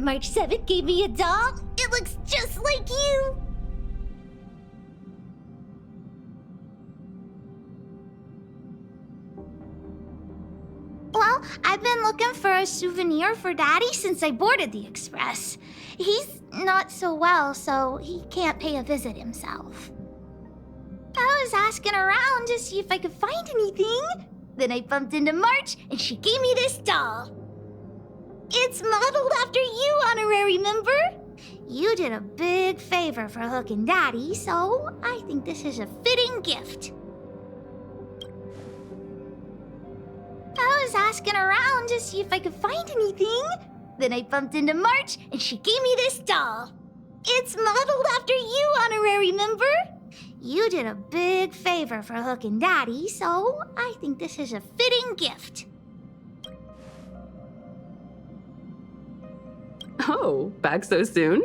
March 7th gave me a doll. It looks just like you. Well, I've been looking for a souvenir for Daddy since I boarded the Express. He's not so well, so he can't pay a visit himself. I was asking around to see if I could find anything. Then I bumped into March, and she gave me this doll. It's modeled after you, honorary member. You did a big favor for hooking Daddy, so I think this is a fitting gift. I was asking around to see if I could find anything. Then I bumped into March, and she gave me this doll. It's modeled after you, honorary member. You did a big favor for hooking Daddy, so I think this is a fitting gift. Oh, back so soon?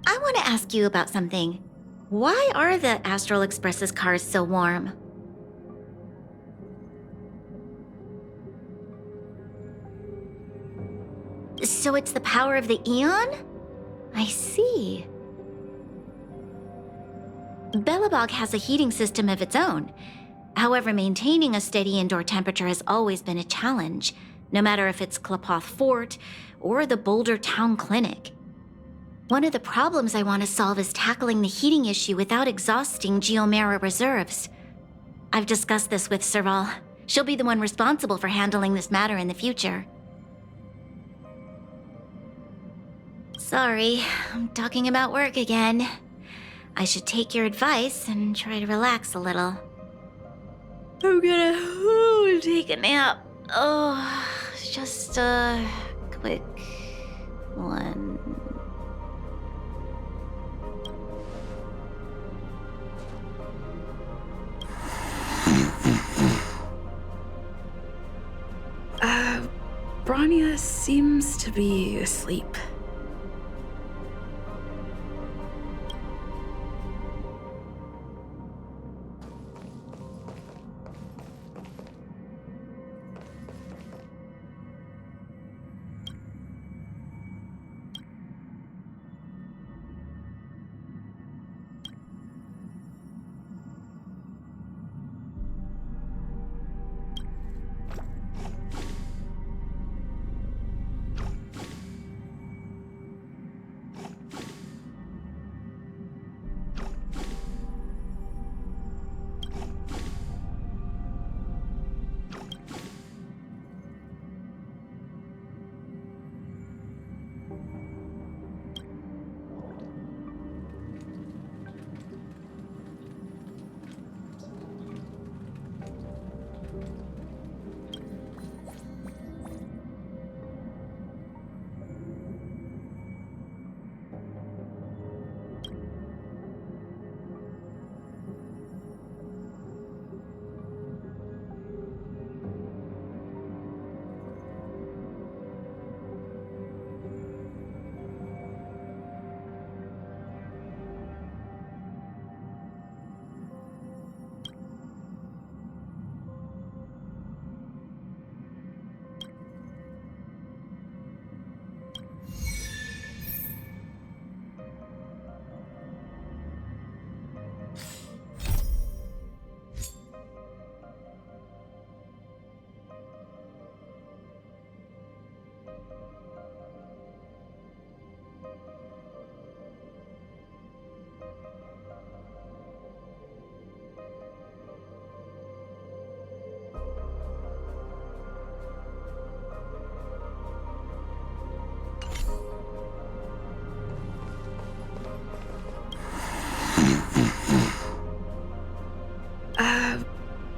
I want to ask you about something. Why are the Astral Express's cars so warm? So it's the power of the Eon? I see. Belobog has a heating system of its own. However, maintaining a steady indoor temperature has always been a challenge, no matter if it's Klapoth Fort or the Boulder Town Clinic. One of the problems I want to solve is tackling the heating issue without exhausting Geomera reserves. I've discussed this with Serval. She'll be the one responsible for handling this matter in the future. Sorry, I'm talking about work again. I should take your advice and try to relax a little. I'm gonna take a nap. Oh, just a quick one. Branya seems to be asleep.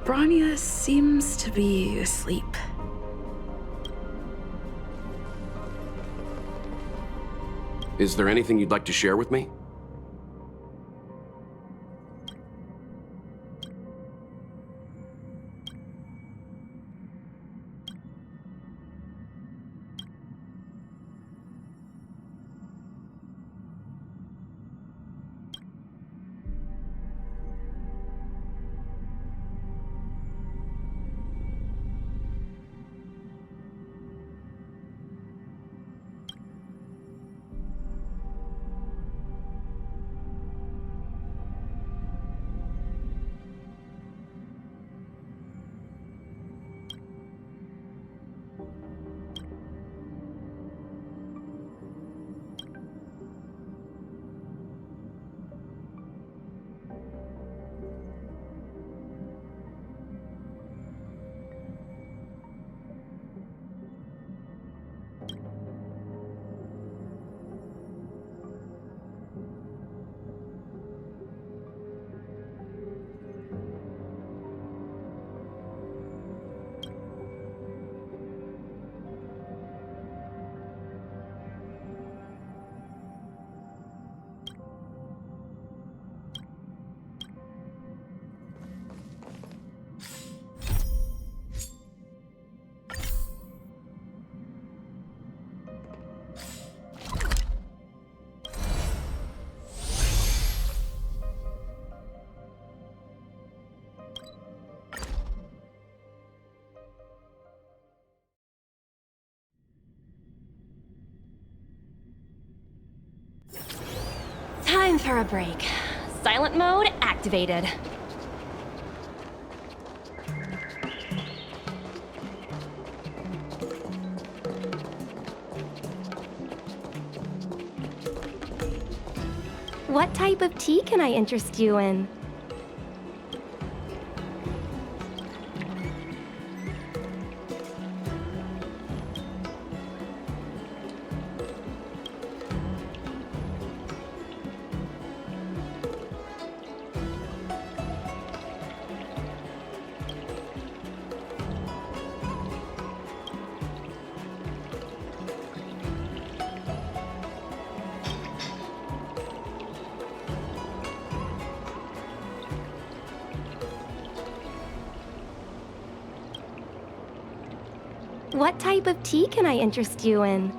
Branya seems to be asleep. Is there anything you'd like to share with me? Time for a break. Silent mode activated. What type of tea can I interest you in? What type of tea can I interest you in?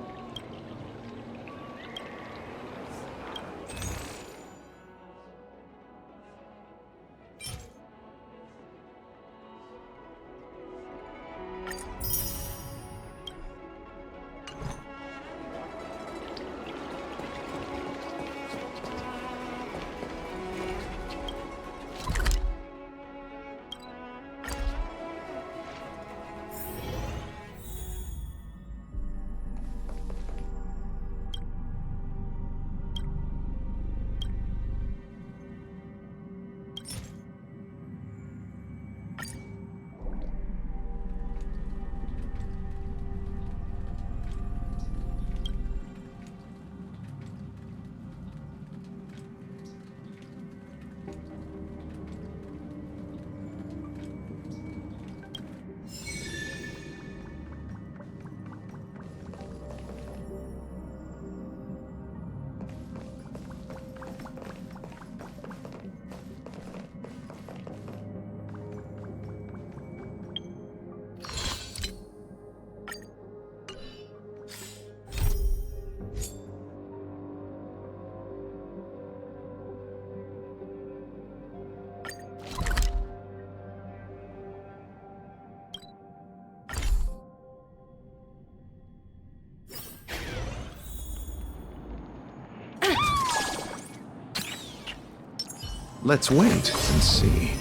Let's wait and see.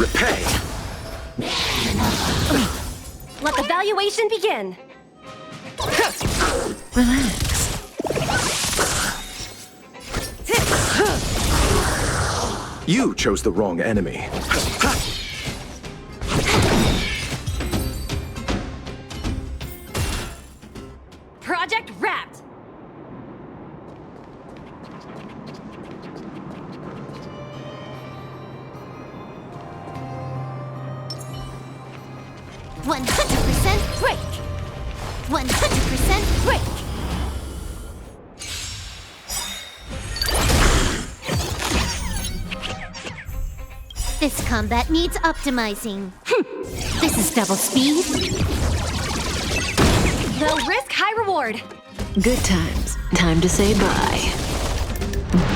Repay! Let the valuation begin. Relax. You chose the wrong enemy. Project wrapped. %100% break. 100% break. This combat needs optimizing. This is double speed. Low risk, high reward. Good times. Time to say bye.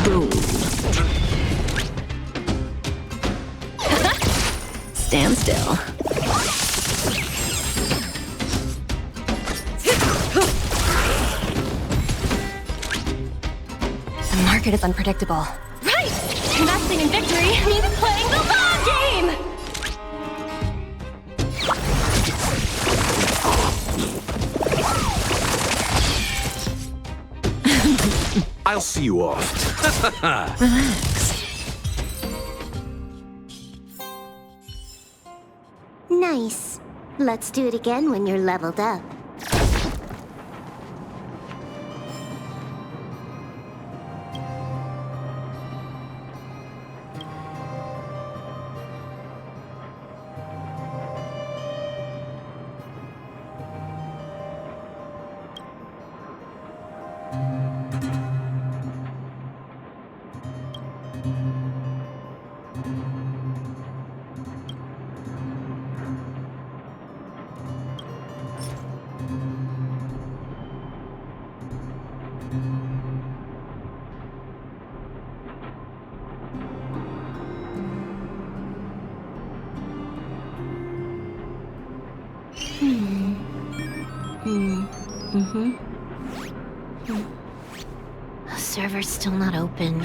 Boom. Stand still. The market is unpredictable. Right! Investing in victory means playing the long game! I'll see you off. Relax. Nice. Let's do it again when you're leveled up. The server's still not open.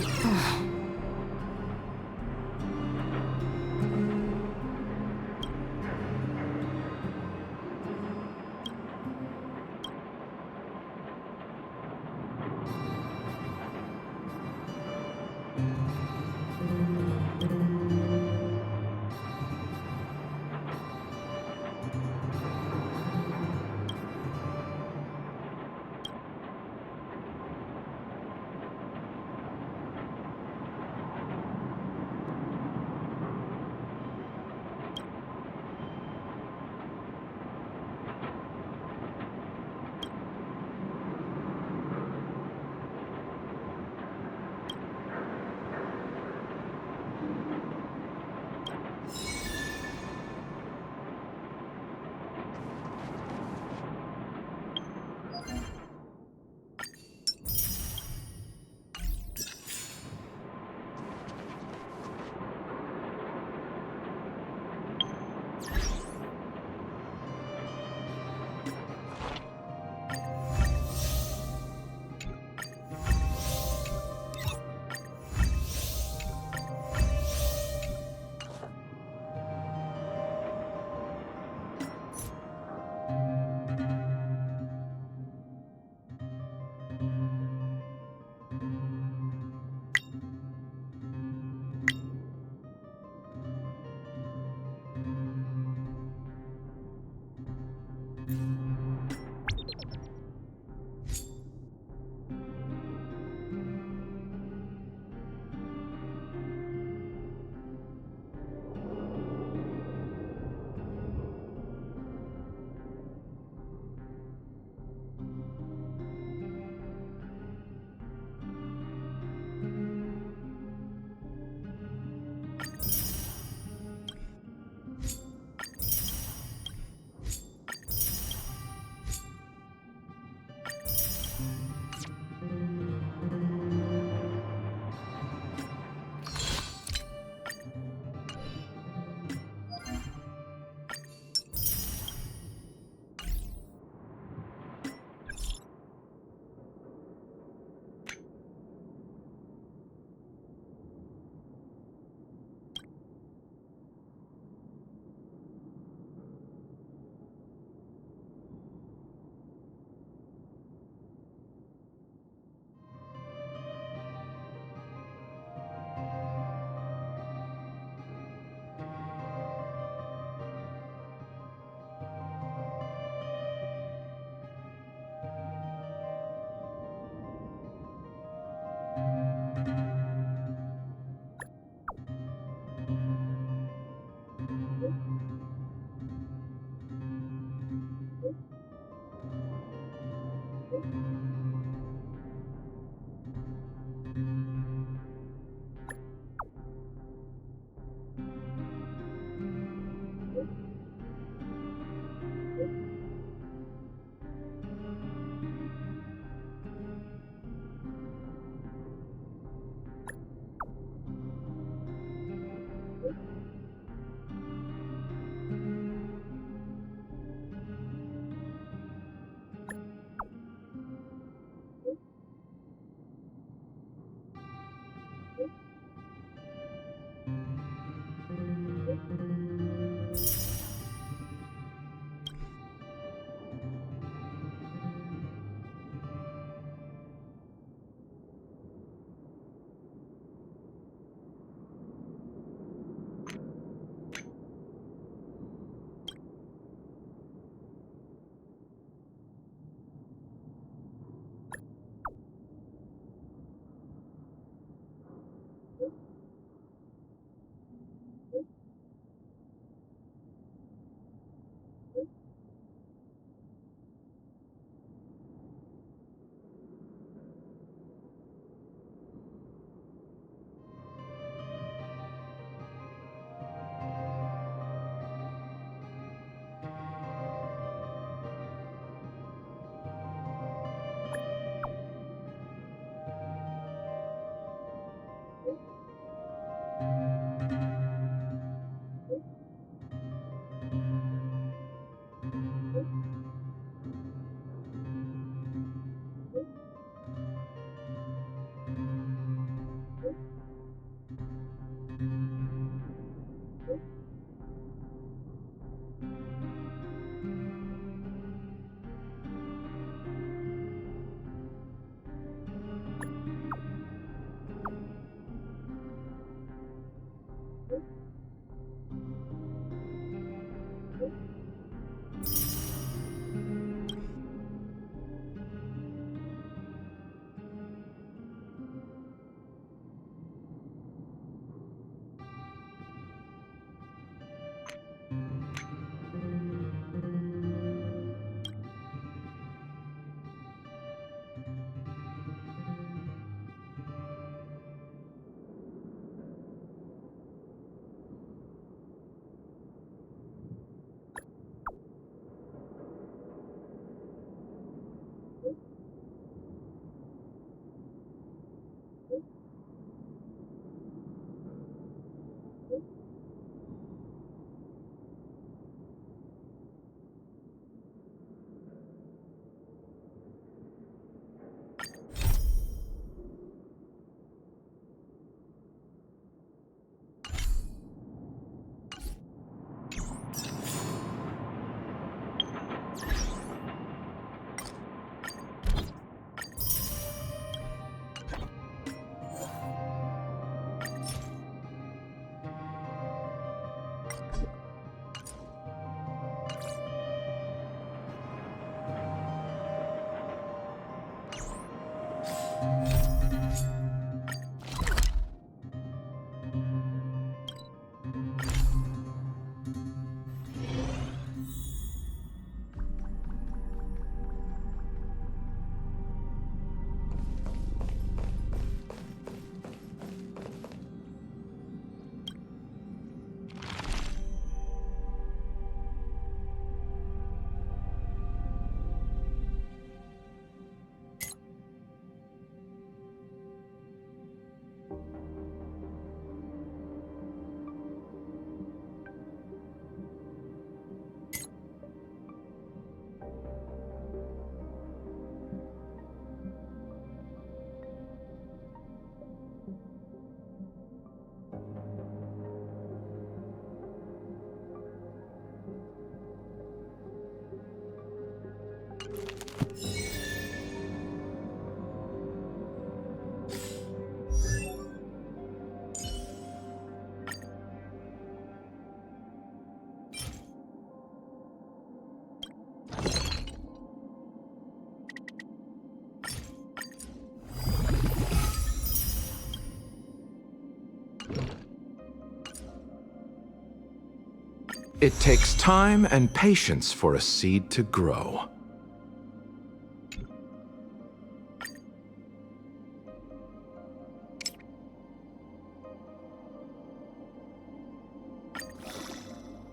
It takes time and patience for a seed to grow.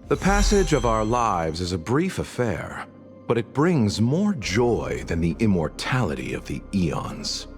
The passage of our lives is a brief affair, but it brings more joy than the immortality of the eons.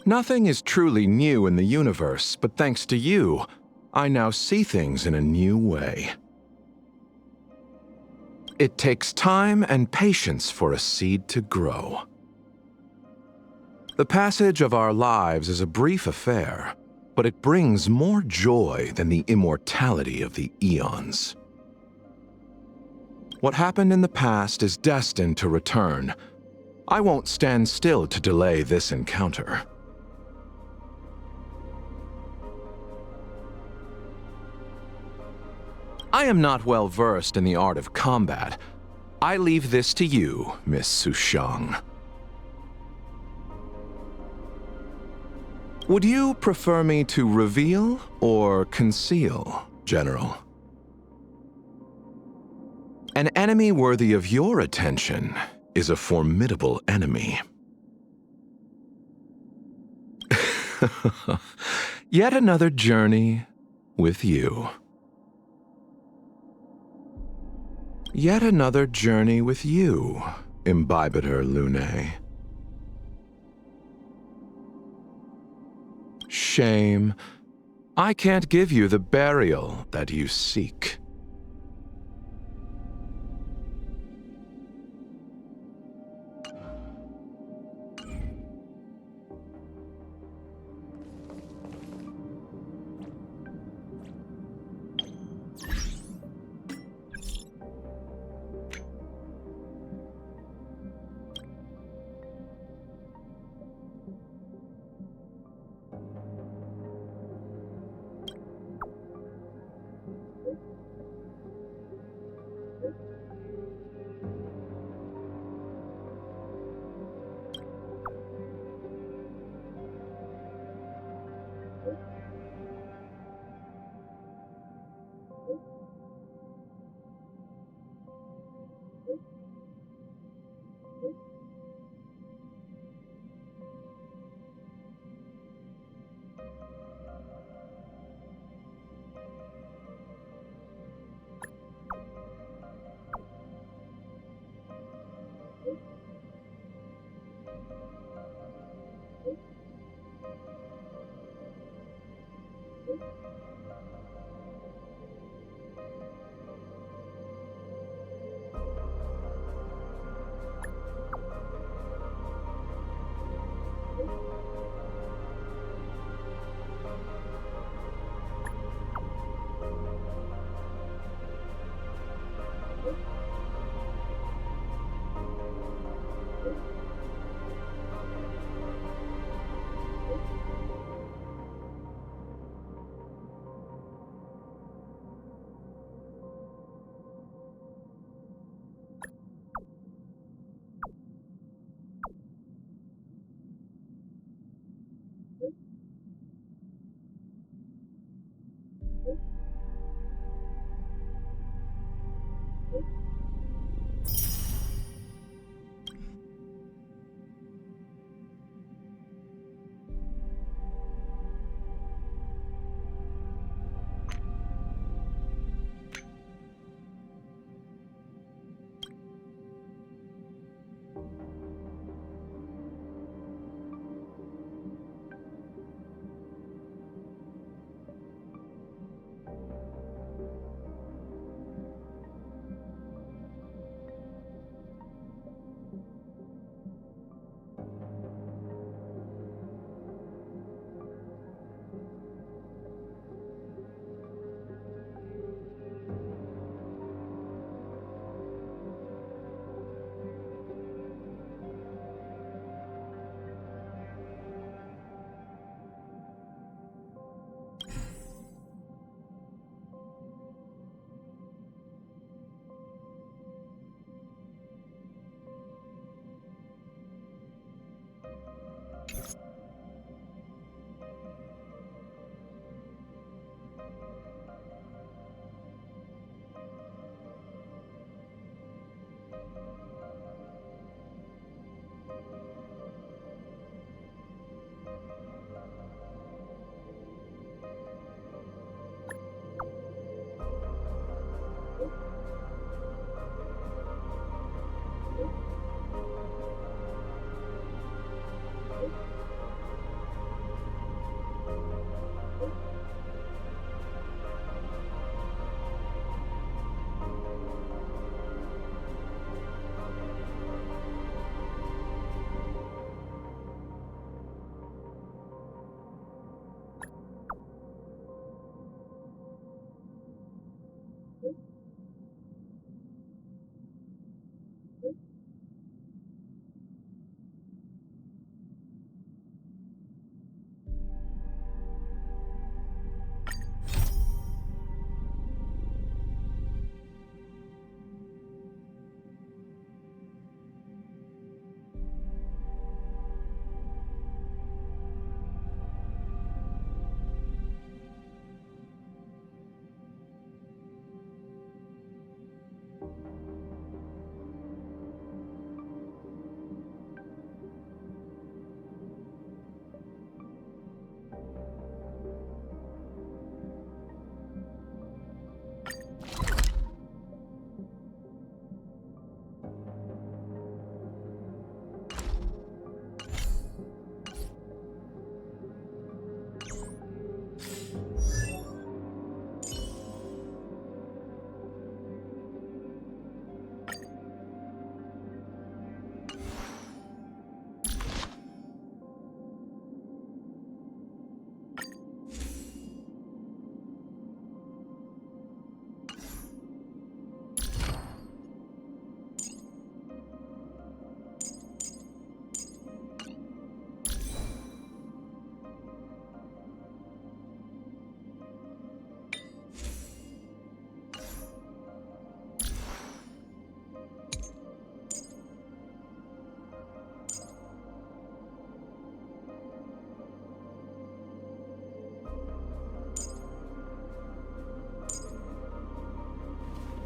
Nothing is truly new in the universe, but thanks to you, I now see things in a new way. It takes time and patience for a seed to grow. The passage of our lives is a brief affair, but it brings more joy than the immortality of the eons. What happened in the past is destined to return. I won't stand still to delay this encounter. I am not well versed in the art of combat. I leave this to you, Miss Sushang. Would you prefer me to reveal or conceal, General? An enemy worthy of your attention is a formidable enemy. Yet another journey with you. Yet another journey with you, Imbibitor Lunae. Shame. I can't give you the burial that you seek.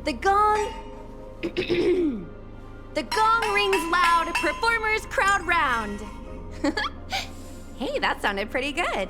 The gong... The gong rings loud, performers crowd round. Hey, that sounded pretty good.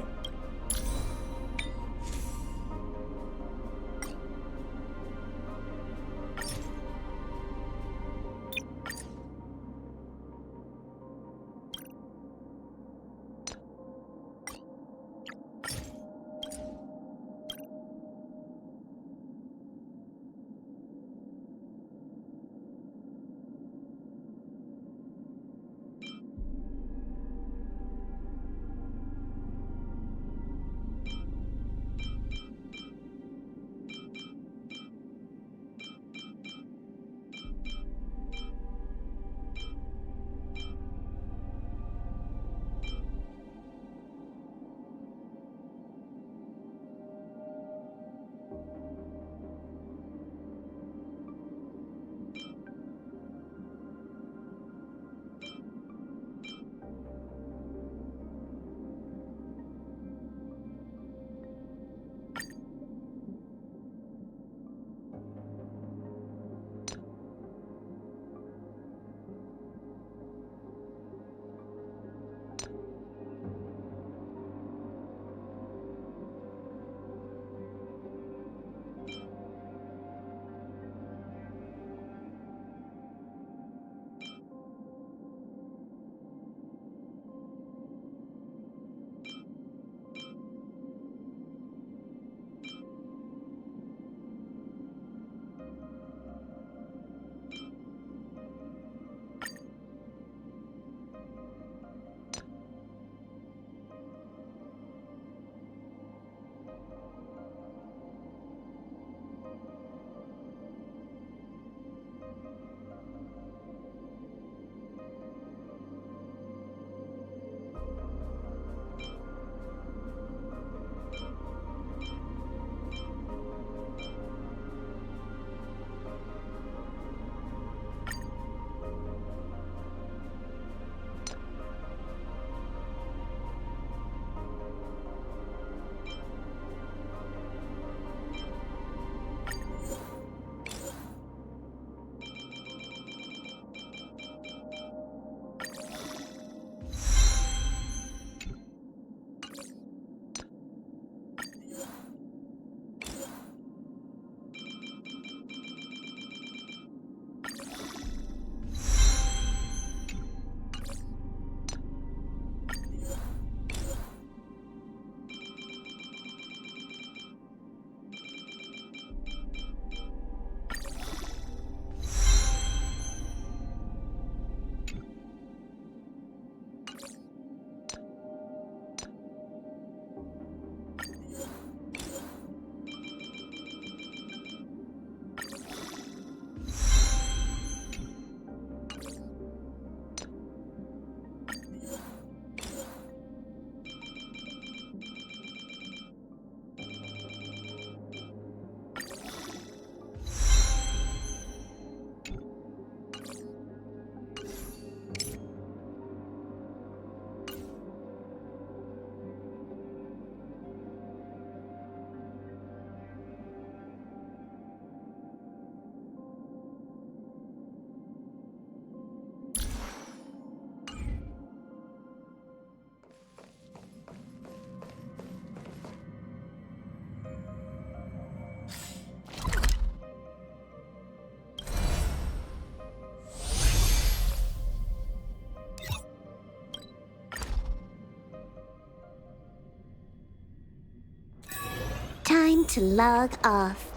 Time to log off.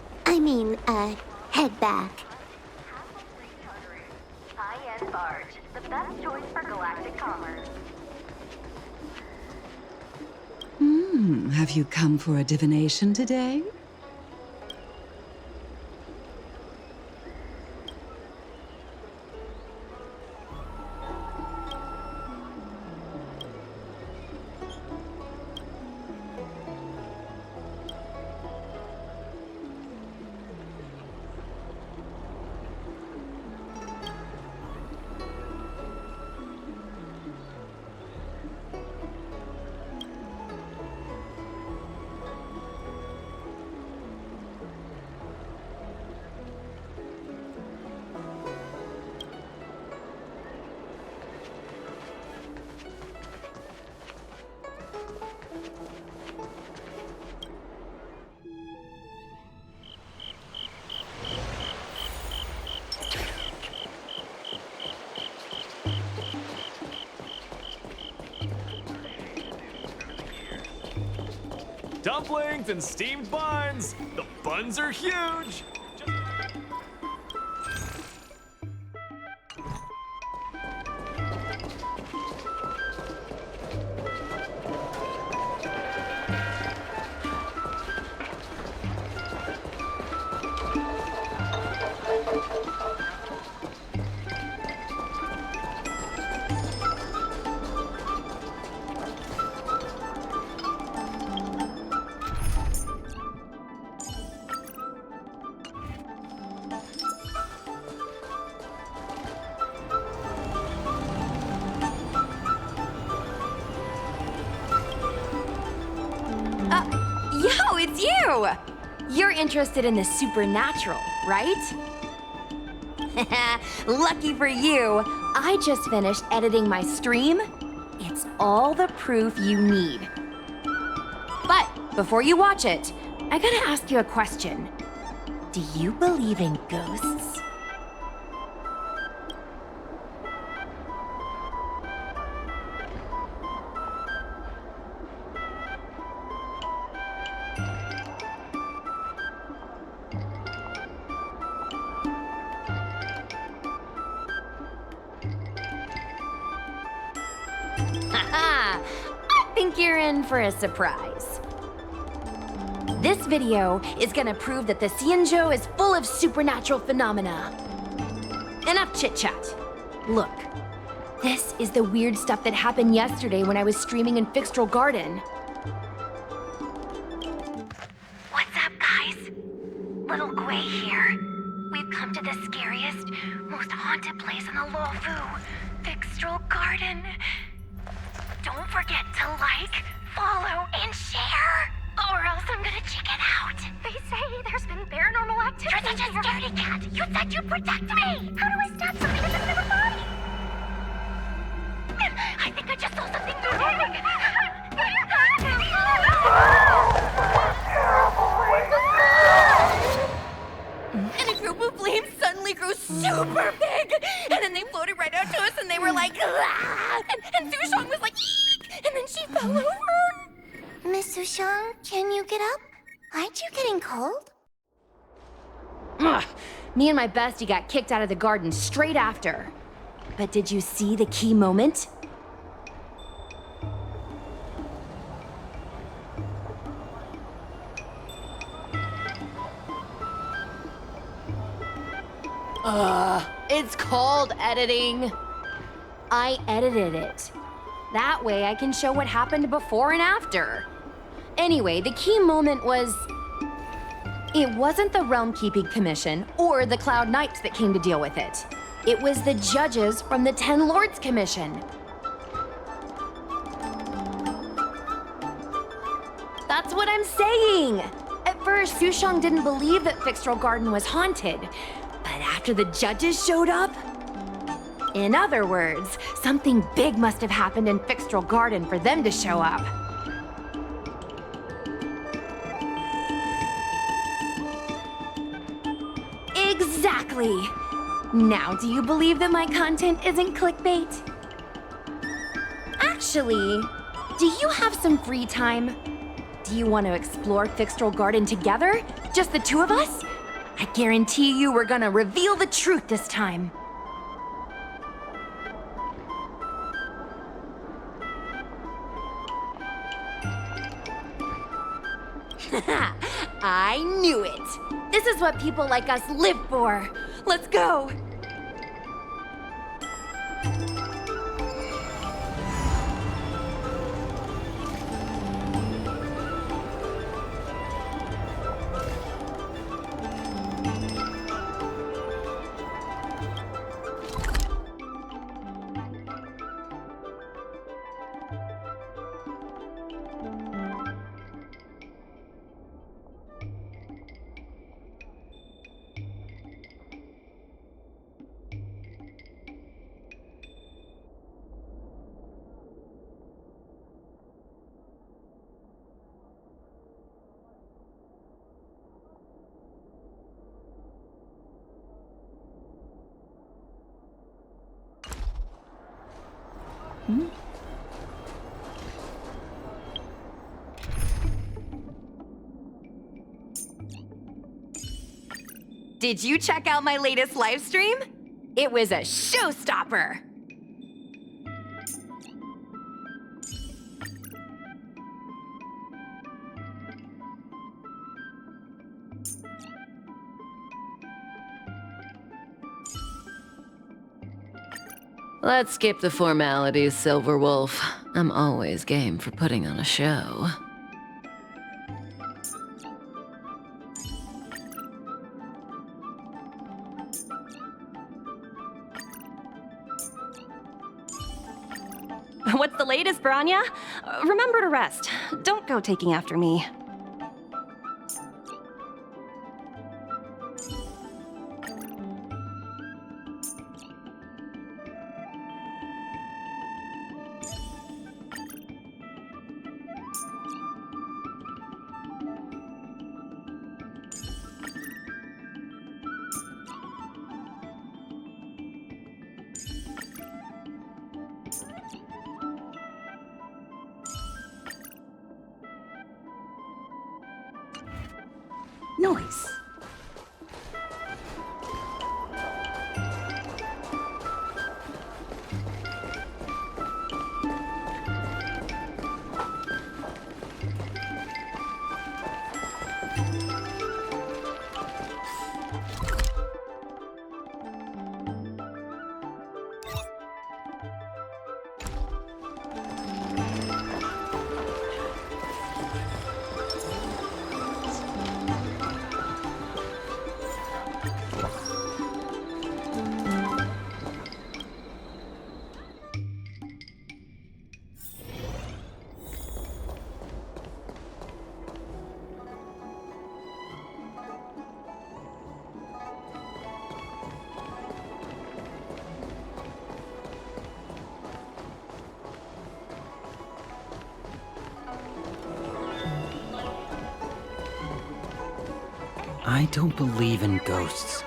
Head back. High-end barge, the best choice for galactic commerce. Have you come for a divination today? dumplings and steamed buns. The buns are huge. Yo, it's you! You're interested in the supernatural, right? Lucky for you, I just finished editing my stream. It's all the proof you need. But before you watch it, I gotta ask you a question. Do you believe in ghosts? Haha! I think you're in for a surprise. This video is gonna prove that the Xianzhou is full of supernatural phenomena. Enough chit-chat. Look, this is the weird stuff that happened yesterday when I was streaming in Fixtral Garden. What's up, guys? Little Gui here. We've come to the scariest, most haunted place in the Luofu, Fixtral Garden. Don't forget to like, follow, and share, or else I'm gonna check it out. They say there's been paranormal activity. You're such a scaredy cat. You said you'd protect me. How do I stab something in the middle of my body? I think I just saw something moving. And a group of flames suddenly grew super big! And then they floated right out to us and they were like, ah! And Sushong was like, eek! And then she fell over! Miss Sushang, can you get up? Aren't you getting cold? Ugh. Me and my bestie got kicked out of the garden straight after. But did you see the key moment? It's called editing. I edited it. That way I can show what happened before and after. Anyway, the key moment was... It wasn't the Realm Keeping Commission or the Cloud Knights that came to deal with it. It was the judges from the Ten Lords Commission. That's what I'm saying! At first, Sushang didn't believe that Fixtral Garden was haunted. But after the judges showed up... In other words, something big must have happened in Fixtral Garden for them to show up. Exactly! Now, do you believe that my content isn't clickbait? Actually, do you have some free time? Do you want to explore Fixtral Garden together? Just the two of us? I guarantee you we're gonna reveal the truth this time. I knew it! This is what people like us live for! Let's go! Did you check out my latest live stream? It was a showstopper! Let's skip the formalities, Silverwolf. I'm always game for putting on a show. What's the latest, Branya? Remember to rest. Don't go taking after me. Noise. I don't believe in ghosts.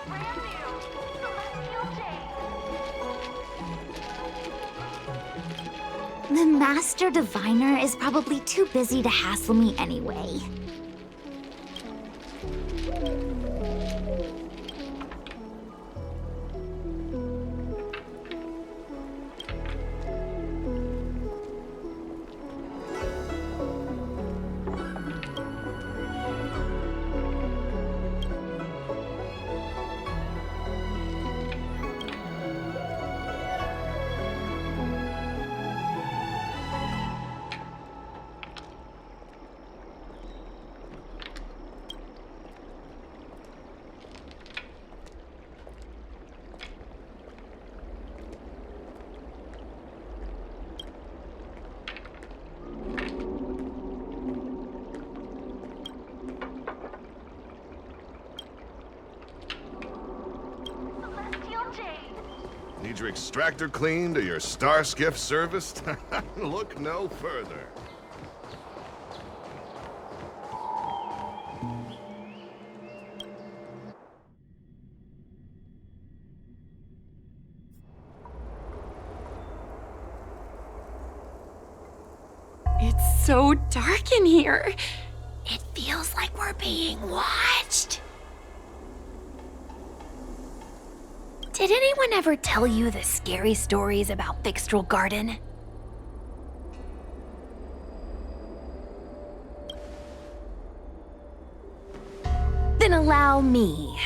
The Master Diviner is probably too busy to hassle me anyway. Need your extractor cleaned or your star skiff serviced? Look no further. It's so dark in here. It feels like we're being watched. Did anyone ever tell you the scary stories about Fixtral Garden? Then allow me.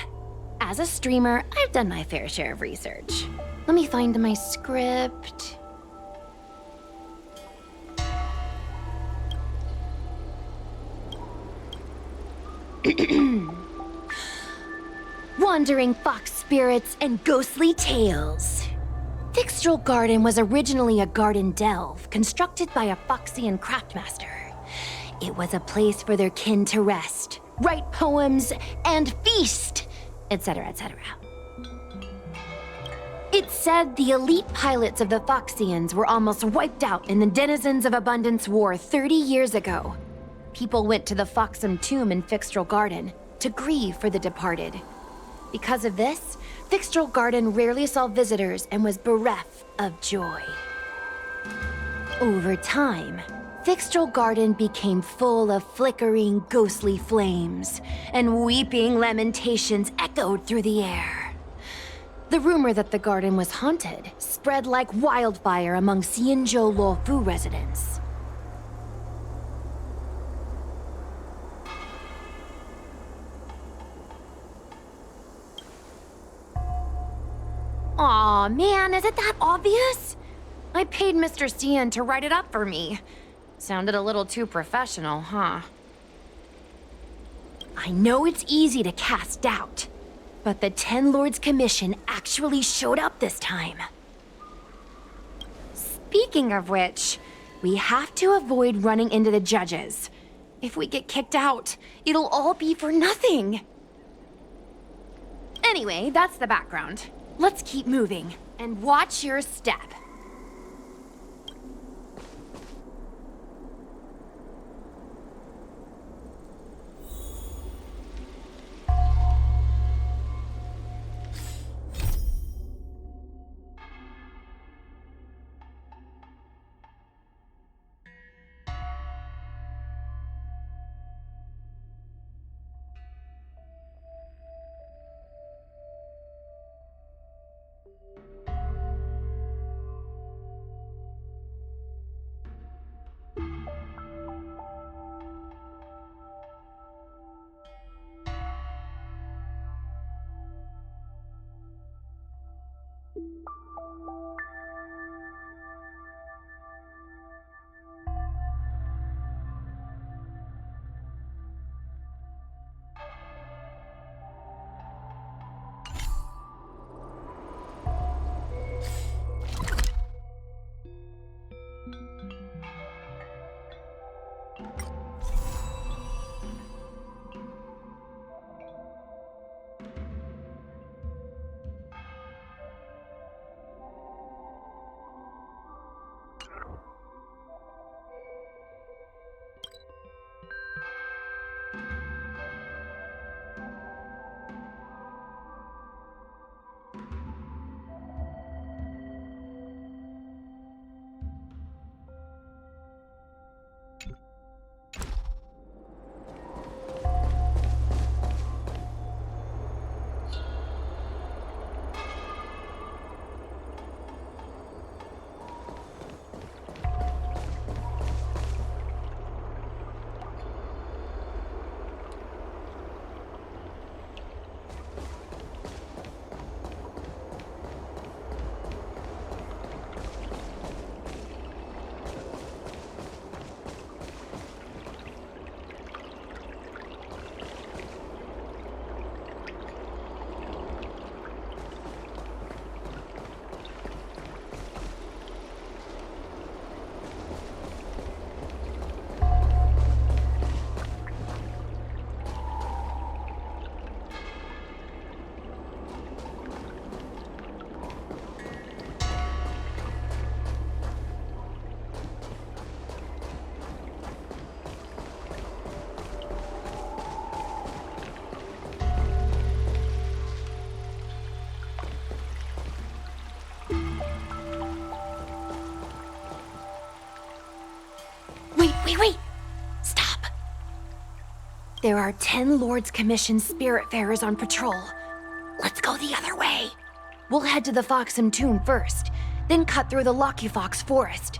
As a streamer, I've done my fair share of research. Let me find my script. Wandering fox spirits and ghostly tales. Fixtral Garden was originally a garden delve constructed by a Foxian craftmaster. It was a place for their kin to rest, write poems, and feast, etc., etc. It's said the elite pilots of the Foxians were almost wiped out in the Denizens of Abundance War 30 years ago. People went to the Foxum tomb in Fixtral Garden to grieve for the departed. Because of this, Fixtral Garden rarely saw visitors and was bereft of joy. Over time, Thixtral Garden became full of flickering, ghostly flames, and weeping lamentations echoed through the air. The rumor that the garden was haunted spread like wildfire among Xianzhou Luofu residents. Aw, man, is it that obvious? I paid Mr. Xian to write it up for me. Sounded a little too professional, huh? I know it's easy to cast doubt, but the Ten Lords Commission actually showed up this time. Speaking of which, we have to avoid running into the judges. If we get kicked out, it'll all be for nothing. Anyway, that's the background. Let's keep moving, and watch your step. Wait! Stop! There are 10 Lords Commission Spiritfarers on patrol. Let's go the other way. We'll head to the Foxham Tomb first, then cut through the Locky Fox Forest.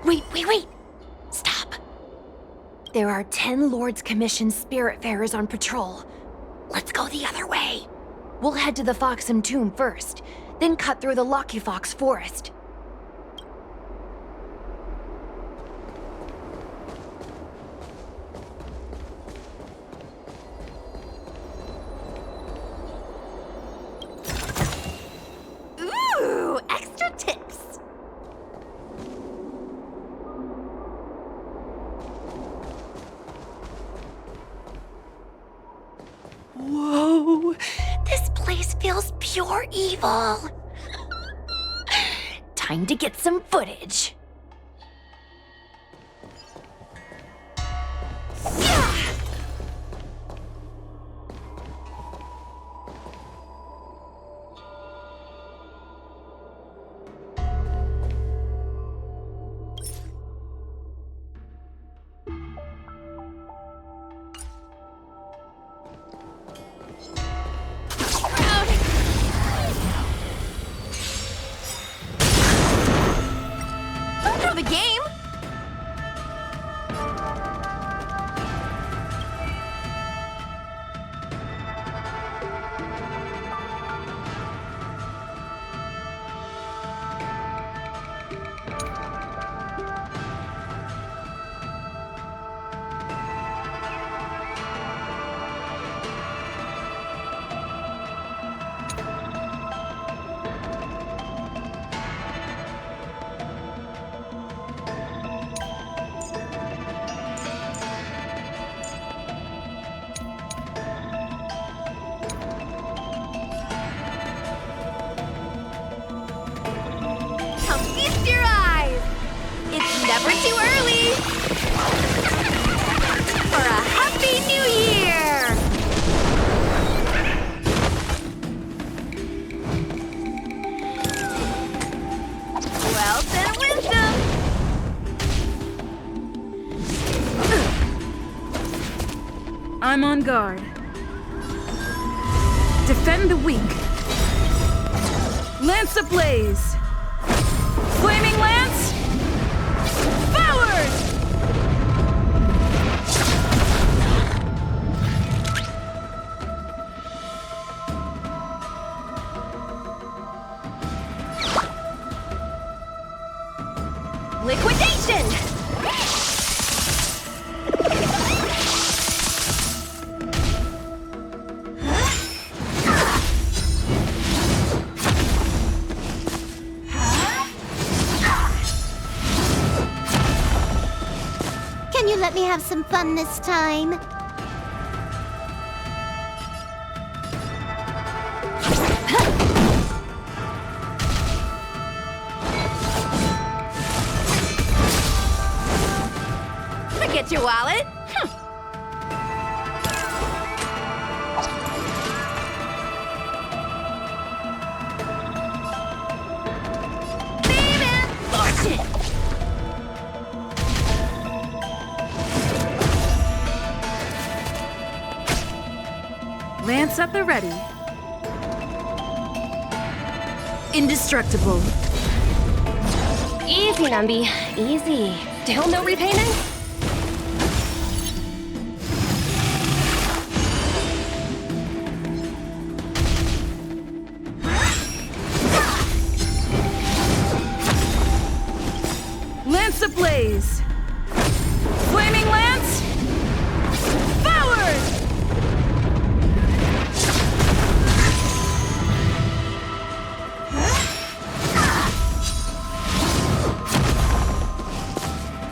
Wait! Stop. There are 10 Lords Commission Spiritfarers on patrol. Let's go the other way. We'll head to the Foxham Tomb first, then cut through the Locky Fox Forest. Ooh, extra tips. Whoa, this place feels pure evil. Time to get some footage. The game. Never too early! For a Happy New Year! Wealth and wisdom! I'm on guard. Defend the weak. Lance ablaze! Flaming lance! Forward! Liquidation! Can you let me have some fun this time? Forget your wallet. Baby! Watch it! Lance at the ready. Indestructible. Easy, Numby. Easy. Still no repayment? Lance ablaze! Flaming lance! Forward!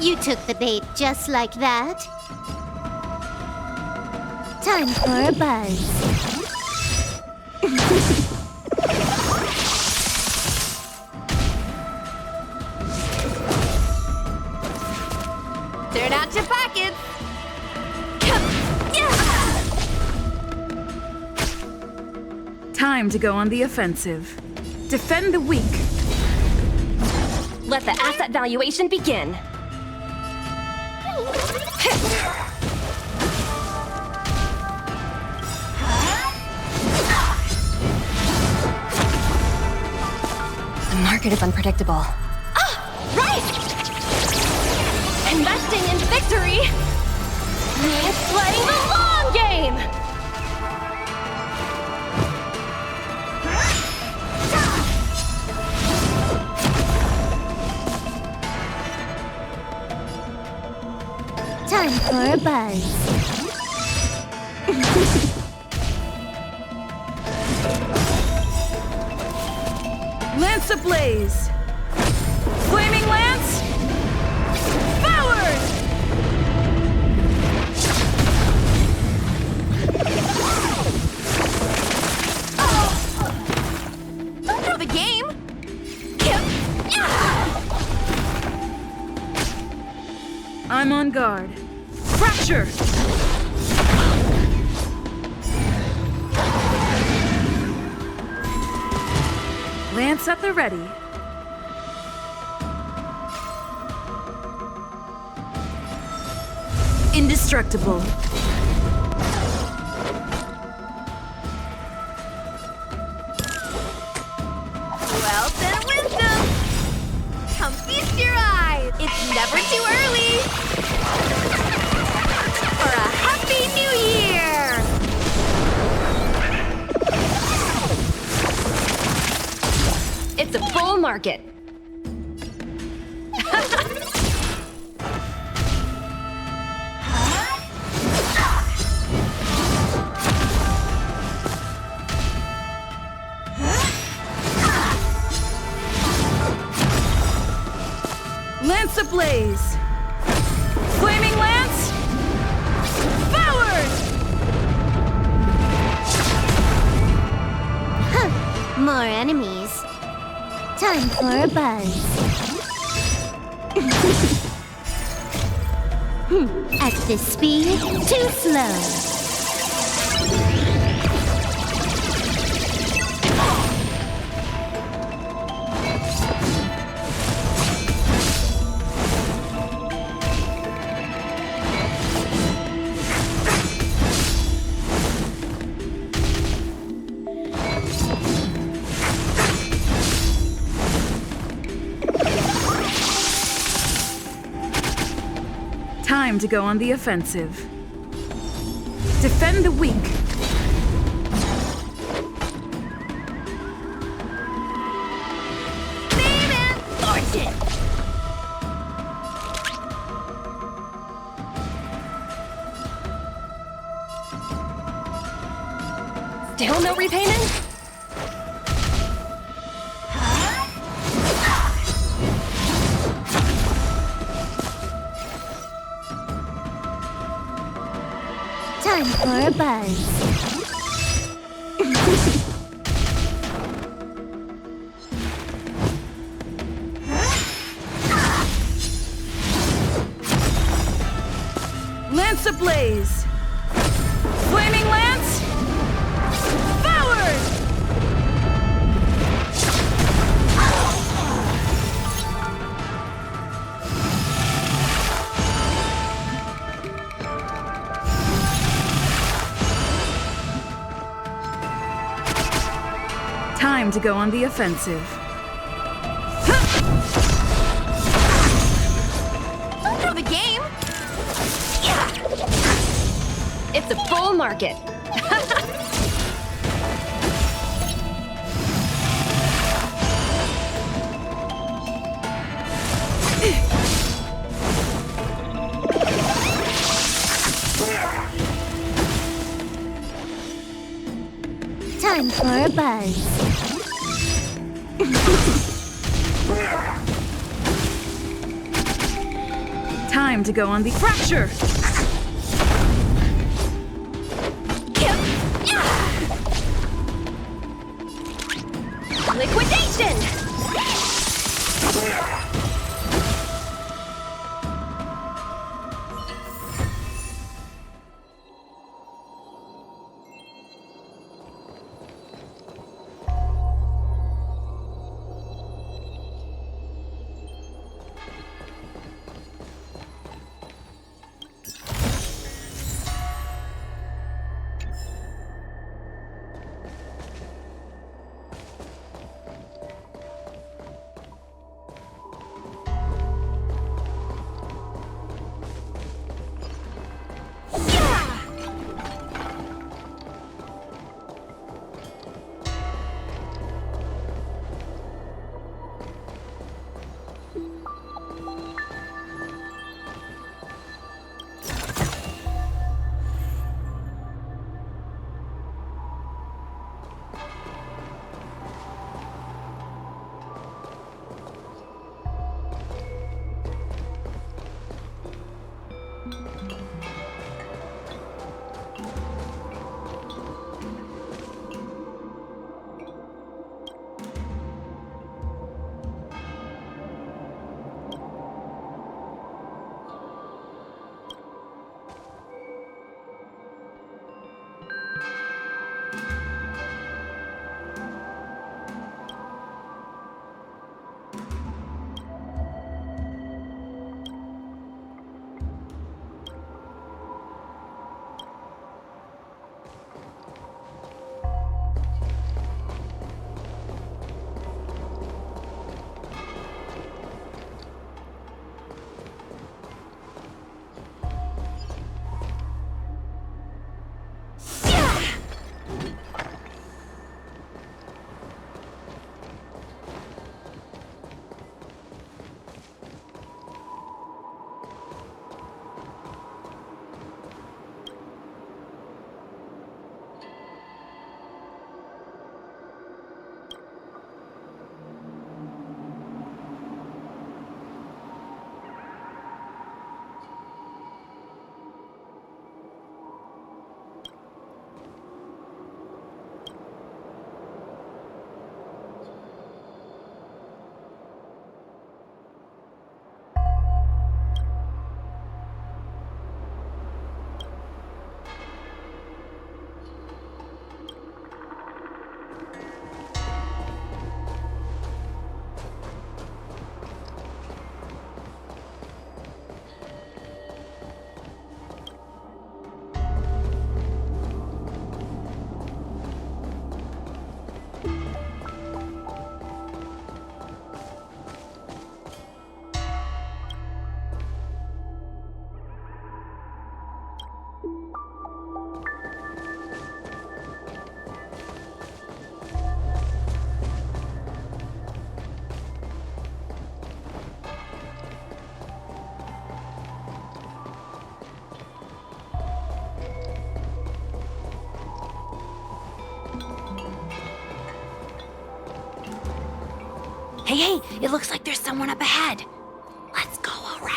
You took the bait just like that. Time for a buzz. Turn out your pockets. Time to go on the offensive. Defend the weak. Let the asset valuation begin. The market is unpredictable. Ah, right! Investing in victory means playing the long game! Time for a buzz. Lance ablaze! Flaming lance! Forward! Don't know the game! I'm on guard. Fracture! Lance at the ready. Indestructible. Wealth and wisdom! Come feast your eyes! It's never too early! For a happy new year! It's a bull market! Lance ablaze! Flaming lance! Forward! More enemies. Time for a buzz. At this speed, too slow. Time to go on the offensive. Defend the weak. Fame and fortune! Still no repayment? Time for a buzz. Lance ablaze! Flaming lance! Forward! Time to go on the offensive. Don't know the game! It's a bull market! Time for a buzz. Time to go on the fracture. Liquidation! It looks like there's someone up ahead. Let's go around.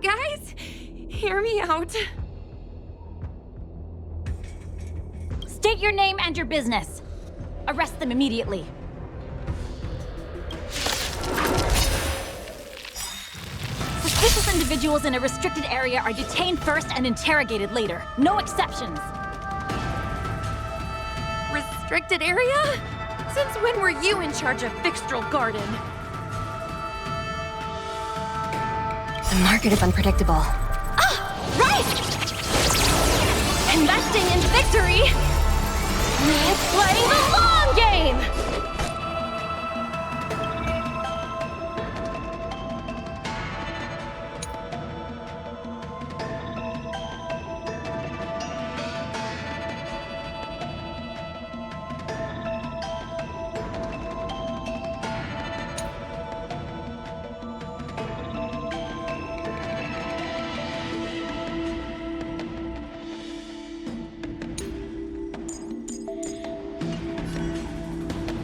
guys? Hear me out. State your name and your business. Arrest them immediately. Suspicious individuals in a restricted area are detained first and interrogated later. No exceptions. Restricted area? Since when were you in charge of Fixtral Garden? The market is unpredictable. Ah! Right! Investing in victory means playing the long game!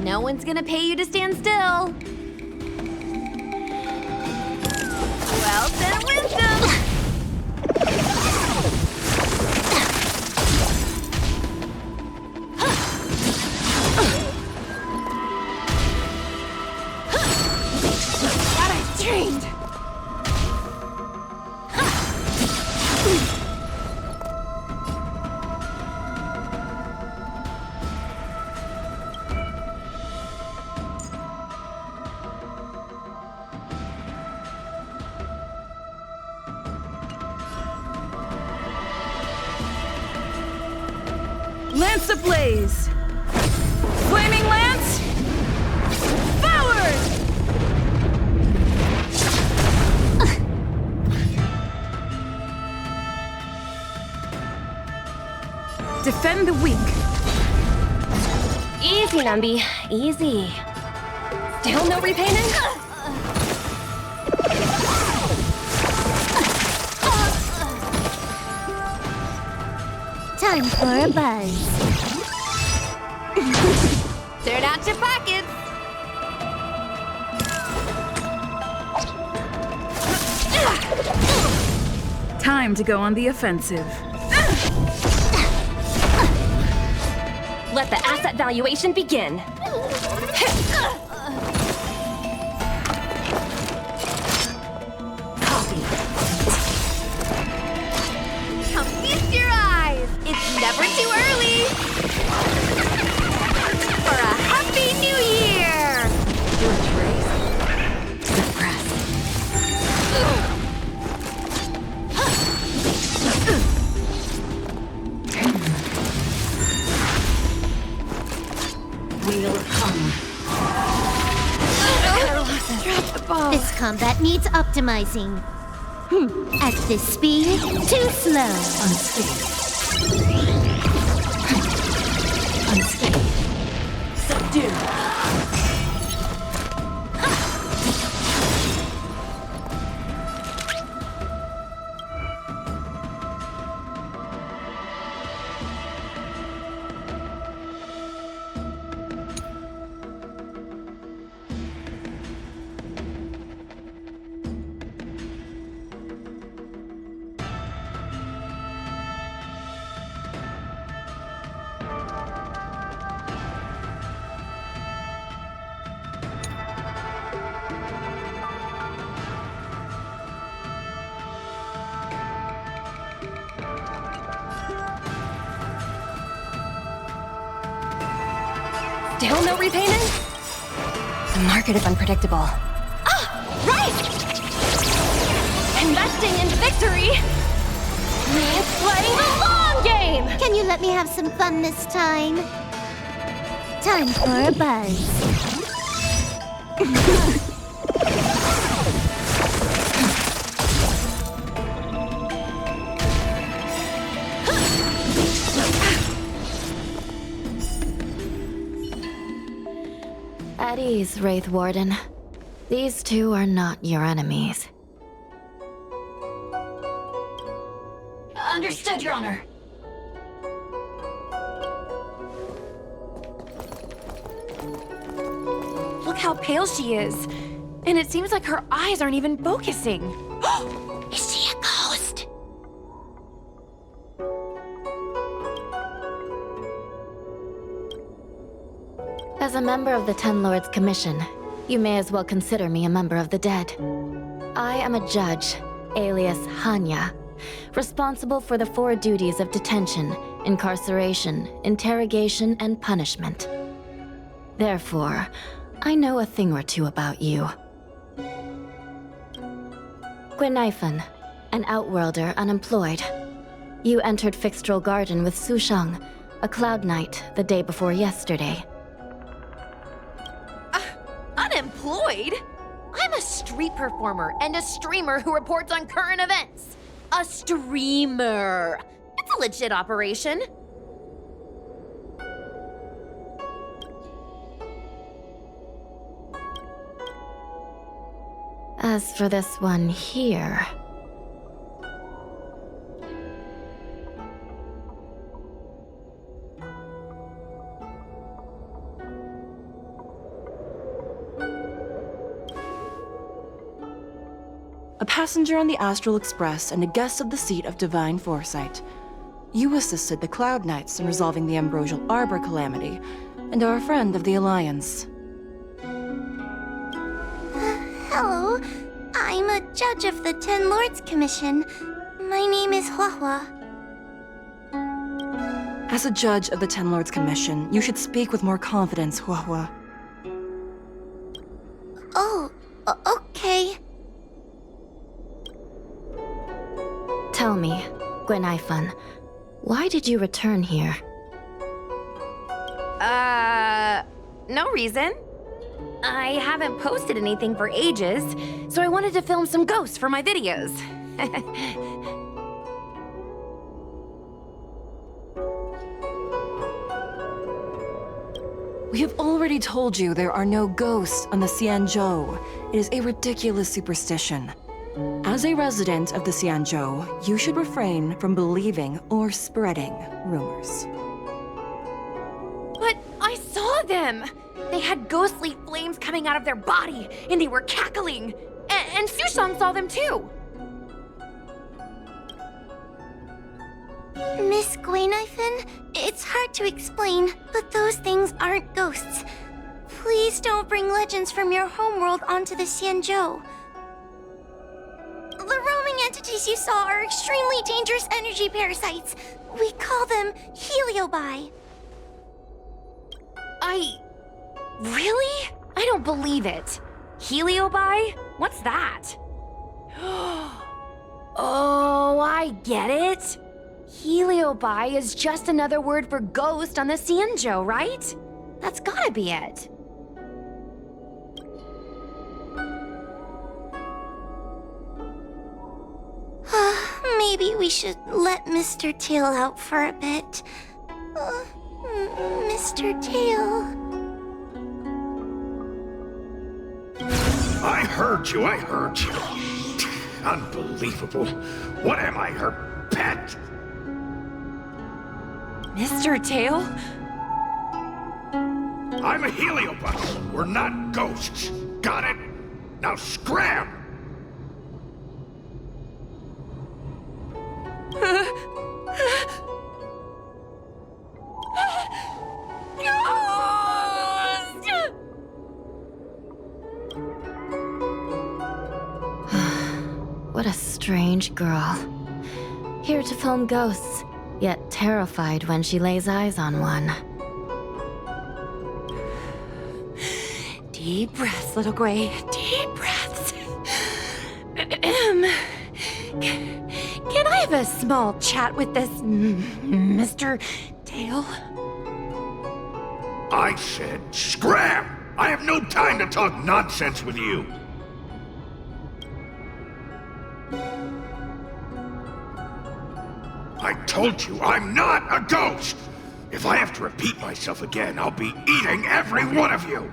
No one's gonna pay you to stand still. Wealth and wisdom! That I've trained! Lance ablaze! Flaming lance! Forward! Defend the weak. Easy, Numby. Easy. Still no repayment? Time for a buzz. Dirt out your pockets. Time to go on the offensive. Let the asset valuation begin. Copy. Come feast your eyes. It's never too early. For a happy new year. Your trace to the press. Wheel of Karma. Drop the ball. This combat needs optimizing. At this speed, too slow. Unsteady. Subdue. Still no repayment? The market is unpredictable. Ah! Right! Investing in victory means playing the long game! Can you let me have some fun this time? Time for a buzz. At ease, Wraith Warden. These two are not your enemies. Understood, Your Honor. Look how pale she is. And it seems like her eyes aren't even focusing. Is she a As a member of the Ten Lords Commission, you may as well consider me a member of the dead. I am a judge, alias Hanya, responsible for the 4 duties of detention, incarceration, interrogation, and punishment. Therefore, I know a thing or two about you. Gwenifan, an outworlder unemployed. You entered Fixtral Garden with Sushang, a Cloud Knight, the day before yesterday. Unemployed? I'm a street performer and a streamer who reports on current events. A streamer. It's a legit operation. As for this one here... A passenger on the Astral Express and a guest of the seat of Divine Foresight. You assisted the Cloud Knights in resolving the Ambrosial Arbor calamity, and are a friend of the Alliance. Hello. I'm a judge of the Ten Lords Commission. My name is HoYoverse. As a judge of the Ten Lords Commission, you should speak with more confidence, HoYoverse. Oh, okay. Tell me, Gwenifan, why did you return here? No reason. I haven't posted anything for ages, so I wanted to film some ghosts for my videos. We have already told you there are no ghosts on the Xianzhou. It is a ridiculous superstition. As a resident of the Xianzhou, you should refrain from believing or spreading rumors. But I saw them! They had ghostly flames coming out of their body, and they were cackling! And Sushang saw them too! Miss Gwenifan, it's hard to explain, but those things aren't ghosts. Please don't bring legends from your homeworld onto the Xianzhou. The roaming entities you saw are extremely dangerous energy parasites. We call them Heliobi. Really? I don't believe it. Heliobi? What's that? Oh, I get it. Heliobi is just another word for ghost on the Xianzhou, right? That's gotta be it. Maybe we should let Mr. Tail out for a bit. Mr. Tail... I heard you. Unbelievable. What am I, her pet? Mr. Tail? I'm a Heliobus. We're not ghosts. Got it? Now scram! What a strange girl. Here to film ghosts, yet terrified when she lays eyes on one. Deep breaths, little Gray. Deep breaths. Can I have a small chat with this Mr. Tail? I said scram! I have no time to talk nonsense with you. I told you, I'm not a ghost! If I have to repeat myself again, I'll be eating every one of you!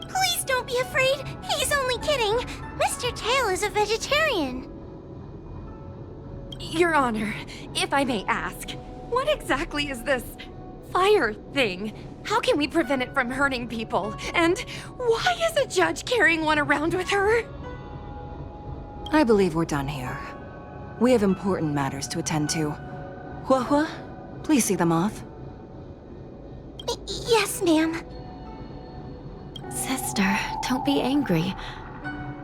Please don't be afraid. He's only kidding. Mr. Tail is a vegetarian. Your Honor, if I may ask, what exactly is this fire thing? How can we prevent it from hurting people? And why is a judge carrying one around with her? I believe we're done here. We have important matters to attend to. HoYoverse, please see them off. Yes, ma'am. Sister, don't be angry.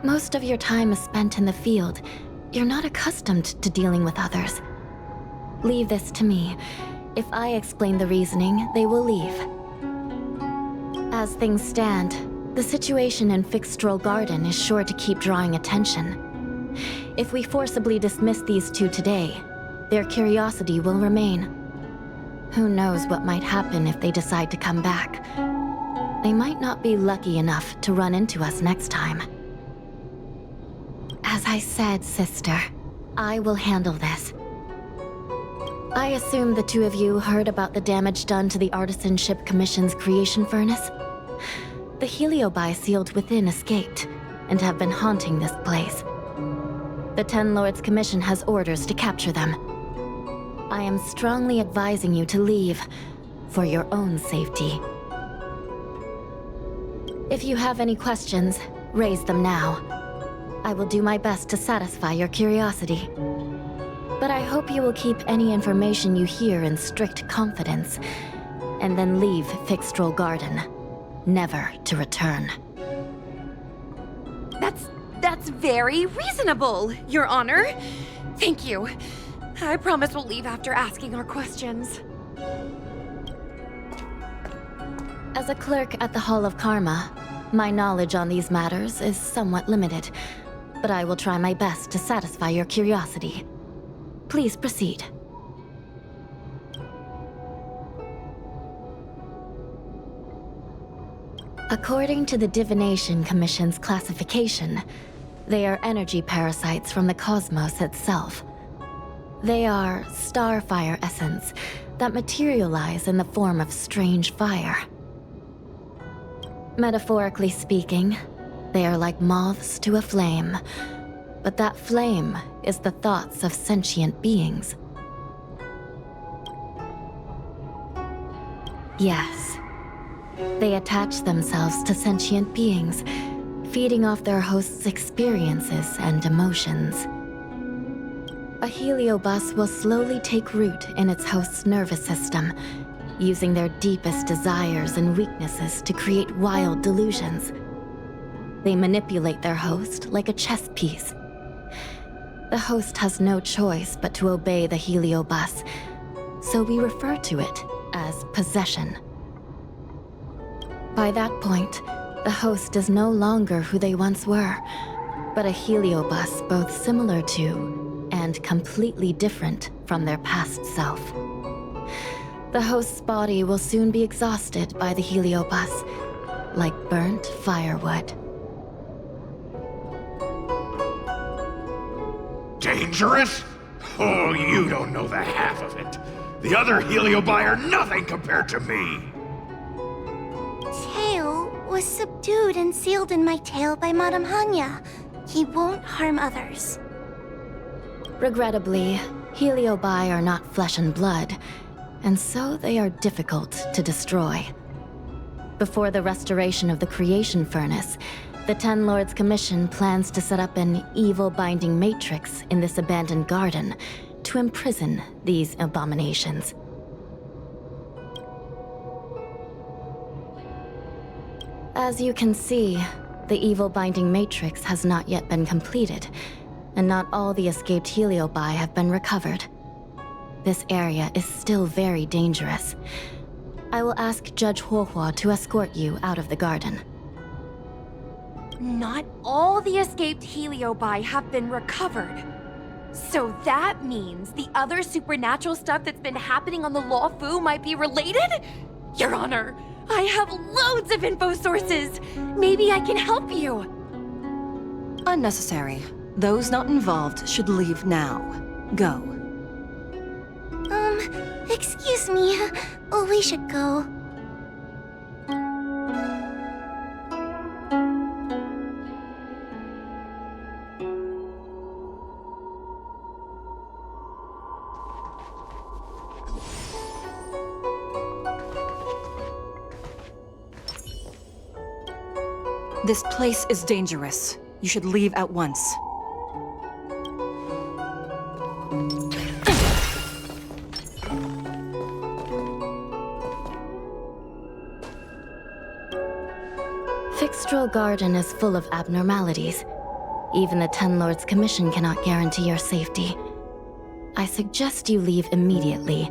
Most of your time is spent in the field. You're not accustomed to dealing with others. Leave this to me. If I explain the reasoning, they will leave. As things stand, the situation in Fixstrol Garden is sure to keep drawing attention. If we forcibly dismiss these two today, their curiosity will remain. Who knows what might happen if they decide to come back. They might not be lucky enough to run into us next time. As I said, sister, I will handle this. I assume the two of you heard about the damage done to the Artisanship Commission's creation furnace? The Heliobi sealed within escaped, and have been haunting this place. The Ten Lords Commission has orders to capture them. I am strongly advising you to leave, for your own safety. If you have any questions, raise them now. I will do my best to satisfy your curiosity. But I hope you will keep any information you hear in strict confidence, and then leave Fixstrol Garden, never to return. That's very reasonable, Your Honor. Thank you. I promise we'll leave after asking our questions. As a clerk at the Hall of Karma, my knowledge on these matters is somewhat limited, but I will try my best to satisfy your curiosity. Please proceed. According to the Divination Commission's classification, they are energy parasites from the cosmos itself. They are starfire essence that materialize in the form of strange fire. Metaphorically speaking, they are like moths to a flame, but that flame is the thoughts of sentient beings. Yes, they attach themselves to sentient beings, feeding off their host's experiences and emotions. A heliobus will slowly take root in its host's nervous system, using their deepest desires and weaknesses to create wild delusions. They manipulate their host like a chess piece. The host has no choice but to obey the heliobus, so we refer to it as possession. By that point, the host is no longer who they once were, but a heliobus both similar to and completely different from their past self. The host's body will soon be exhausted by the heliobus, like burnt firewood. Dangerous? Oh, you don't know the half of it. The other Heliobi are nothing compared to me. Tail was subdued and sealed in my tail by Madame Hanya. He won't harm others. Regrettably, Heliobi are not flesh and blood, and so they are difficult to destroy. Before the restoration of the creation furnace, the Ten Lords Commission plans to set up an evil binding matrix in this abandoned garden to imprison these abominations. As you can see, the evil binding matrix has not yet been completed, and not all the escaped Heliobi have been recovered. This area is still very dangerous. I will ask Judge Huohuo to escort you out of the garden. Not all the escaped Heliobi have been recovered. So that means the other supernatural stuff that's been happening on the Luofu might be related? Your Honor, I have loads of info sources. Maybe I can help you. Unnecessary. Those not involved should leave now. Go. Excuse me. We should go. This place is dangerous. You should leave at once. Fixtral Garden is full of abnormalities. Even the Ten Lords Commission cannot guarantee your safety. I suggest you leave immediately.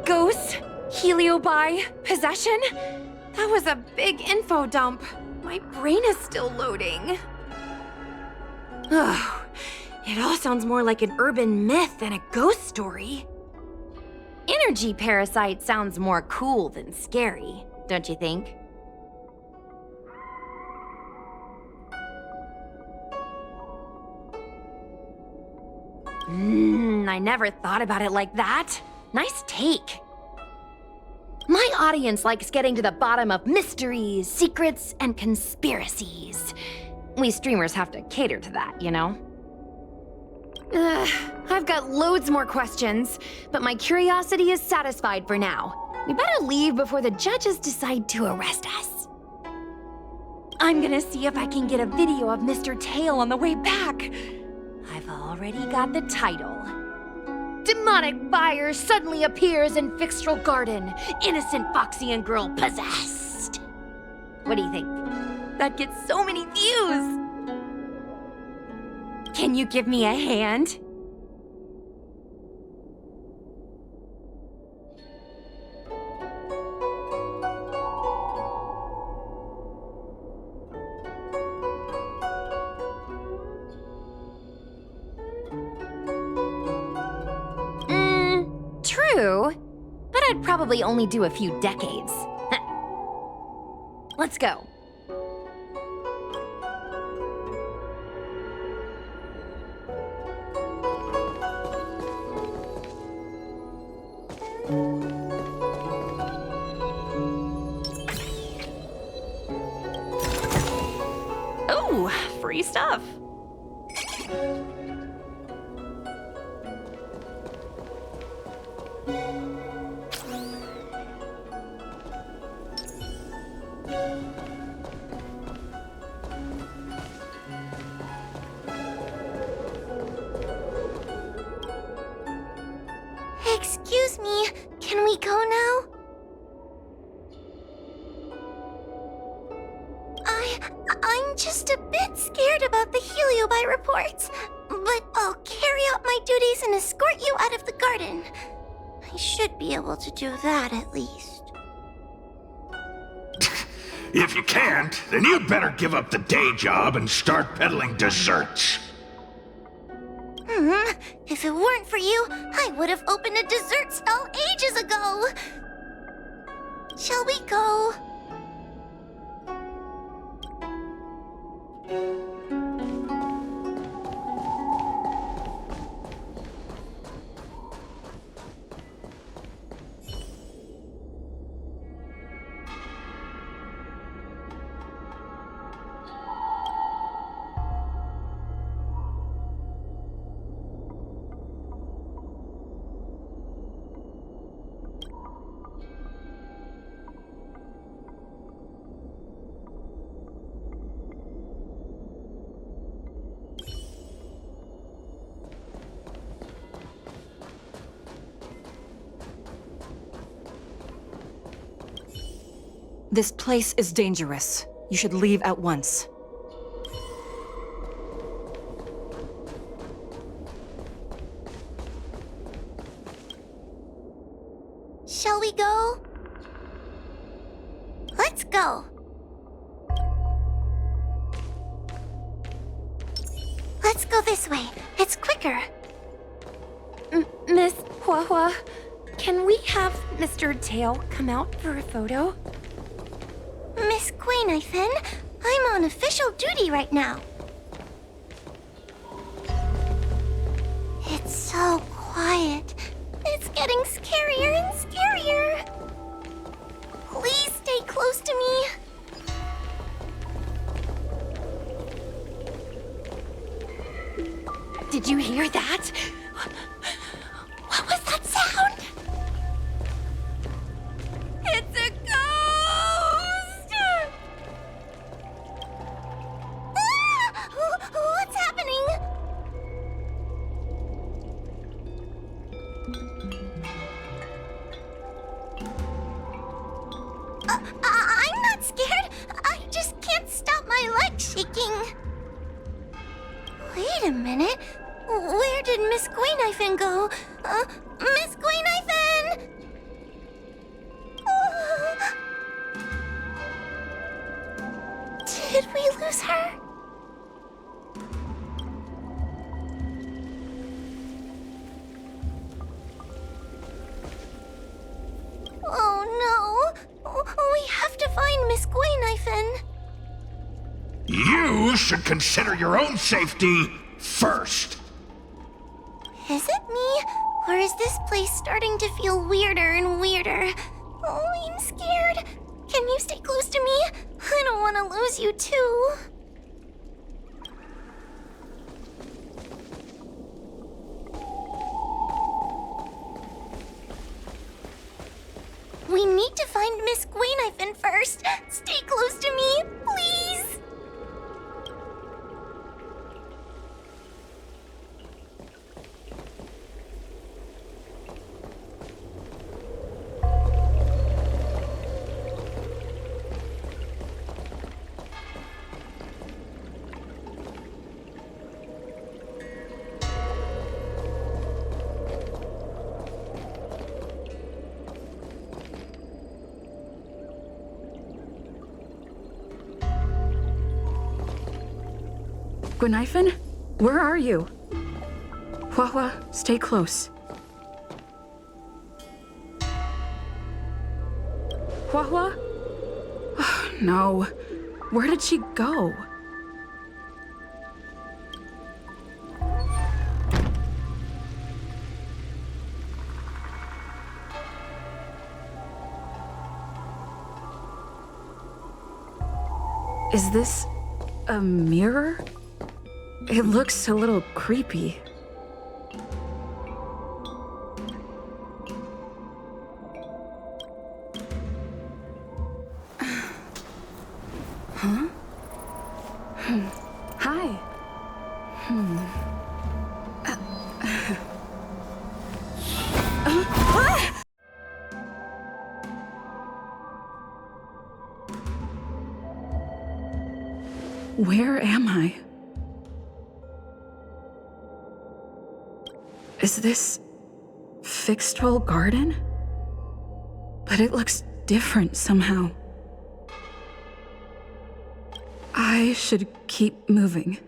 Ghosts? Heliobi? Possession? That was a big info dump. My brain is still loading. Ugh. It all sounds more like an urban myth than a ghost story. Energy parasite sounds more cool than scary, don't you think? I never thought about it like that. Nice take. My audience likes getting to the bottom of mysteries, secrets, and conspiracies. We streamers have to cater to that, you know? I've got loads more questions, but my curiosity is satisfied for now. We better leave before the judges decide to arrest us. I'm gonna see if I can get a video of Mr. Tail on the way back. I've already got the title. Demonic fire suddenly appears in Fixtral Garden. Innocent Foxian girl possessed. What do you think? That gets so many views. Can you give me a hand? True, but I'd probably only do a few decades. Let's go. Oh, free stuff. Excuse me, can we go now? I'm just a bit scared about the Heliobi reports, but I'll carry out my duties and escort you out of the garden. I should be able to do that at least. If you can't, then you'd better give up the day job and start peddling desserts. If it weren't for you, I would have opened a dessert stall ages ago. Shall we go? This place is dangerous. You should leave at once. Shall we go? Let's go. Let's go this way. It's quicker. Miss Huahua, can we have Mr. Tail come out for a photo? Miss Queen, I'm on official duty right now. It's so quiet. It's getting scarier and scarier. Please stay close to me. Did you hear that? What was that sound? It's a ghost! What's happening? I'm not scared. I just can't stop my legs shaking. Wait a minute. Where did Miss Gwayniphin go? Miss Gwayniphin! Did we lose her? Oh no! We have to find Miss Gwayniphin. You should consider your own safety first. Is it me? Or is this place starting to feel weirder and weirder? Oh, I'm scared. Can you stay close to me? I don't want to lose you too. We need to find Miss Gwayniphin first. Stay close to me, please. Gwayniphin? Where are you? Hua, stay close. Hua? Oh, no. Where did she go? Is this a mirror? It looks a little creepy. Huh? Hi. Where am I? Is this Fixed-Roll Garden? But it looks different somehow. I should keep moving.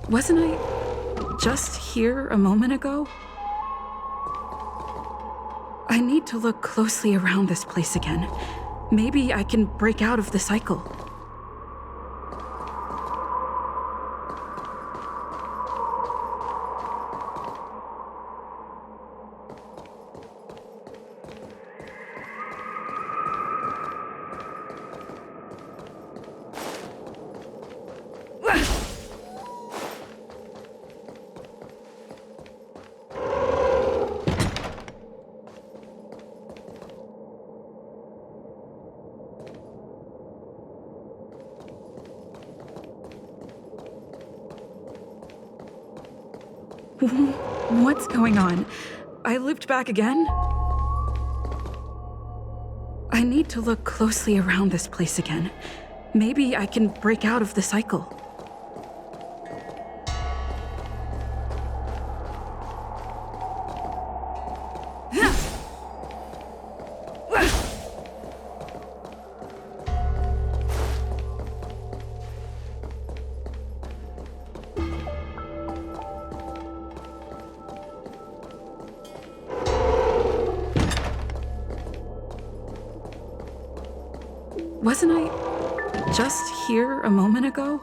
Wasn't I just here a moment ago? I need to look closely around this place again. Maybe I can break out of the cycle. What's going on? I looped back again? I need to look closely around this place again. Maybe I can break out of the cycle. Wasn't I just here a moment ago?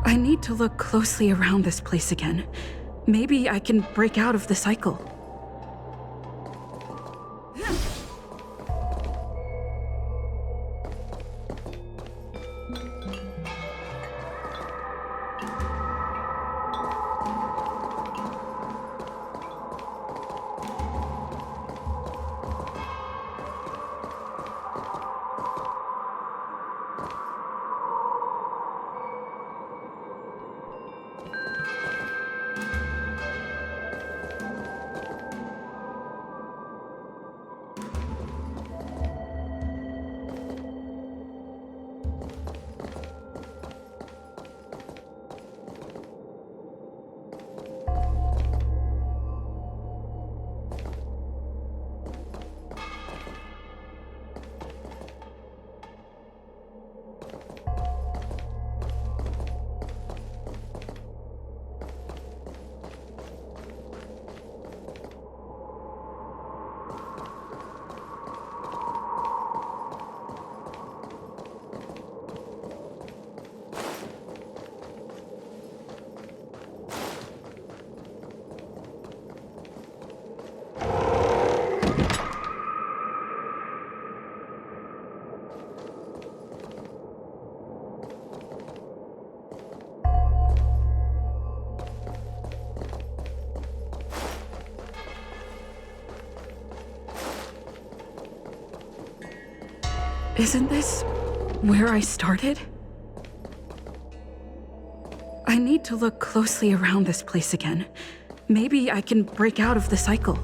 I need to look closely around this place again. Maybe I can break out of the cycle. Isn't this where I started? I need to look closely around this place again. Maybe I can break out of the cycle.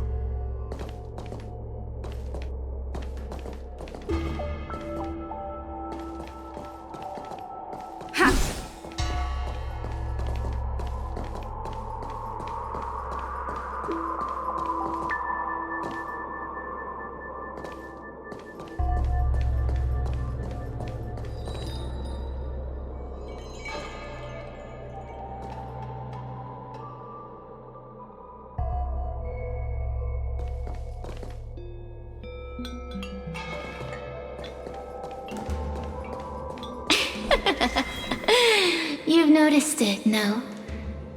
You've noticed it, no?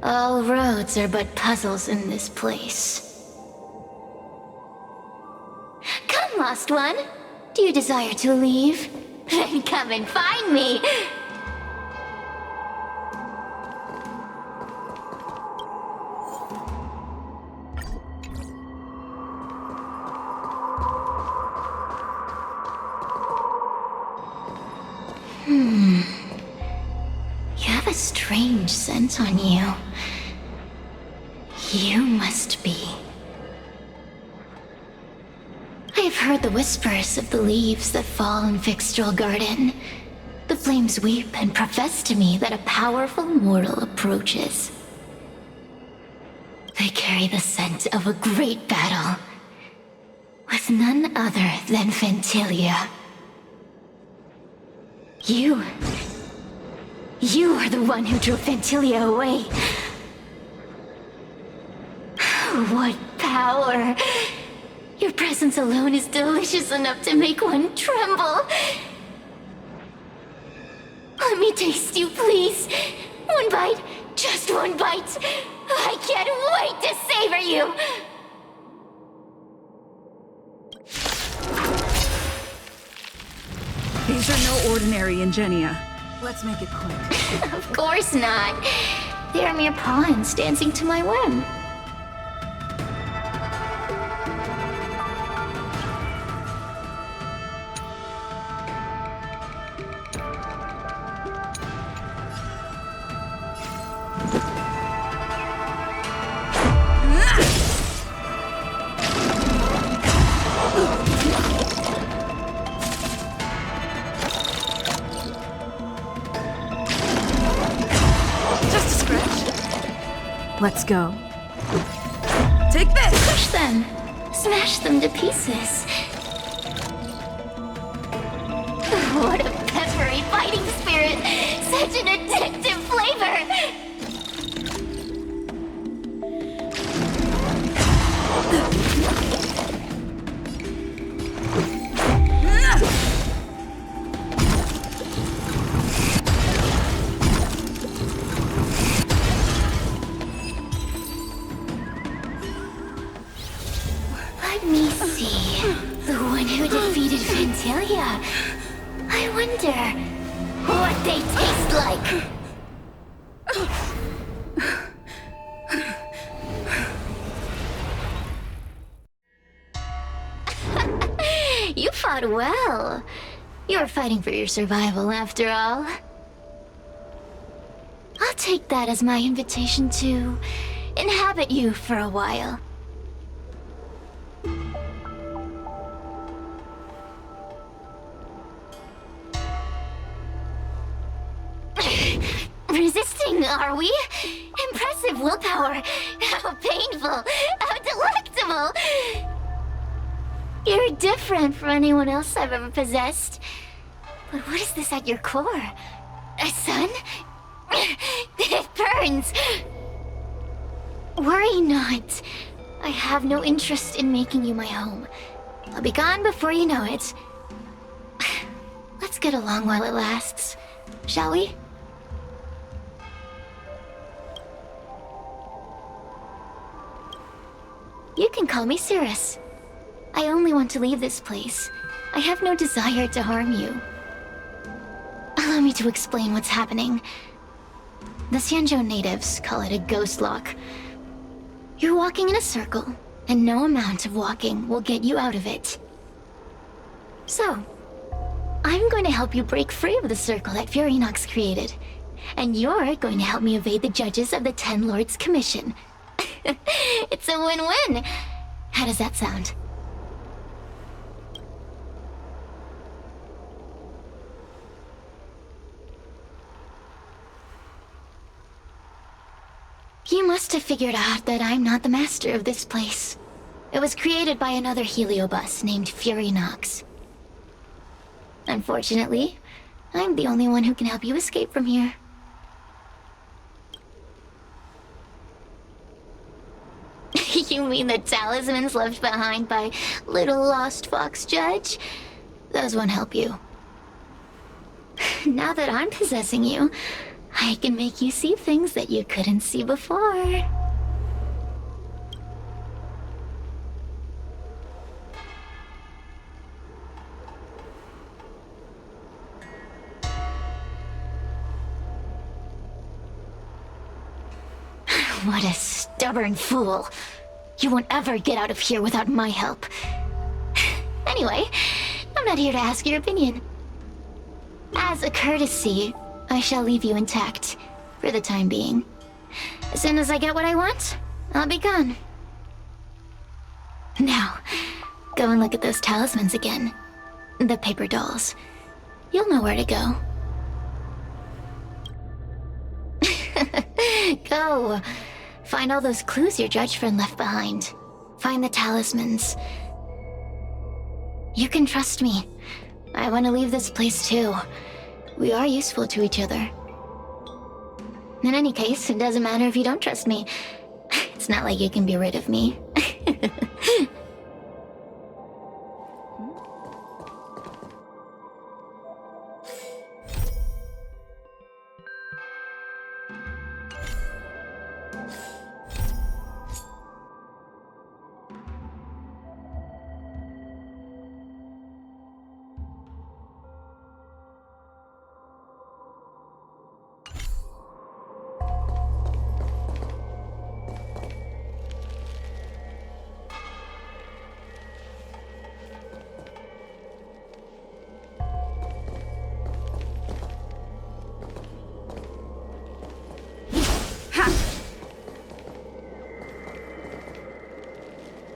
All roads are but puzzles in this place. Come, lost one. Do you desire to leave? Then come and find me. You have a strange scent on you. You must be. I have heard the whispers of the leaves that fall in Fixtral Garden. The flames weep and profess to me that a powerful mortal approaches. They carry the scent of a great battle with none other than Ventilia. You You are the one who drove Ventilia away. What power! Your presence alone is delicious enough to make one tremble. Let me taste you, please. One bite, just one bite. I can't wait to savor you. These are no ordinary Ingenia. Let's make it quick. Of course not. They are mere pawns dancing to my whim. Let's go. Take this! Crush them! Smash them to pieces. What a peppery fighting spirit! Such an addictive flavor! Let me see. The one who defeated Ventilia. I wonder what they taste like. You fought well. You're fighting for your survival, after all. I'll take that as my invitation to inhabit you for a while. Resisting, are we? Impressive willpower. How painful. How delectable. You're different from anyone else I've ever possessed. But what is this at your core? A sun? It burns. Worry not. I have no interest in making you my home. I'll be gone before you know it. Let's get along while it lasts, shall we? You can call me Cirrus. I only want to leave this place. I have no desire to harm you. Allow me to explain what's happening. The Xianzhou natives call it a ghost lock. You're walking in a circle, and no amount of walking will get you out of it. So, I'm going to help you break free of the circle that Furinox created. And you're going to help me evade the judges of the Ten Lords Commission. It's a win-win. How does that sound? You must have figured out that I'm not the master of this place. It was created by another heliobus named Furinox. Unfortunately, I'm the only one who can help you escape from here. You mean the talismans left behind by little lost fox judge? Those won't help you. Now that I'm possessing you, I can make you see things that you couldn't see before. What a stubborn fool. You won't ever get out of here without my help. Anyway, I'm not here to ask your opinion. As a courtesy, I shall leave you intact, for the time being. As soon as I get what I want, I'll be gone. Now, go and look at those talismans again. The paper dolls. You'll know where to go. Go. Find all those clues your judge friend left behind. Find the talismans. You can trust me. I want to leave this place too. We are useful to each other. In any case, it doesn't matter if you don't trust me. It's not like you can be rid of me.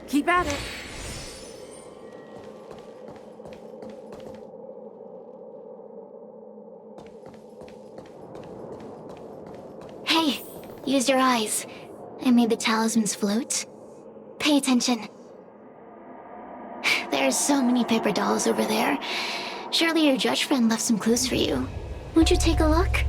Keep at it. Hey, use your eyes. I made the talismans float. Pay attention. There are so many paper dolls over there. Surely your judge friend left some clues for you. Won't you take a look?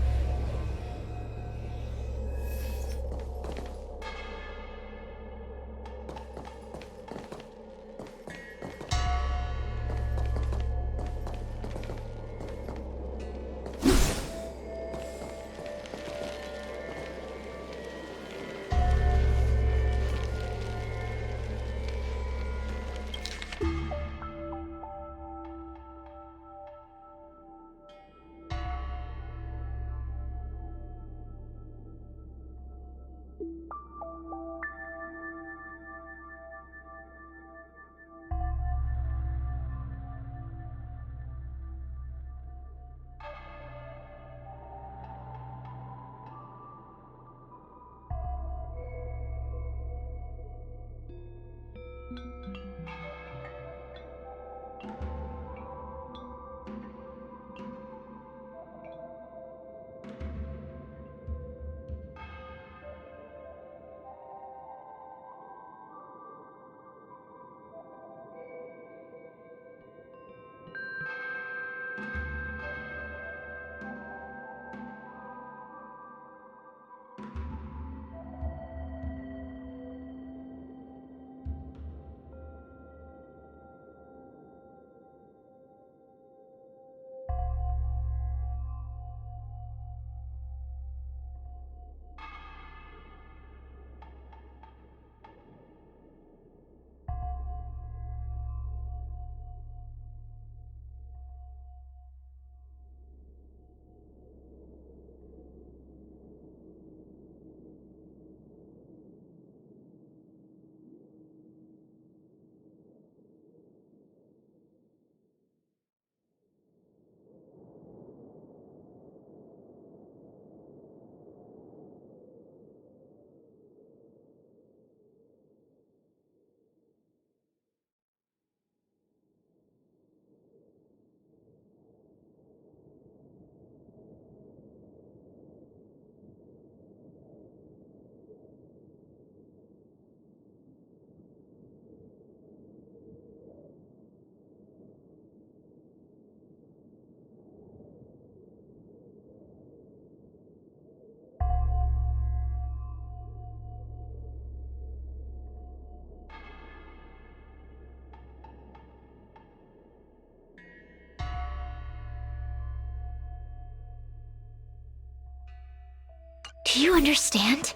Do you understand?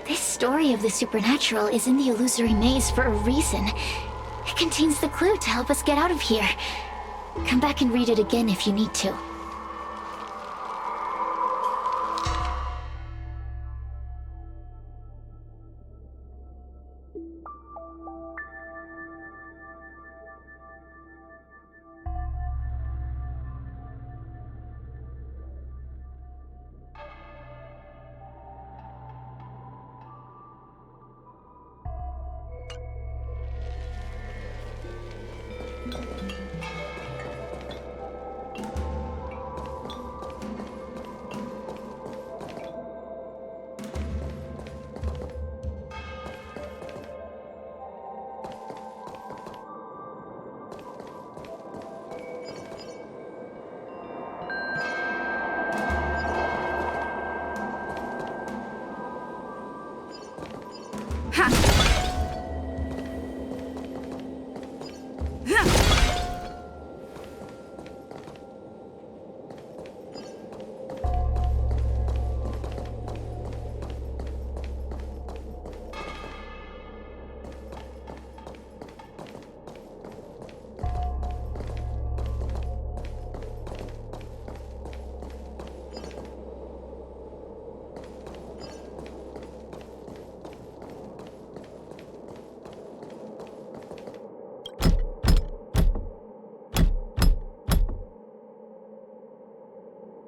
This story of the supernatural is in the illusory maze for a reason. It contains the clue to help us get out of here. Come back and read it again if you need to.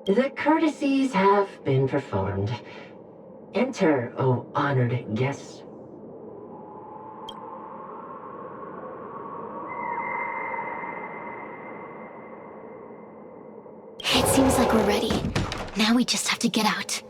The courtesies have been performed. Enter, O honored guest. It seems like we're ready. Now we just have to get out.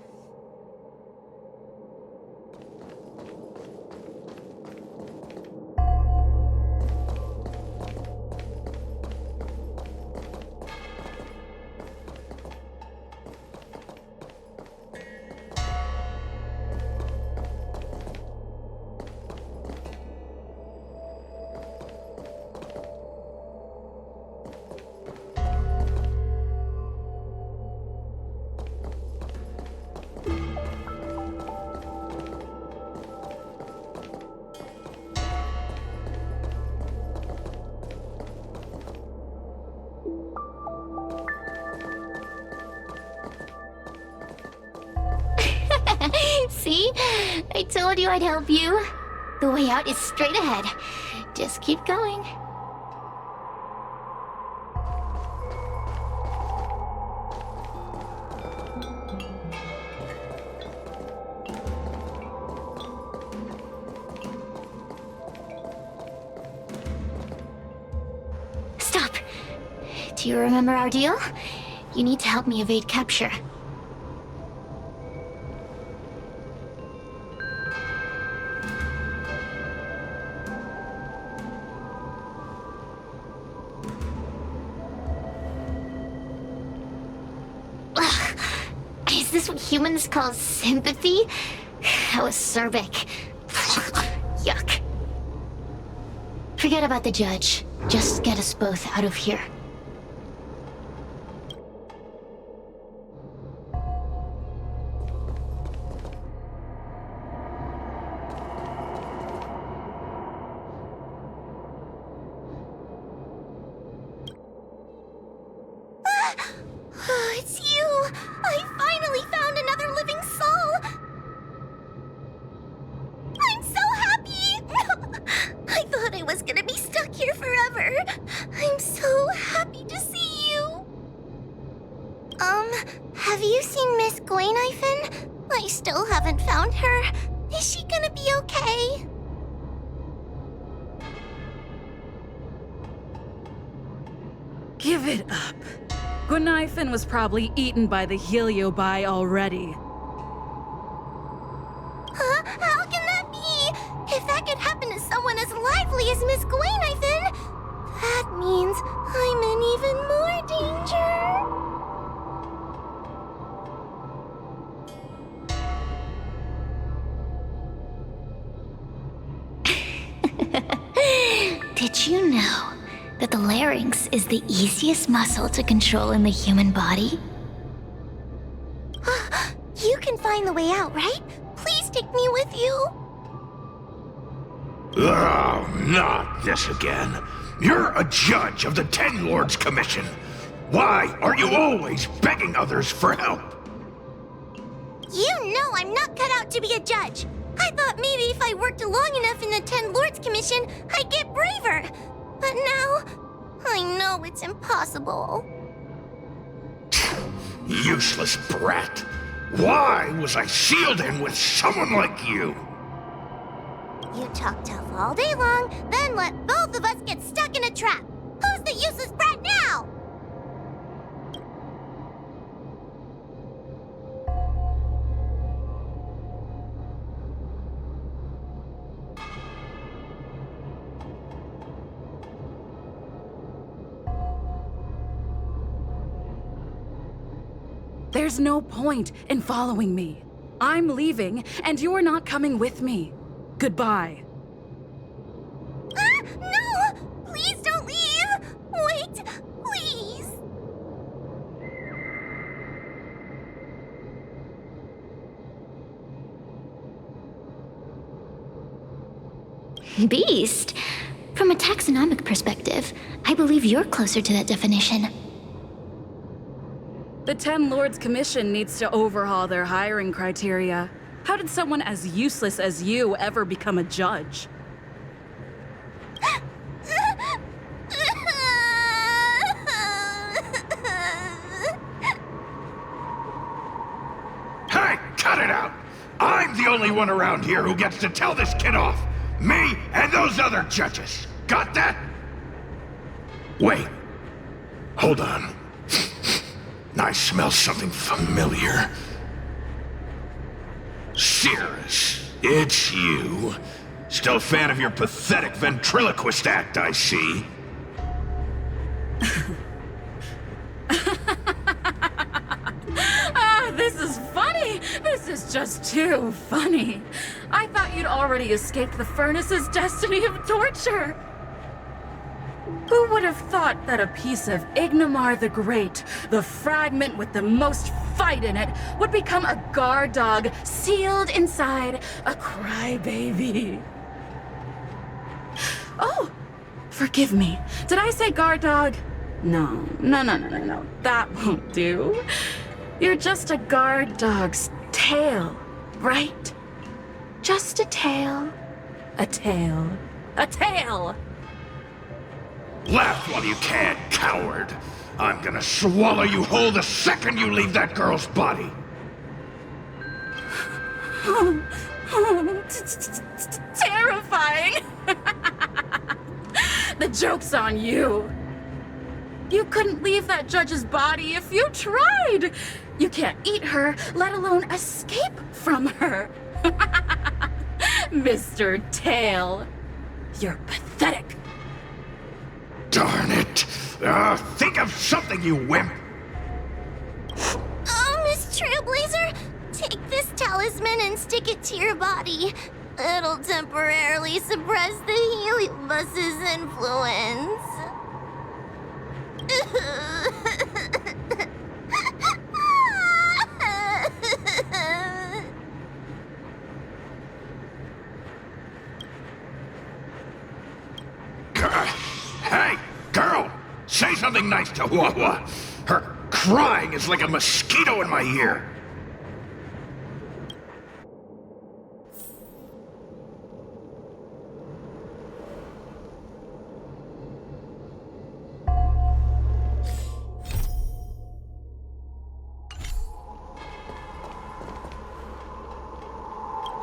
See? I told you I'd help you. The way out is straight ahead. Just keep going. Stop. Do you remember our deal? You need to help me evade capture. Is this what humans call sympathy? How acerbic. Yuck. Forget about the judge. Just get us both out of here. It's you! I finally found another living soul! I'm so happy! I thought I was gonna be stuck here forever. I'm so happy to see you. Have you seen Miss Gleiknifen? I still haven't found her. Is she gonna be okay? Give it up. Gleiknifen was probably eaten by the Heliobi already. Huh? How can that be? If that could happen to someone as lively as Miss Gleiknifen, that means I'm in even more danger. Did you know that the larynx is the easiest muscle to control in the human body? You can find the way out, right? Please take me with you. Oh, not this again. You're a judge of the Ten Lords Commission. Why are you always begging others for help? You know I'm not cut out to be a judge. I thought maybe if I worked long enough in the Ten Lords Commission, I'd get braver. But now, I know it's impossible. Useless brat. Why was I sealed in with someone like you? You talk tough all day long, then let both of us get stuck in a trap. Who's the useless brat now? There's no point in following me. I'm leaving, and you're not coming with me. Goodbye. No! Please don't leave! Wait, please! Beast? From a taxonomic perspective, I believe you're closer to that definition. The Ten Lords Commission needs to overhaul their hiring criteria. How did someone as useless as you ever become a judge? only one around here who gets to tell this kid off. Me and those other judges. Got that? Wait. Hold on. I smell something familiar. Cirrus, it's you. Still a fan of your pathetic ventriloquist act, I see. This is funny! This is just too funny. I thought you'd already escaped the furnace's destiny of torture. Who would have thought that a piece of Ignamar the Great, the fragment with the most fight in it, would become a guard dog sealed inside a crybaby? Oh, forgive me. Did I say guard dog? No. That won't do. You're just a guard dog's tail, right? Just a tail. A tail. A tail! Laugh while you can, coward. I'm gonna swallow you whole the second you leave that girl's body. Terrifying! The joke's on you. You couldn't leave that judge's body if you tried. You can't eat her, let alone escape from her. Mr. Tail, you're pathetic. Darn it. Think of something, you wimp. Oh, Miss Trailblazer, take this talisman and stick it to your body. It'll temporarily suppress the heliobus's influence. Hey, girl! Say something nice to Wawa. Her crying is like a mosquito in my ear.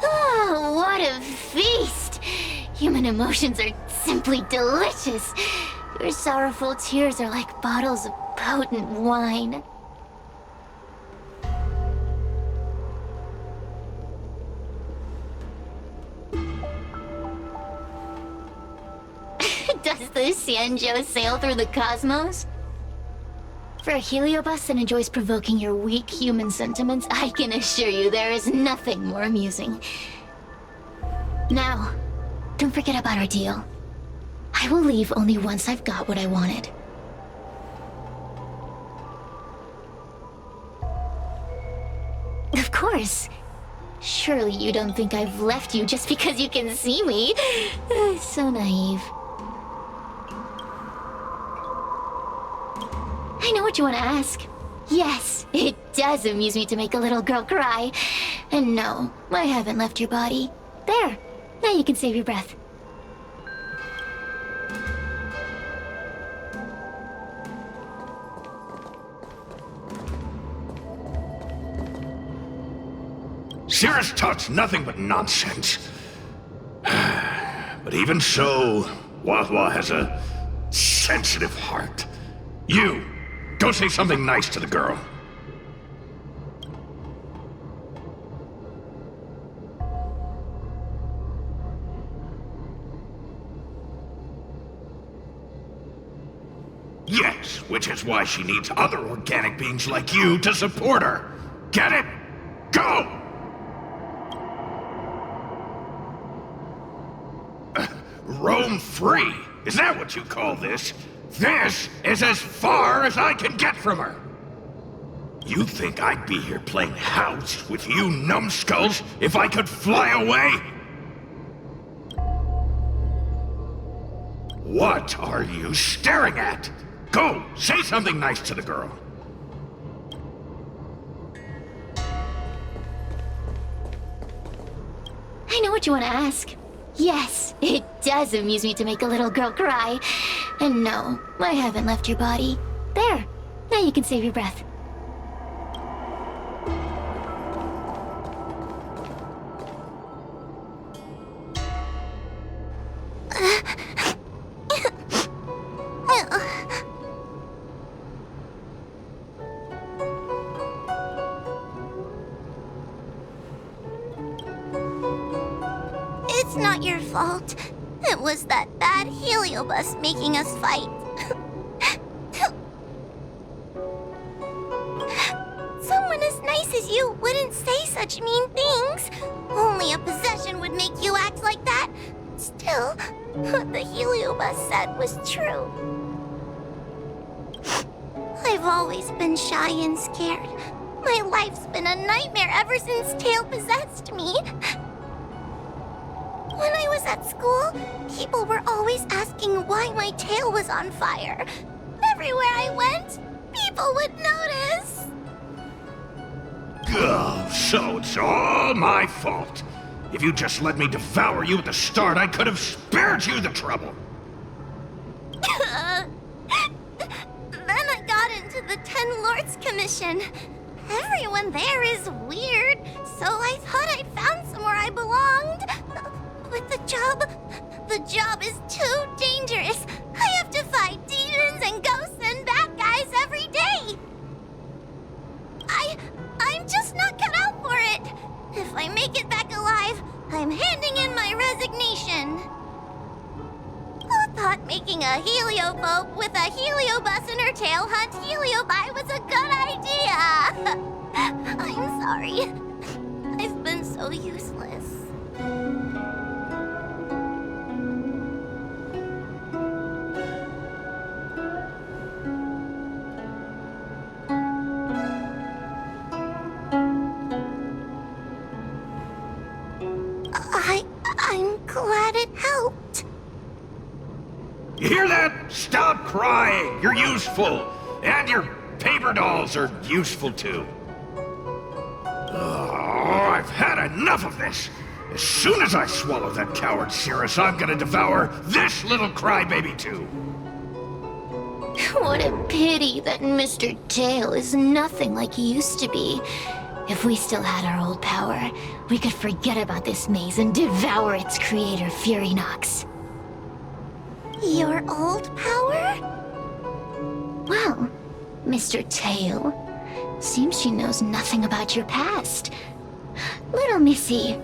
Oh, what a feast! Human emotions are simply delicious. Your sorrowful tears are like bottles of potent wine. Does the Xianzhou sail through the cosmos? For a heliobus that enjoys provoking your weak human sentiments, I can assure you there is nothing more amusing. Now, don't forget about our deal. I will leave only once I've got what I wanted. Of course. Surely you don't think I've left you just because you can see me. So naive. I know what you want to ask. Yes, it does amuse me to make a little girl cry. And no, I haven't left your body. There, now you can save your breath. Cirrus talks nothing but nonsense. But even so, Wawa has a sensitive heart. You, go say something nice to the girl. Yes, which is why she needs other organic beings like you to support her. Get it? Go! Roam free? Is that what you call this? This is as far as I can get from her. You think I'd be here playing house with you numbskulls if I could fly away? What are you staring at? Go, say something nice to the girl. I know what you want to ask. Yes, it does amuse me to make a little girl cry. And no, I haven't left your body. There, now you can save your breath. It's not your fault. It was that bad heliobus making us fight. Someone as nice as you wouldn't say such mean things. Only a possession would make you act like that. Still, what the heliobus said was true. I've always been shy and scared. My life's been a nightmare ever since Tail possessed me. When I was at school, people were always asking why my tail was on fire. Everywhere I went, people would notice. Oh, so it's all my fault. If you just let me devour you at the start, I could have spared you the trouble. Then I got into the 10 Lords Commission. Everyone there is weird, so I thought I found somewhere I belonged. But the job is too dangerous. I have to fight demons and ghosts and bad guys every day. I'm just not cut out for it. If I make it back alive, I'm handing in my resignation. Who thought making a heliophobe with a heliobus in her tail hunt heliobi was a good idea? I'm sorry. I've been so useless. I'm glad it helped. You hear that? Stop crying. You're useful. And your paper dolls are useful too. Oh, I've had enough of this. As soon as I swallow that coward Cirrus, I'm gonna devour this little crybaby too. What a pity that Mr. Tail is nothing like he used to be. If we still had our old power, we could forget about this maze and devour its creator, Furynox. Your old power? Well, Mr. Tail, seems she knows nothing about your past. Little Missy,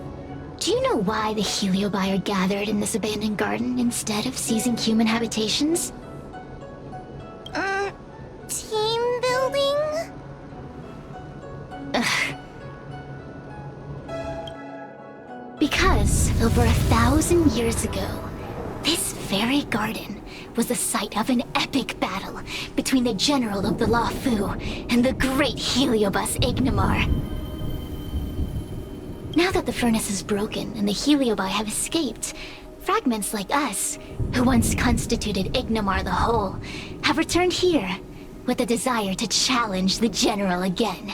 do you know why the heliobi are gathered in this abandoned garden instead of seizing human habitations? Team building? Because over 1,000 years ago, this very garden was the site of an epic battle between the general of the Luofu and the great heliobus Ignimar. Now that the furnace is broken and the heliobi have escaped, fragments like us, who once constituted Ignimar the Whole, have returned here with the desire to challenge the general again.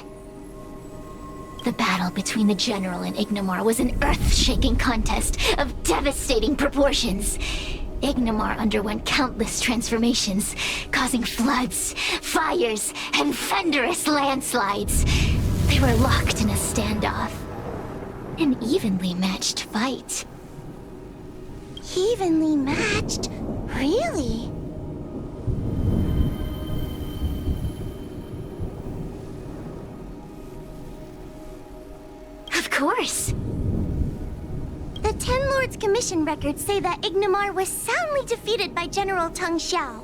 The battle between the general and Ignimar was an earth-shaking contest of devastating proportions. Ignimar underwent countless transformations, causing floods, fires, and thunderous landslides. They were locked in a standoff. An evenly matched fight. Evenly matched? Really? Of course. The 10 Lords Commission records say that Ignimar was soundly defeated by General Teng Xiao.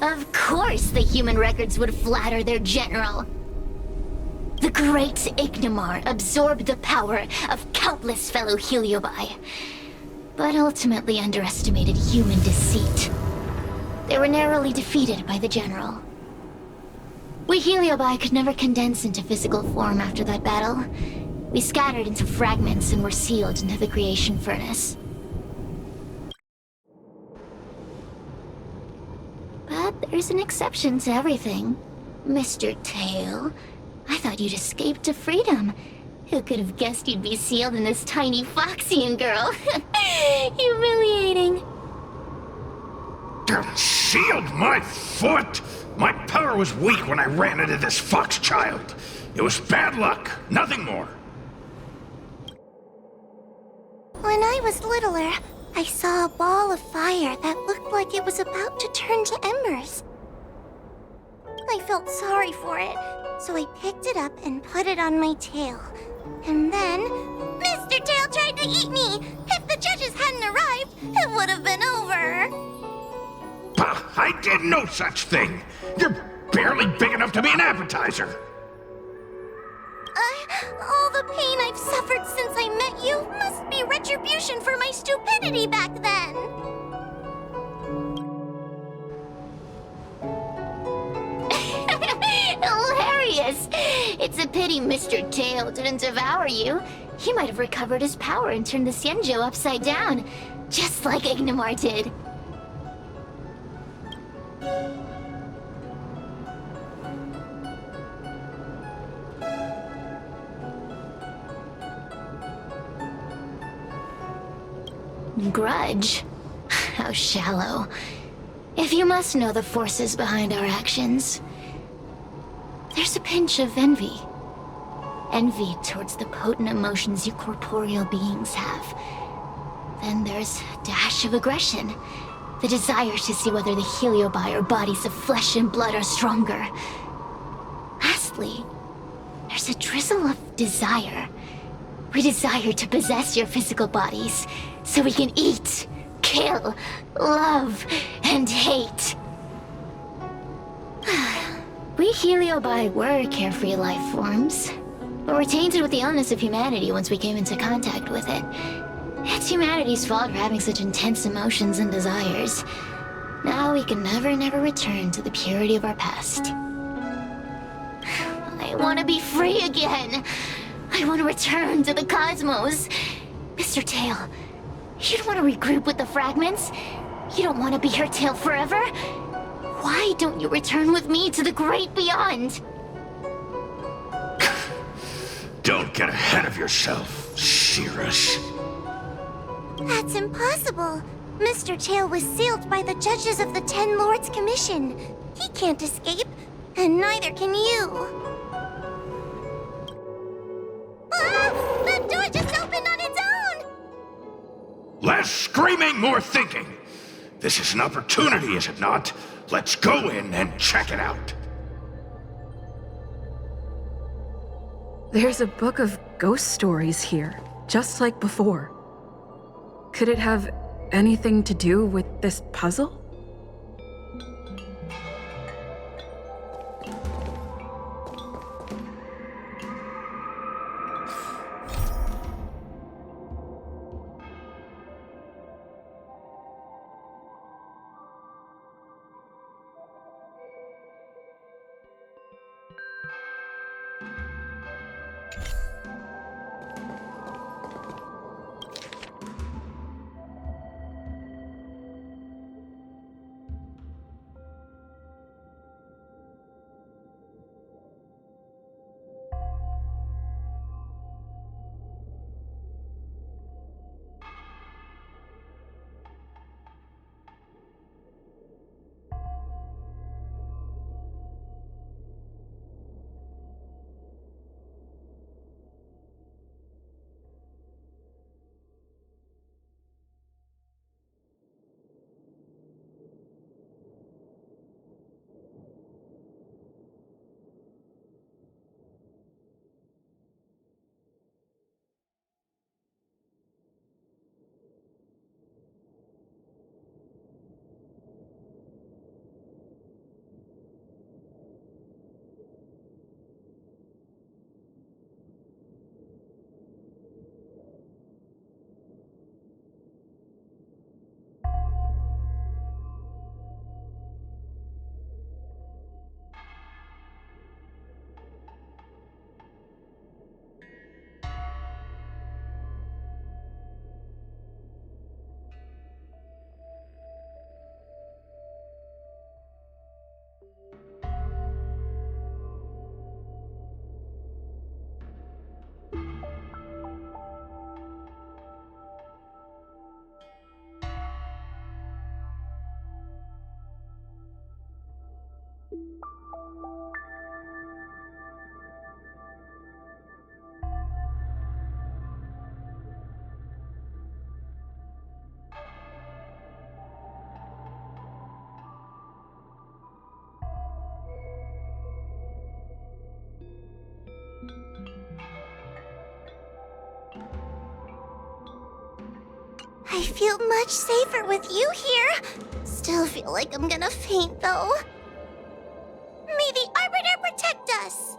Of course the human records would flatter their general. The great Ignimar absorbed the power of countless fellow heliobi, but ultimately underestimated human deceit. They were narrowly defeated by the general. We heliobi could never condense into physical form after that battle. We scattered into fragments and were sealed into the creation furnace. But there's an exception to everything. Mr. Tail, I thought you'd escaped to freedom. Who could have guessed you'd be sealed in this tiny Foxian girl? Humiliating. Sealed my foot? My power was weak when I ran into this fox child. It was bad luck, nothing more. When I was littler, I saw a ball of fire that looked like it was about to turn to embers. I felt sorry for it, so I picked it up and put it on my tail. And then, Mr. Tail tried to eat me! If the judges hadn't arrived, it would have been over! Bah, I did no such thing! You're barely big enough to be an appetizer! All the pain I've suffered since I met you must be retribution for my stupidity back then! Hilarious! It's a pity Mr. Tail didn't devour you. He might have recovered his power and turned the Xianzhou upside down, just like Ignimar did. Grudge? How shallow. If you must know the forces behind our actions, there's a pinch of envy. Envy towards the potent emotions you corporeal beings have. Then there's a dash of aggression. The desire to see whether the Heliobi or bodies of flesh and blood are stronger. Lastly, there's a drizzle of desire. We desire to possess your physical bodies, so we can eat, kill, love, and hate. We Heliobi were carefree life forms, but were tainted with the illness of humanity once we came into contact with it. It's humanity's fault for having such intense emotions and desires. Now we can never return to the purity of our past. I want to be free again. I want to return to the cosmos. Mr. Tail, you don't want to regroup with the fragments? You don't want to be her tail forever? Why don't you return with me to the great beyond? Don't get ahead of yourself, Cirrus. That's impossible. Mr. Tail was sealed by the judges of the Ten Lords Commission. He can't escape, and neither can you. Ah! The door just opened on its own! Less screaming, more thinking. This is an opportunity, is it not? Let's go in and check it out. There's a book of ghost stories here, just like before. Could it have anything to do with this puzzle? I feel much safer with you here. Still feel like I'm gonna faint, though. May the Arbiter protect us!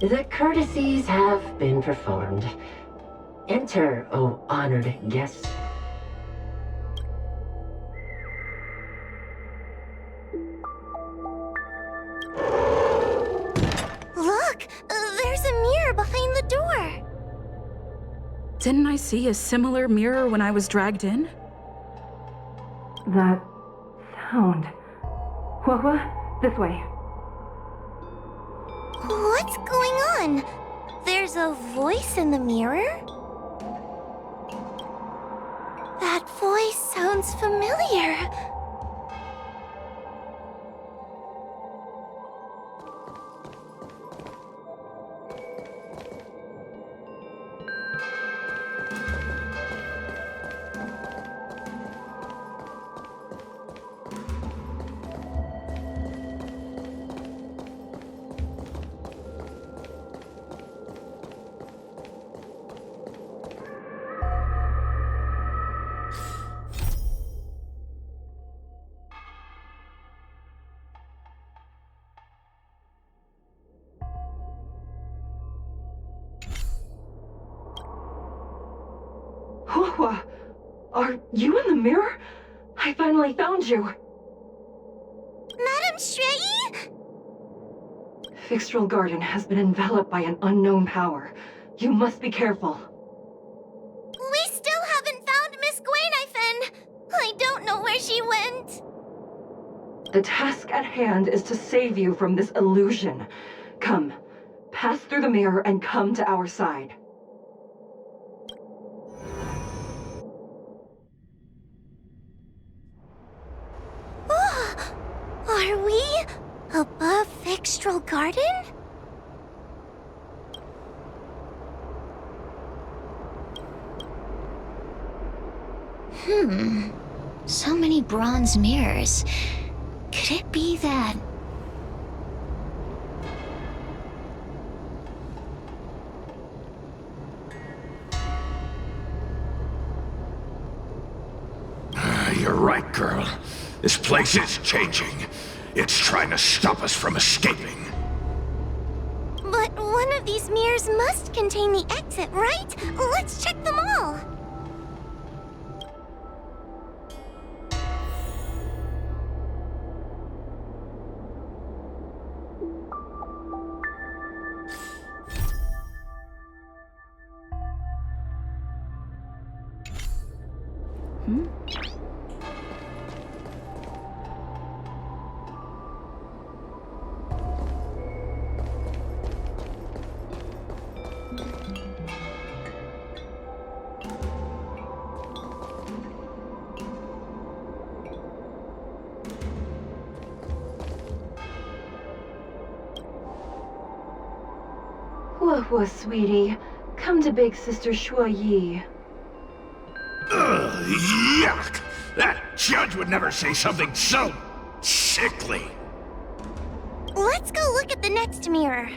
The courtesies have been performed. Enter, O honored guest. Look! There's a mirror behind the door! Didn't I see a similar mirror when I was dragged in? That sound. What? This way. What's going on? There's a voice in the mirror? That voice sounds familiar. Are you in the mirror? I finally found you. Madam Shrey? Fixtral Garden has been enveloped by an unknown power. You must be careful. We still haven't found Miss Gwainifin. I don't know where she went. The task at hand is to save you from this illusion. Come, pass through the mirror and come to our side. Are we above Fixtral Garden? So many bronze mirrors. Could it be that... You're right, girl. This place is changing. It's trying to stop us from escaping. But one of these mirrors must contain the exit, right? Let's check them all. Whoa, sweetie. Come to Big Sister Shuo Yi. Ugh, yuck! That judge would never say something so sickly. Let's go look at the next mirror.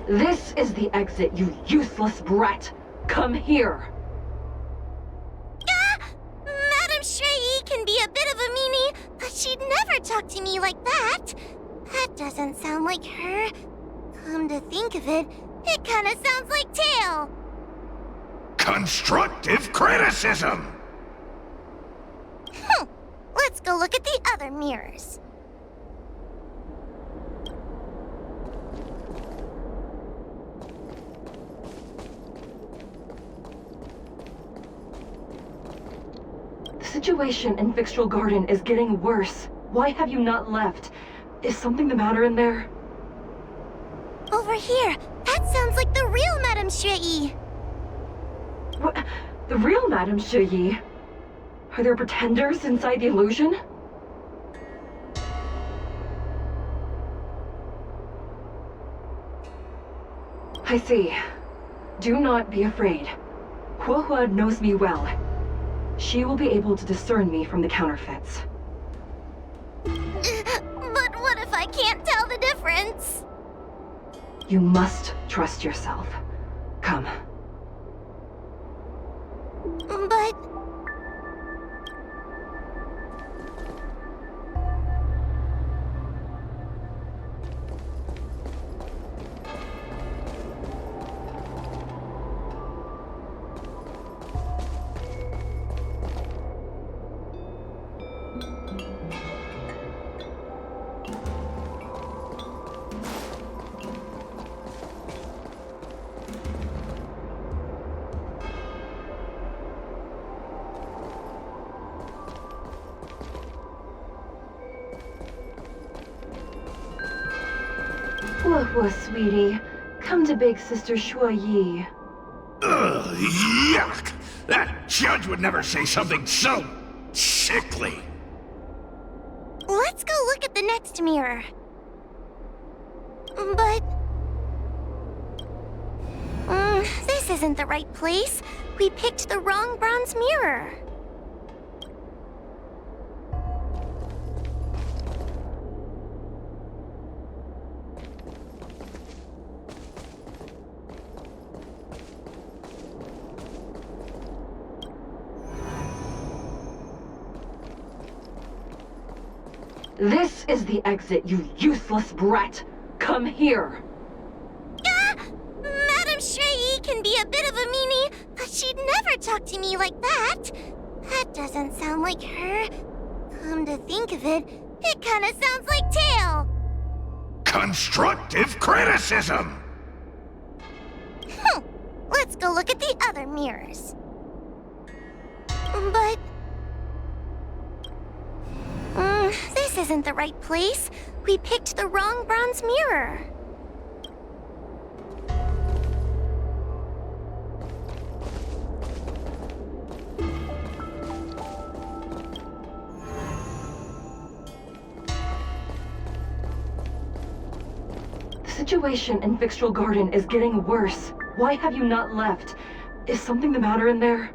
This is the exit, you useless brat. Come here. Madame Shrey can be a bit of a meanie, but she'd never talk to me like that. That doesn't sound like her. Come to think of it, it kind of sounds like Tail. Constructive criticism! Let's go look at the other mirrors. The situation in Fixtral Garden is getting worse. Why have you not left? Is something the matter in there? Over here, that sounds like the real Madame Shrey. What? The real Madame Shrey? Are there pretenders inside the illusion? I see. Do not be afraid. Huohua knows me well. She will be able to discern me from the counterfeits. But what if I can't tell the difference? You must trust yourself. Come. But... Huohua, sweetie. Come to Big Sister Shuoyi. Ugh, yuck! That judge would never say something so sickly. Let's go look at the next mirror. But... this isn't the right place. We picked the wrong bronze mirror. This is the exit, you useless brat. Come here. Madame Shrey can be a bit of a meanie, but she'd never talk to me like that. That doesn't sound like her. Come to think of it, it kind of sounds like Tail. Constructive criticism! Let's go look at the other mirrors. But... this isn't the right place. We picked the wrong bronze mirror. The situation in Fixtral Garden is getting worse. Why have you not left? Is something the matter in there?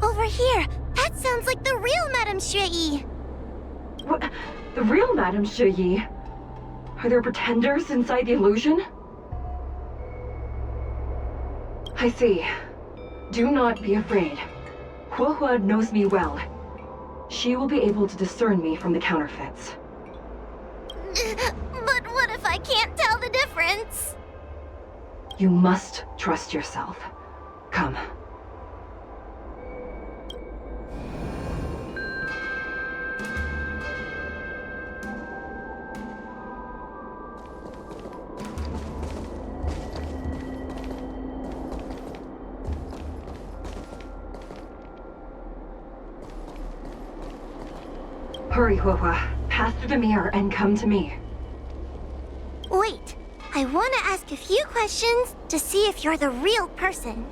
Over here, that sounds like the real Madame Shrey. What? The real Madame Shrey? Are there pretenders inside the illusion? I see. Do not be afraid. Huohua knows me well. She will be able to discern me from the counterfeits. But what if I can't tell the difference? You must trust yourself. Come. Hurry, Huohua. Pass through the mirror and come to me. Wait, I want to ask a few questions to see if you're the real person.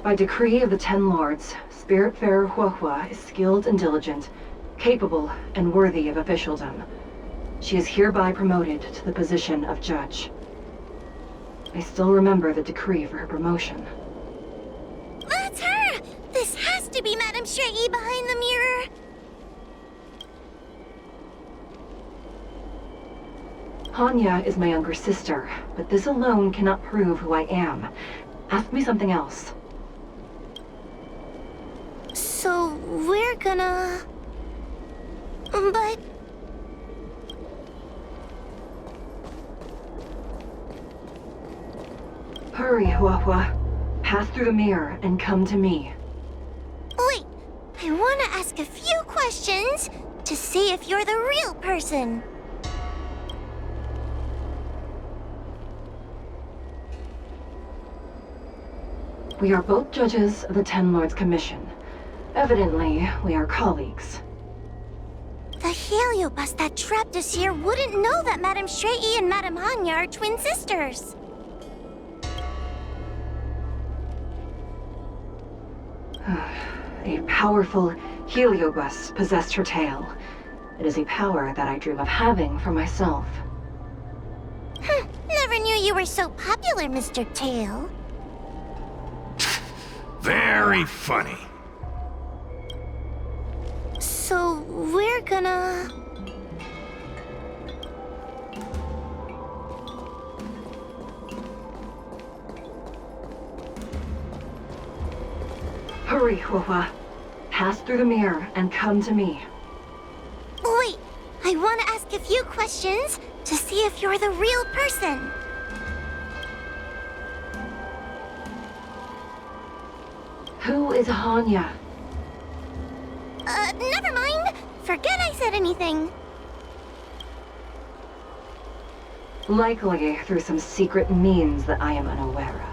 By decree of the Ten Lords, Spiritfarer Huohua is skilled and diligent, capable and worthy of officialdom. She is hereby promoted to the position of judge. I still remember the decree for her promotion. That's her! This has to be Madame Shrey behind the mirror! Hanya is my younger sister, but this alone cannot prove who I am. Ask me something else. So, we're gonna... But... Hurry, Huohua. Pass through the mirror and come to me. Wait, I want to ask a few questions to see if you're the real person. We are both judges of the Ten Lords Commission. Evidently, we are colleagues. The heliobus that trapped us here wouldn't know that Madame Shrey and Madame Hanya are twin sisters. A powerful heliobus possessed her tail. It is a power that I dream of having for myself. Never knew you were so popular, Mr. Tail. Very funny. So, we're gonna... Hurry, Huohua. Pass through the mirror and come to me. Wait, I want to ask a few questions to see if you're the real person. Who is Hanya? Never mind. Forget I said anything. Likely through some secret means that I am unaware of.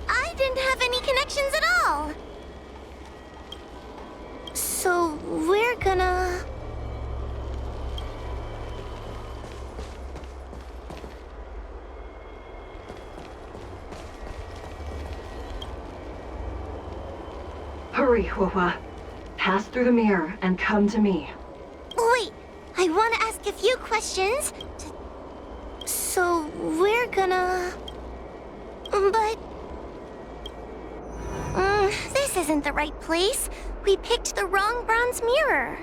I didn't have any connections at all. So, we're gonna... Hurry, Huohua. Pass through the mirror and come to me. Wait, I want to ask a few questions. So, we're gonna... But... this isn't the right place. We picked the wrong bronze mirror.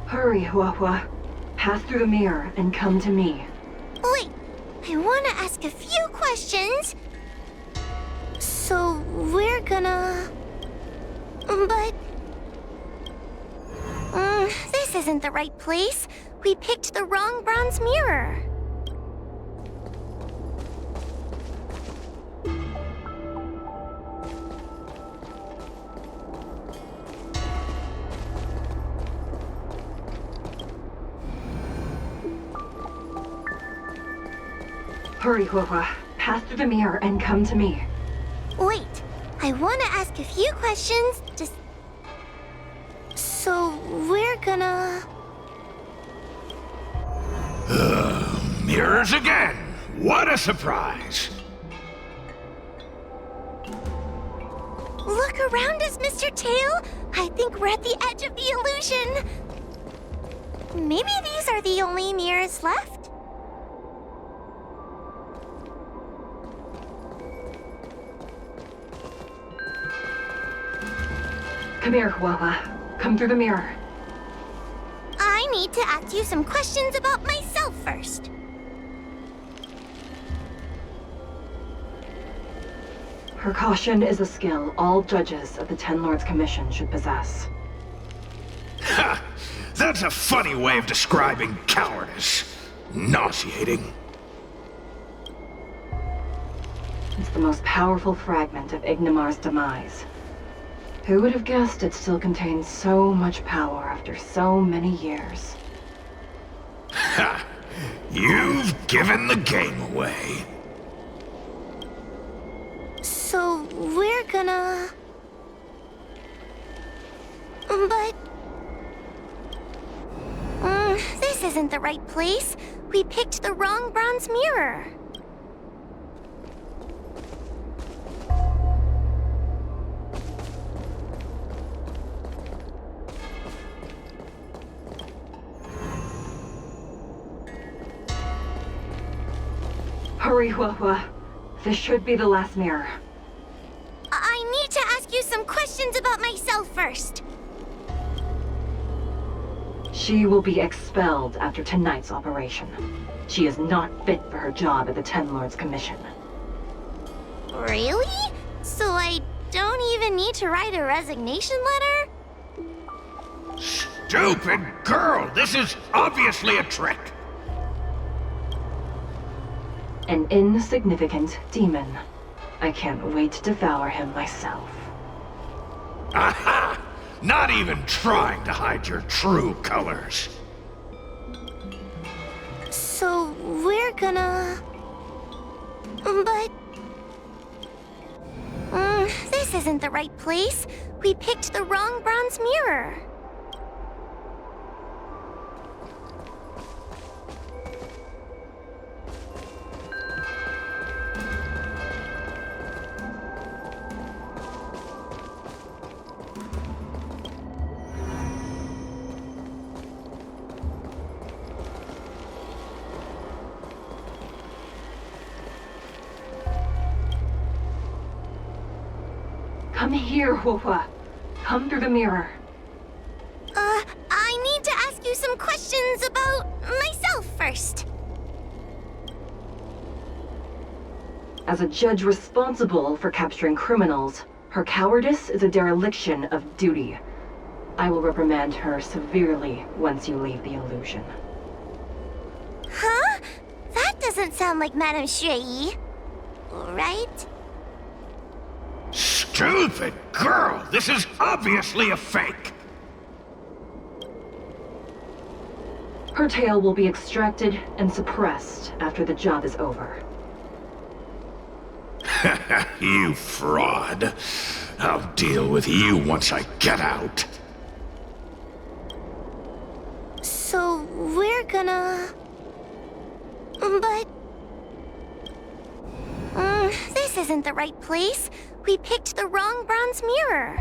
Hurry, Huohua. Pass through the mirror and come to me. Wait, I want to ask a few questions. So, we're gonna... But... this isn't the right place. We picked the wrong bronze mirror. Hurry, Huohua. Pass through the mirror and come to me. Wait, I want to ask a few questions to... So, we're gonna... Mirrors again! What a surprise! Look around us, Mr. Tail! I think we're at the edge of the illusion! Maybe these are the only mirrors left? Come here, Huohua. Come through the mirror. I need to ask you some questions about myself first. Her caution is a skill all judges of the Ten Lords Commission should possess. Ha! That's a funny way of describing cowardice. Nauseating. It's the most powerful fragment of Ignimar's demise. Who would have guessed it still contains so much power after so many years? Ha! You've given the game away. So, we're gonna... But... this isn't the right place. We picked the wrong bronze mirror. Hurry, Huahua. This should be the last mirror. I need to ask you some questions about myself first. She will be expelled after tonight's operation. She is not fit for her job at the Ten Lords Commission. Really? So I don't even need to write a resignation letter? Stupid girl! This is obviously a trick! An insignificant demon. I can't wait to devour him myself. Aha! Not even trying to hide your true colors. So we're gonna... But... this isn't the right place. We picked the wrong bronze mirror. Come here, Huahua. Come through the mirror. I need to ask you some questions about myself first. As a judge responsible for capturing criminals, her cowardice is a dereliction of duty. I will reprimand her severely once you leave the illusion. Huh? That doesn't sound like Madame Shui. Right? Stupid girl! This is obviously a fake! Her tail will be extracted and suppressed after the job is over. You fraud. I'll deal with you once I get out. So we're gonna... But... this isn't the right place. We picked the wrong bronze mirror.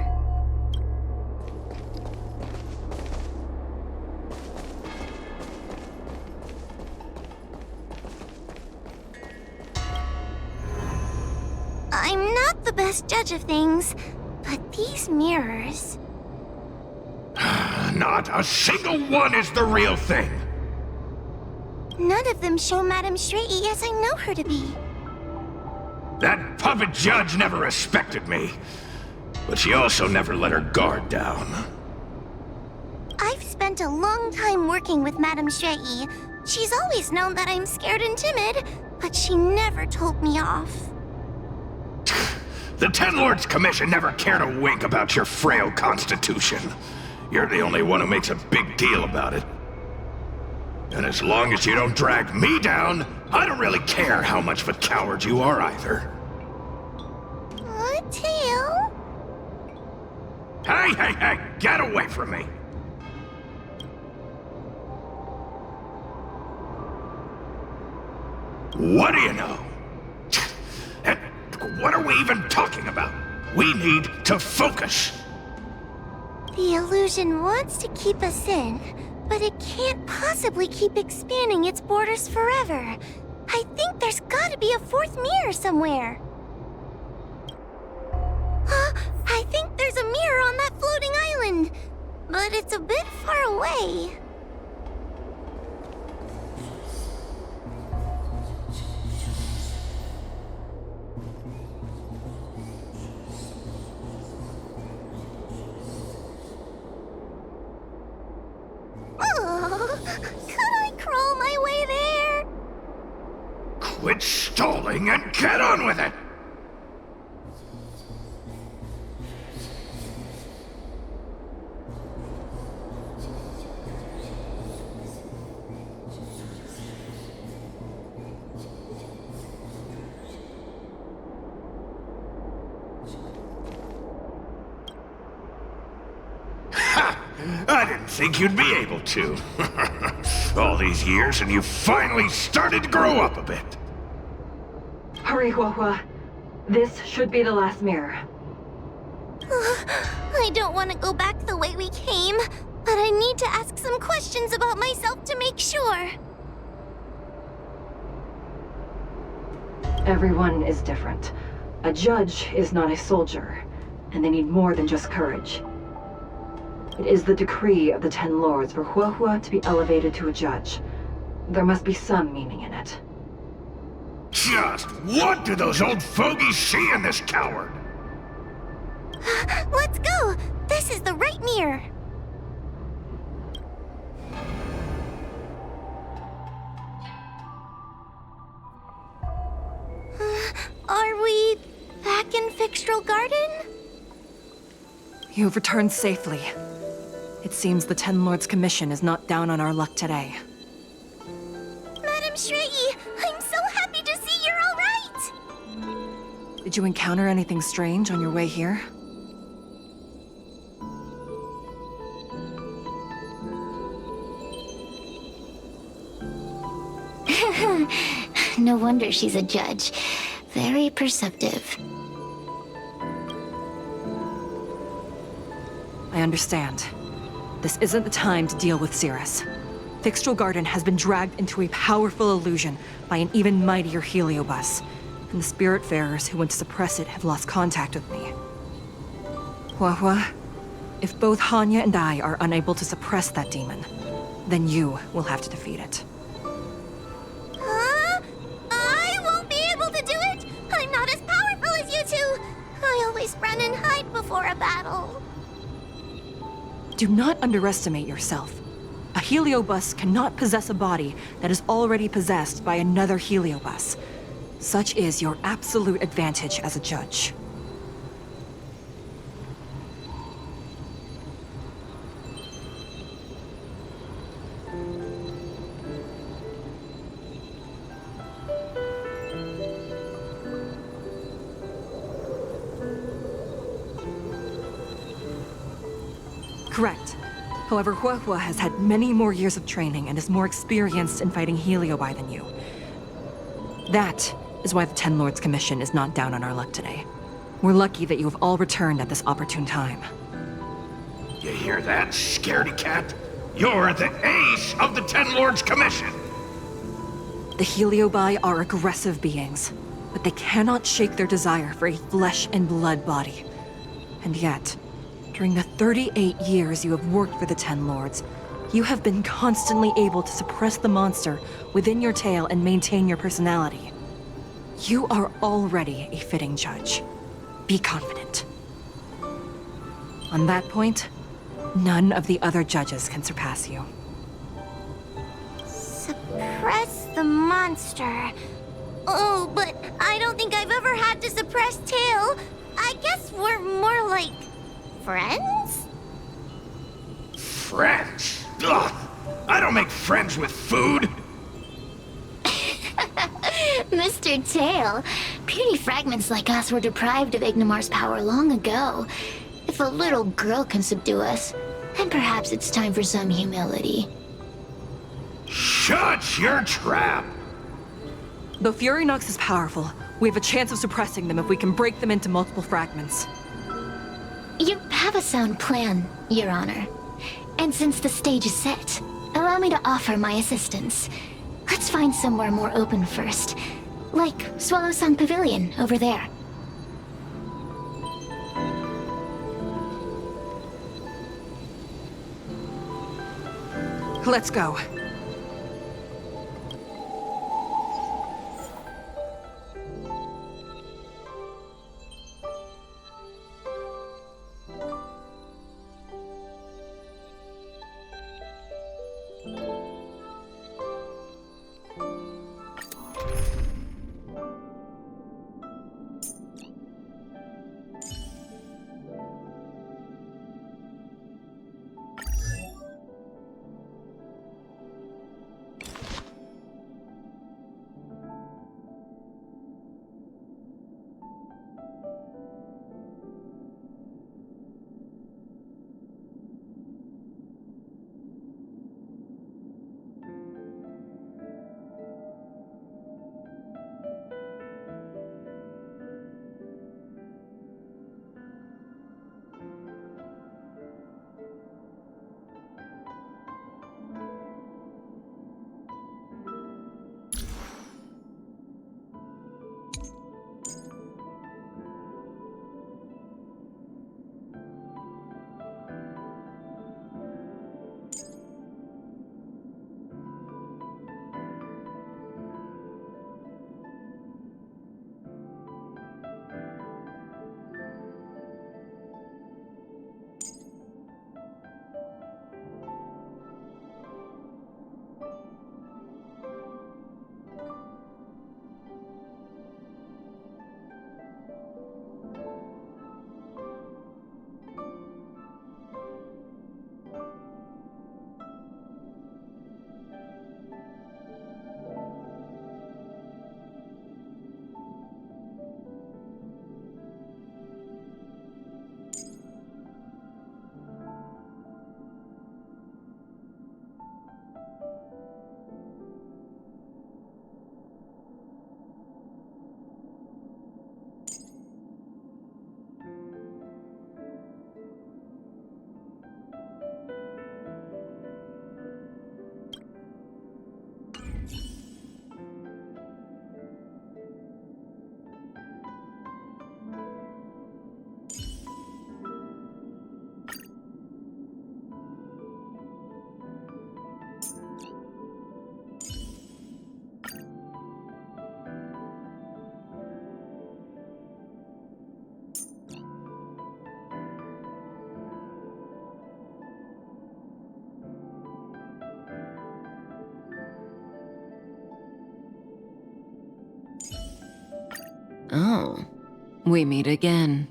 I'm not the best judge of things, but these mirrors... Not a single one is the real thing! None of them show Madame Shui as I know her to be. That puppet judge never respected me, but she also never let her guard down. I've spent a long time working with Madame Shui. She's always known that I'm scared and timid, but she never told me off. The Ten Lords Commission never cared a wink about your frail constitution. You're the only one who makes a big deal about it. And as long as you don't drag me down, I don't really care how much of a coward you are either. Tail? Hey, get away from me! What do you know? And what are we even talking about? We need to focus. The illusion wants to keep us in, but it can't possibly keep expanding its borders forever. I think there's gotta be a fourth mirror somewhere. I think there's a mirror on that floating island, but it's a bit far away. Could I crawl my way there? Quit stalling and get on with it! Ha! I didn't think you'd be able to. All these years and you finally started to grow up a bit. Hurry, Huahua. This should be the last mirror. I don't want to go back the way we came, but I need to ask some questions about myself to make sure. Everyone is different. A judge is not a soldier, and they need more than just courage. It is the decree of the Ten Lords for Huahua to be elevated to a judge. There must be some meaning in it. Just what do those old fogies see in this coward? Let's go! This is the right mirror. Are we back in Fixtral Garden? You have returned safely. It seems the Ten Lords' Commission is not down on our luck today. Madam Shrei, I'm so happy to see you're all right! Did you encounter anything strange on your way here? No wonder she's a judge. Very perceptive. I understand. This isn't the time to deal with Cirrus. Fixtral Garden has been dragged into a powerful illusion by an even mightier heliobus, and the Spiritfarers who went to suppress it have lost contact with me. Huahua, if both Hanya and I are unable to suppress that demon, then you will have to defeat it. I won't be able to do it! I'm not as powerful as you two! I always run and hide before a battle. Do not underestimate yourself. A heliobus cannot possess a body that is already possessed by another heliobus. Such is your absolute advantage as a judge. Correct. However, Huahua has had many more years of training and is more experienced in fighting Heliobi than you. That is why the Ten Lords Commission is not down on our luck today. We're lucky that you have all returned at this opportune time. You hear that, scaredy cat? You're the ace of the Ten Lords Commission! The Heliobi are aggressive beings, but they cannot shake their desire for a flesh and blood body. And yet, during the 38 years you have worked for the Ten Lords, you have been constantly able to suppress the monster within your tail and maintain your personality. You are already a fitting judge. Be confident. On that point, none of the other judges can surpass you. Suppress the monster. Oh, but I don't think I've ever had to suppress Tail. I guess we're more like friends? Friends? Ugh! I don't make friends with food! Mr. Tail, puny fragments like us were deprived of Ignimar's power long ago. If a little girl can subdue us, then perhaps it's time for some humility. Shut your trap! Though Furynox is powerful, we have a chance of suppressing them if we can break them into multiple fragments. You have a sound plan, Your Honor. And since the stage is set, allow me to offer my assistance. Let's find somewhere more open first. Like Swallow Sun Pavilion, over there. Let's go. Oh, we meet again.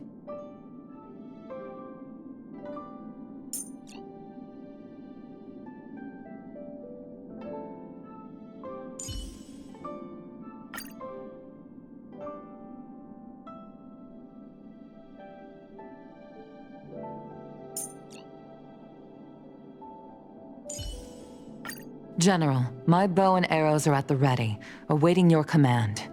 General, my bow and arrows are at the ready, awaiting your command.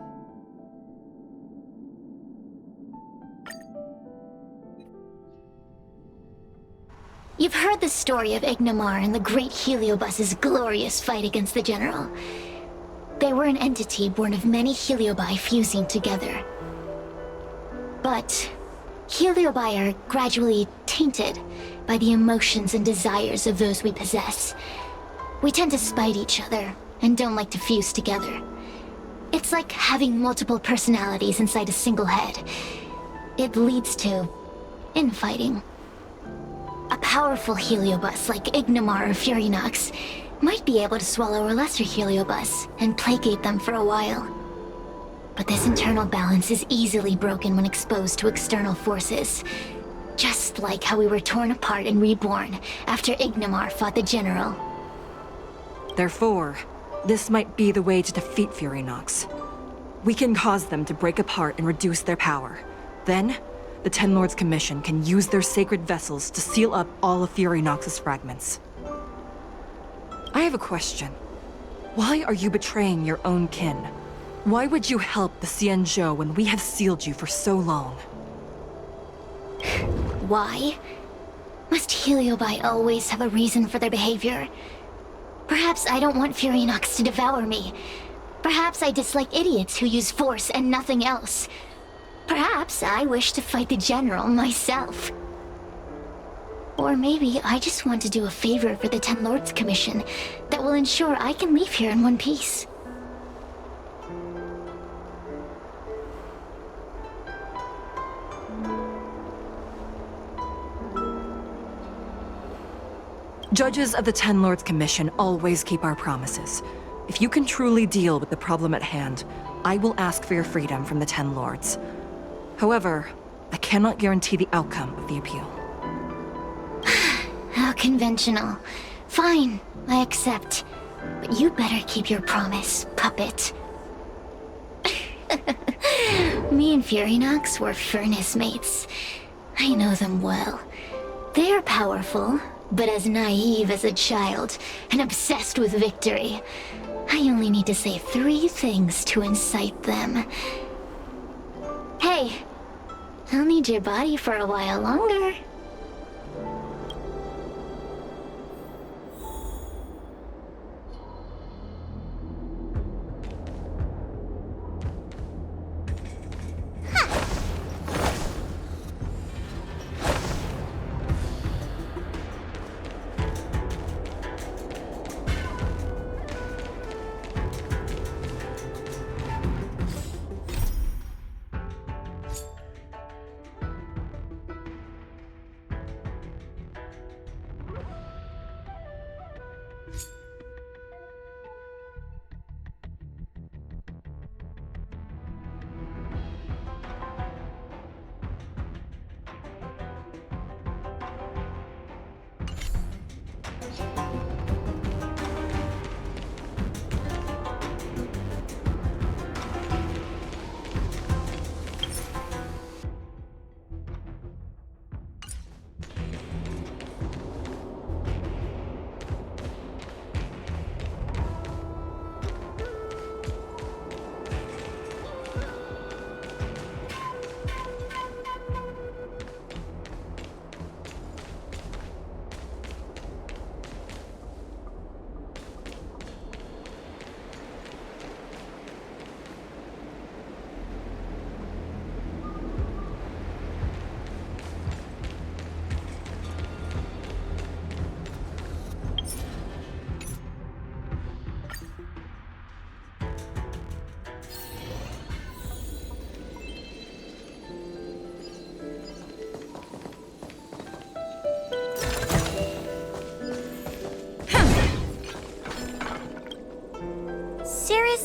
You've heard the story of Ignamar and the great Heliobus's glorious fight against the General. They were an entity born of many Heliobi fusing together. But Heliobi are gradually tainted by the emotions and desires of those we possess. We tend to spite each other and don't like to fuse together. It's like having multiple personalities inside a single head. It leads to infighting. A powerful Heliobus like Ignamar or Furynox might be able to swallow a lesser Heliobus and placate them for a while. But this internal balance is easily broken when exposed to external forces. Just like how we were torn apart and reborn after Ignamar fought the General. Therefore, this might be the way to defeat Furynox. We can cause them to break apart and reduce their power. Then, the Ten Lords Commission can use their sacred vessels to seal up all of Furynox's fragments. I have a question. Why are you betraying your own kin? Why would you help the Xianzhou when we have sealed you for so long? Why? Must Heliobi always have a reason for their behavior? Perhaps I don't want Furynox to devour me. Perhaps I dislike idiots who use force and nothing else. Perhaps I wish to fight the General myself. Or maybe I just want to do a favor for the Ten Lords Commission that will ensure I can leave here in one piece. Judges of the Ten Lords Commission always keep our promises. If you can truly deal with the problem at hand, I will ask for your freedom from the Ten Lords. However, I cannot guarantee the outcome of the appeal. How conventional. Fine, I accept. But you better keep your promise, puppet. Me and Furynox were furnace mates. I know them well. They are powerful, but as naive as a child, and obsessed with victory. I only need to say 3 things to incite them. Hey, I'll need your body for a while longer.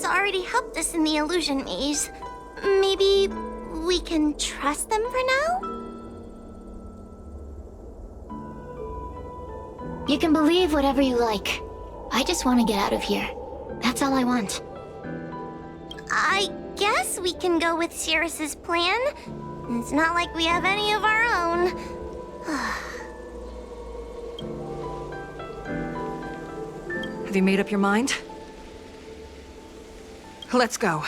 Already helped us in the illusion maze. Maybe We can trust them for now? You can believe whatever you like. I just want to get out of here. That's all I want. I guess we can go with Cirrus's plan. It's not like we have any of our own. Have you made up your mind? Let's go.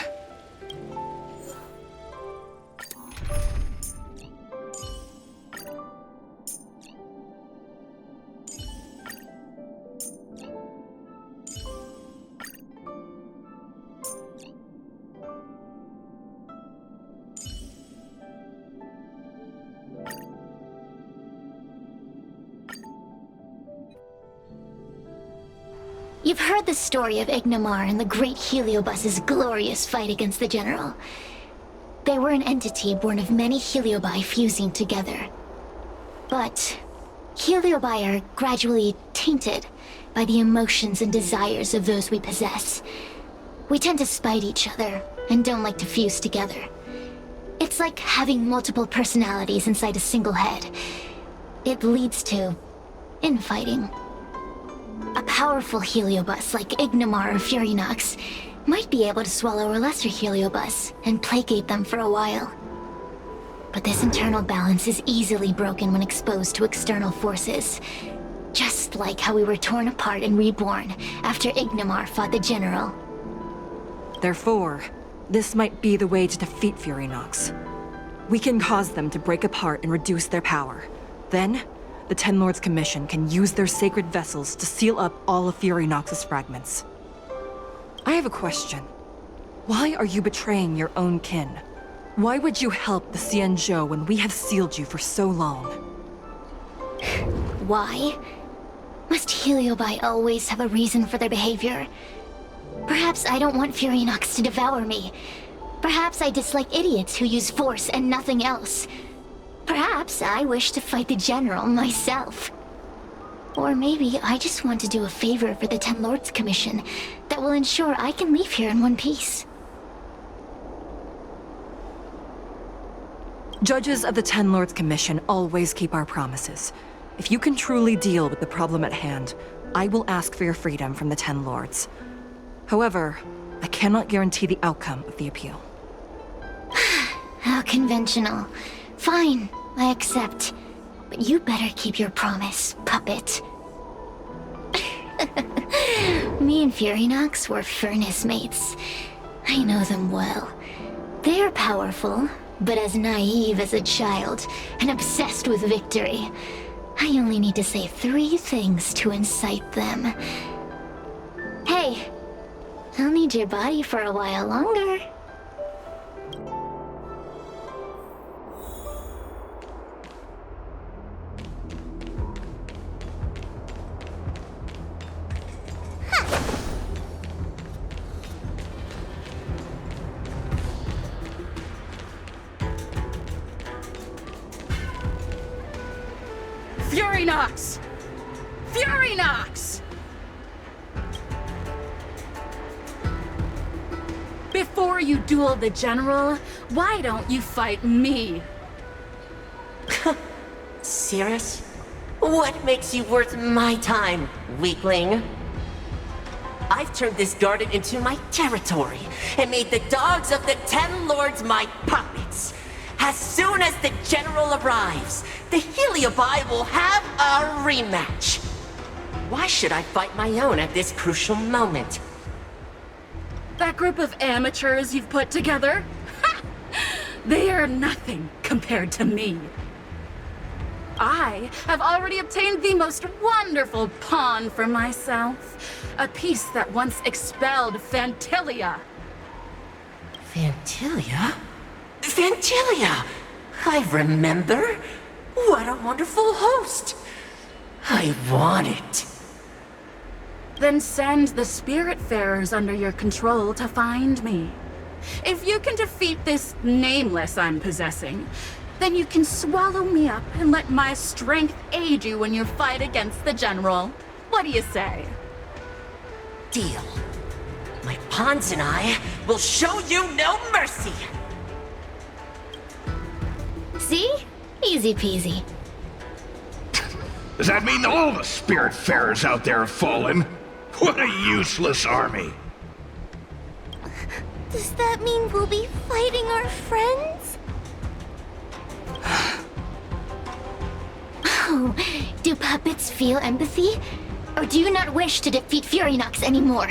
You've heard the story of Ignamar and the great Heliobus's glorious fight against the General. They were an entity born of many Heliobi fusing together. But Heliobi are gradually tainted by the emotions and desires of those we possess. We tend to spite each other and don't like to fuse together. It's like having multiple personalities inside a single head. It leads to infighting. A powerful Heliobus like Ignamar or Furynox might be able to swallow a lesser Heliobus and placate them for a while. But this internal balance is easily broken when exposed to external forces. Just like how we were torn apart and reborn after Ignamar fought the General. Therefore, this might be the way to defeat Furynox. We can cause them to break apart and reduce their power. Then, the Ten Lords Commission can use their sacred vessels to seal up all of Furynox's fragments. I have a question. Why are you betraying your own kin? Why would you help the Xianzhou when we have sealed you for so long? Why? Must Heliobi always have a reason for their behavior? Perhaps I don't want Furynox to devour me. Perhaps I dislike idiots who use force and nothing else. Perhaps I wish to fight the General myself. Or maybe I just want to do a favor for the Ten Lords Commission that will ensure I can leave here in one piece. Judges of the Ten Lords Commission always keep our promises. If you can truly deal with the problem at hand, I will ask for your freedom from the Ten Lords. However, I cannot guarantee the outcome of the appeal. How conventional. Fine, I accept. But you better keep your promise, puppet. Me and Furynox were furnace mates. I know them well. They are powerful, but as naive as a child, and obsessed with victory. I only need to say 3 things to incite them. Hey, I'll need your body for a while longer. Furynox! Furynox! Before you duel the General, why don't you fight me? Cirrus? What makes you worth my time, weakling? I've turned this garden into my territory and made the dogs of the Ten Lords my puppets. As soon as the General arrives, the Heliobi will have a rematch. Why should I fight my own at this crucial moment? That group of amateurs you've put together? Ha! They are nothing compared to me. I have already obtained the most wonderful pawn for myself. A piece that once expelled Phantilia. Phantilia? Phantilia! I remember. What a wonderful host. I want it. Then send the Spiritfarers under your control to find me. If you can defeat this nameless I'm possessing, then you can swallow me up and let my strength aid you when you fight against the General. What do you say? Deal. My pawns and I will show you no mercy. See? Easy peasy. Does that mean all the Spiritfarers out there have fallen? What a useless army! Does that mean we'll be fighting our friends? Oh, do puppets feel empathy? Or do you not wish to defeat Furynox anymore?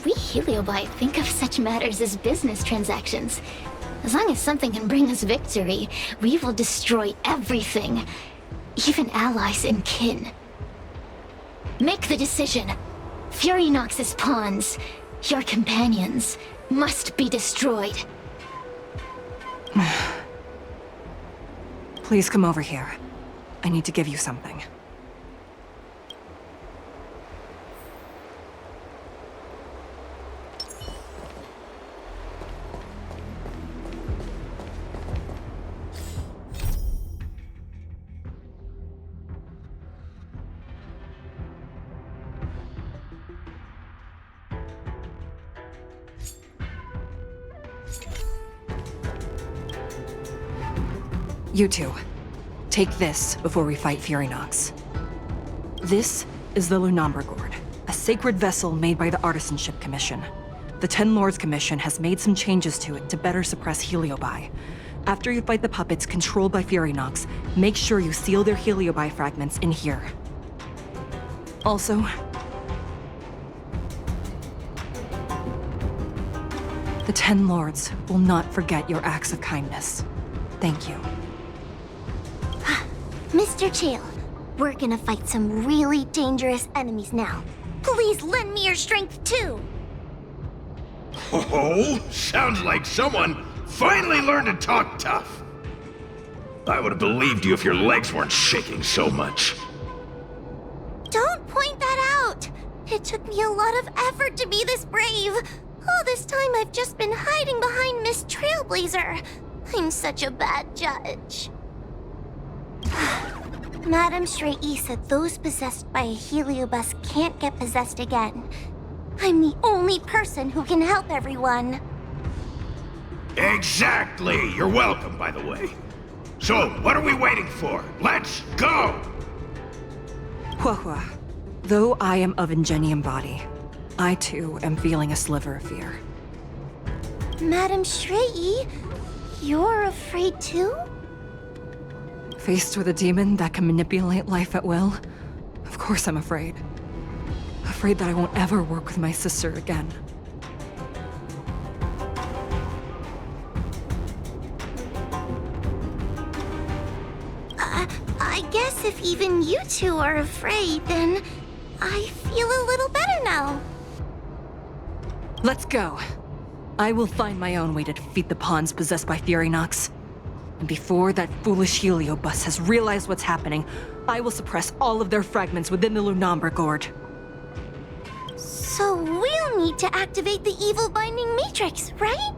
We Heliobi think of such matters as business transactions. As long as something can bring us victory, we will destroy everything. Even allies and kin. Make the decision. Furynox's pawns, your companions, must be destroyed. Please come over here. I need to give you something. You two, take this before we fight Furynox. This is the Lunambra Gourd, a sacred vessel made by the Artisanship Commission. The Ten Lords Commission has made some changes to it to better suppress Heliobi. After you fight the puppets controlled by Furynox, make sure you seal their Heliobi fragments in here. Also, the Ten Lords will not forget your acts of kindness. Thank you. Mr. Chill, we're gonna fight some really dangerous enemies now. Please lend me your strength too! Oh, sounds like someone finally learned to talk tough. I would have believed you if your legs weren't shaking so much. Don't point that out! It took me a lot of effort to be this brave. All this time I've just been hiding behind Miss Trailblazer. I'm such a bad judge. Madame Shrey said those possessed by a Heliobus can't get possessed again. I'm the only person who can help everyone. Exactly! You're welcome, by the way. So, what are we waiting for? Let's go! Huahua, though I am of Ingenium body, I too am feeling a sliver of fear. Madame Shrey, you're afraid too? Faced with a demon that can manipulate life at will, of course I'm afraid. Afraid that I won't ever work with my sister again. I guess if even you two are afraid, then I feel a little better now. Let's go. I will find my own way to defeat the pawns possessed by Furynox. And before that foolish Heliobus has realized what's happening, I will suppress all of their fragments within the Lunambra Gourd. So we'll need to activate the evil binding matrix, right?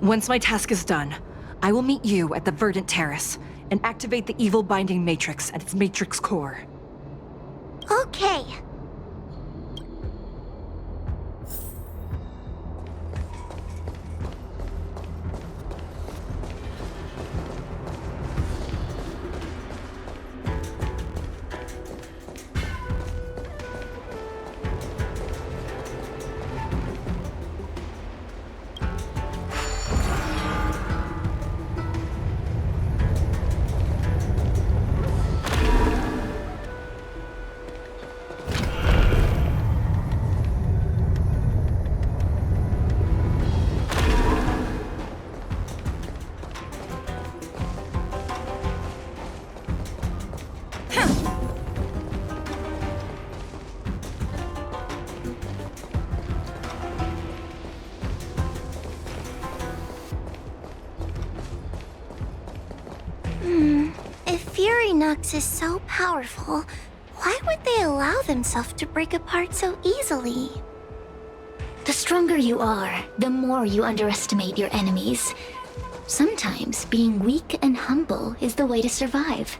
Once my task is done, I will meet you at the Verdant Terrace and activate the evil binding matrix at its matrix core. Okay. If Furynox is so powerful, why would they allow themselves to break apart so easily? The stronger you are, the more you underestimate your enemies. Sometimes being weak and humble is the way to survive.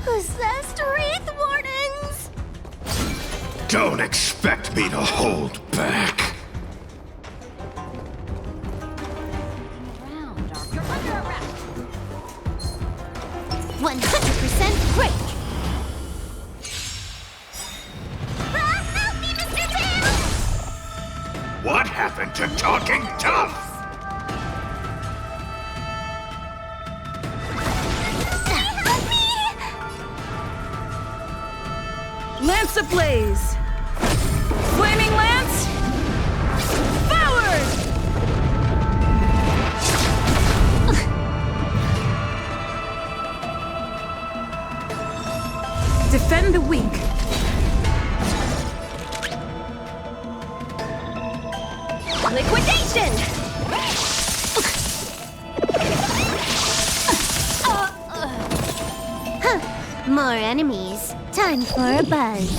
Possessed Wraith Wardens! Don't expect me to hold back. 100% break! Help me, Mr. Tails! What happened to talking tough? Help me! Lance ablaze! Flaming lance! Forward! Defend the weak. Liquidation! More enemies. Time for a buzz.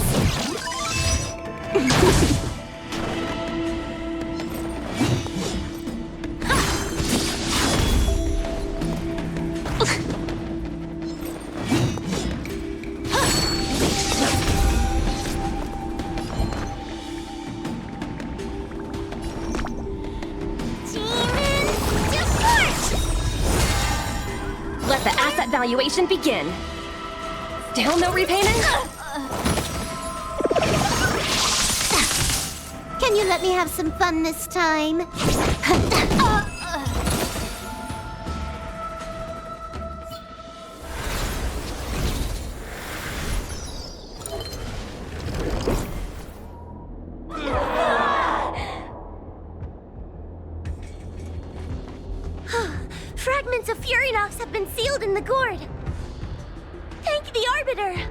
Let the asset valuation begin. Still no repayment? Can you let me have some fun this time? Fragments of Furinox have been sealed in the gourd. Thank the Arbiter.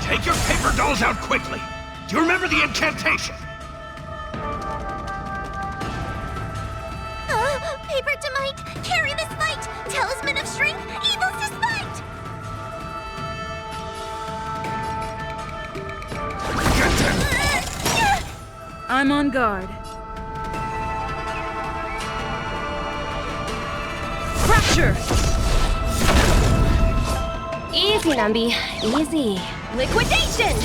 Take your paper dolls out quickly. Do you remember the incantation? Paper to might, carry this light. Talisman of strength, evil's despite. Get them! I'm on guard. Fracture! Easy, Numby. Easy. Liquidation!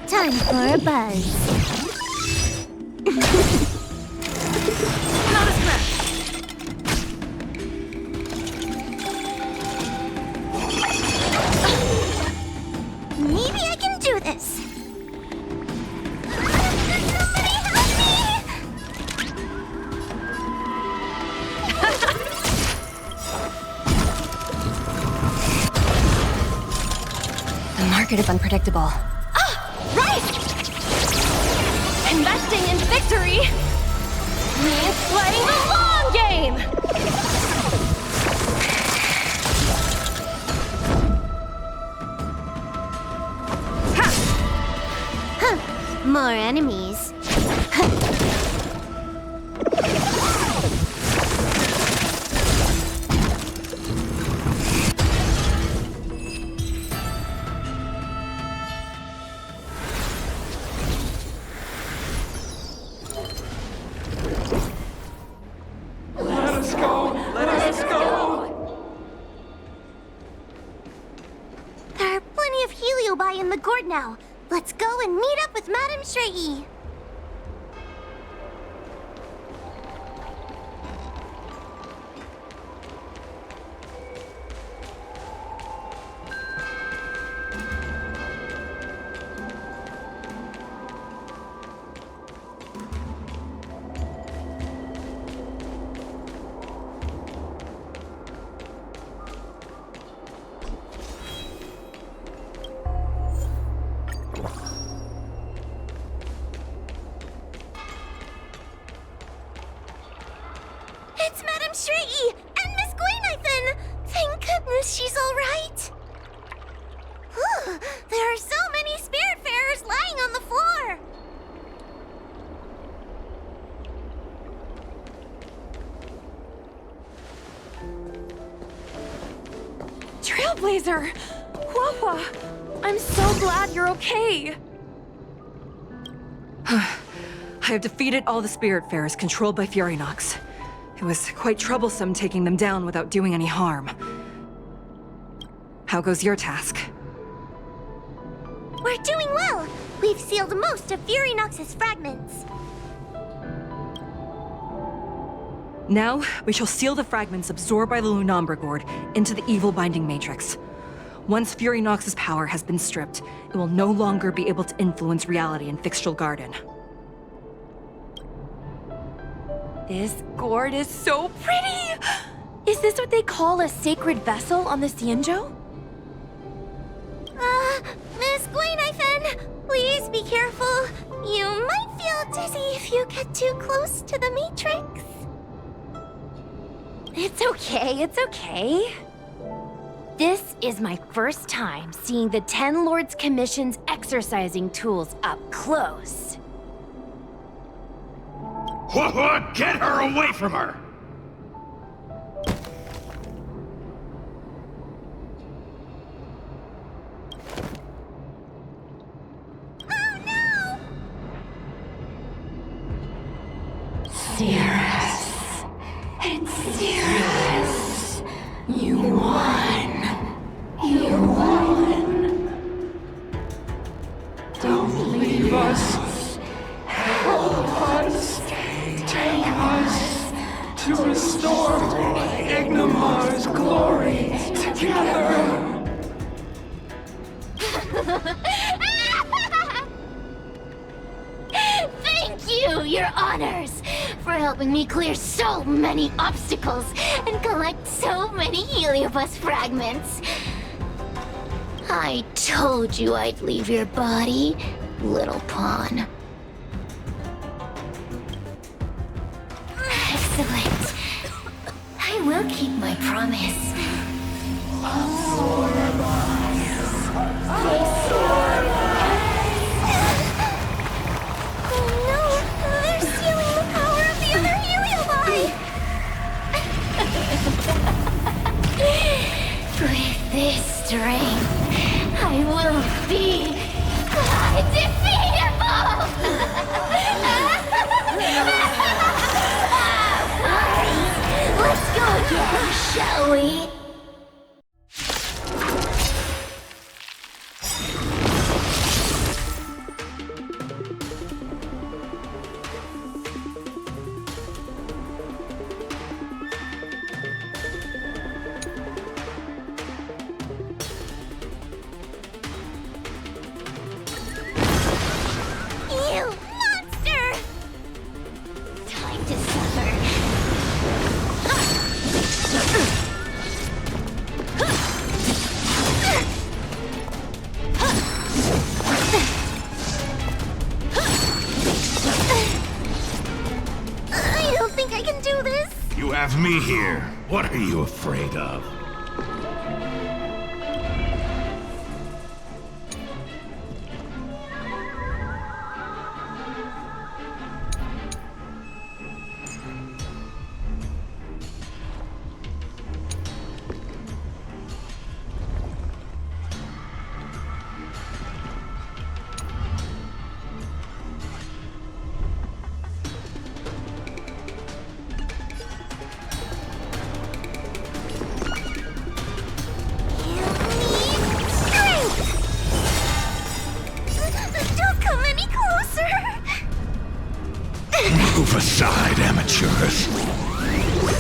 Time for a buzz. Maybe I can do this. Somebody help me! market is unpredictable. Ah! Right! Investing in victory means playing the long game! More enemies. Let us go! Let us go! There are plenty of heliobi in the gourd now. Let's go and meet up with Madame Shrey. It's Madame Shrey and Miss Gwaynithan! Thank goodness she's all right. There are so many spiritfarers lying on the floor. Trailblazer! Wawa! I'm so glad you're okay! I have defeated all the Spiritfarers controlled by Furynox. It was quite troublesome taking them down without doing any harm. How goes your task? We're doing well. We've sealed most of Furynox's fragments. Now, we shall seal the fragments absorbed by the Lunombra Gourd into the evil binding matrix. Once Furynox's power has been stripped, it will no longer be able to influence reality in Fixtral Garden. This gourd is so pretty! Is this what they call a sacred vessel on the Xianzhou? Miss Gwaynithan, please be careful. You might feel dizzy if you get too close to the Matrix. It's okay, it's okay. This is my first time seeing the Ten Lords Commission's exercising tools up close. What? Get her away from her! Cirrus. It's Cirrus. You won. You won. Don't leave us. Help us. Take us to restore Ignimar's glory together. Thank you, Your Honors, for helping me clear so many obstacles and collect so many Heliobus fragments. I told you I'd leave your body, little pawn. Excellent. I will keep my promise. With this strength, I will be undefeatable! Let's go again, shall we? You monster! Time to suffer. You have me here. What are you afraid of? Move aside, amateurs.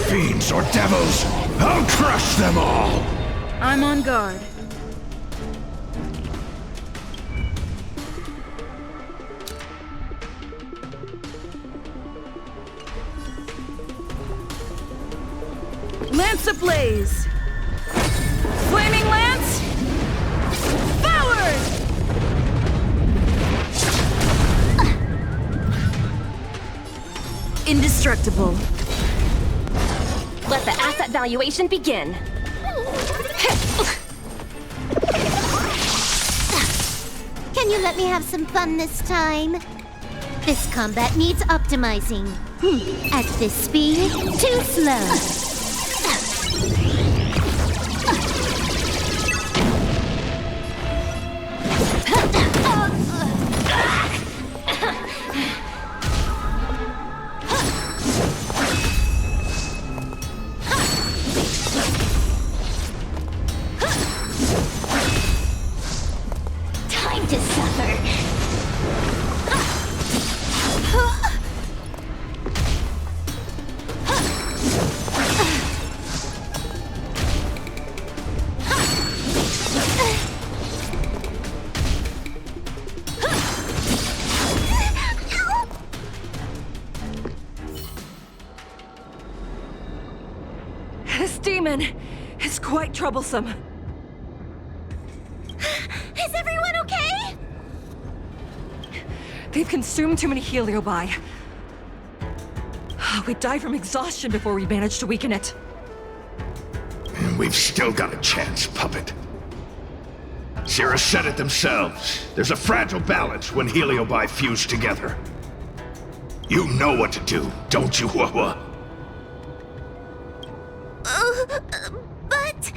Fiends or devils, I'll crush them all! I'm on guard. Lance ablaze! Flaming lance! Forward! Indestructible. Let the asset valuation begin. Can you let me have some fun this time? This combat needs optimizing. At this speed, too slow. Time to suffer. This demon is quite troublesome. Is everyone okay? They've consumed too many heliobi. We died from exhaustion before we managed to weaken it. And we've still got a chance, puppet. Sierra said it themselves. There's a fragile balance when heliobi fuse together. You know what to do, don't you, Wawa? But...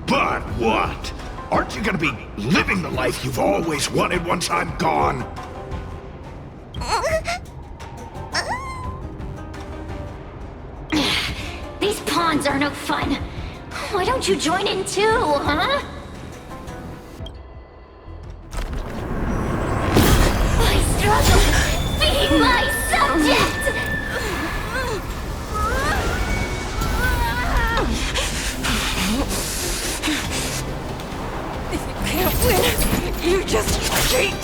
But what? Aren't you gonna be living the life you've always wanted once I'm gone? These pawns are no fun. Why don't you join in too, huh? I struggle being my subject! If you can't win, you just cheat!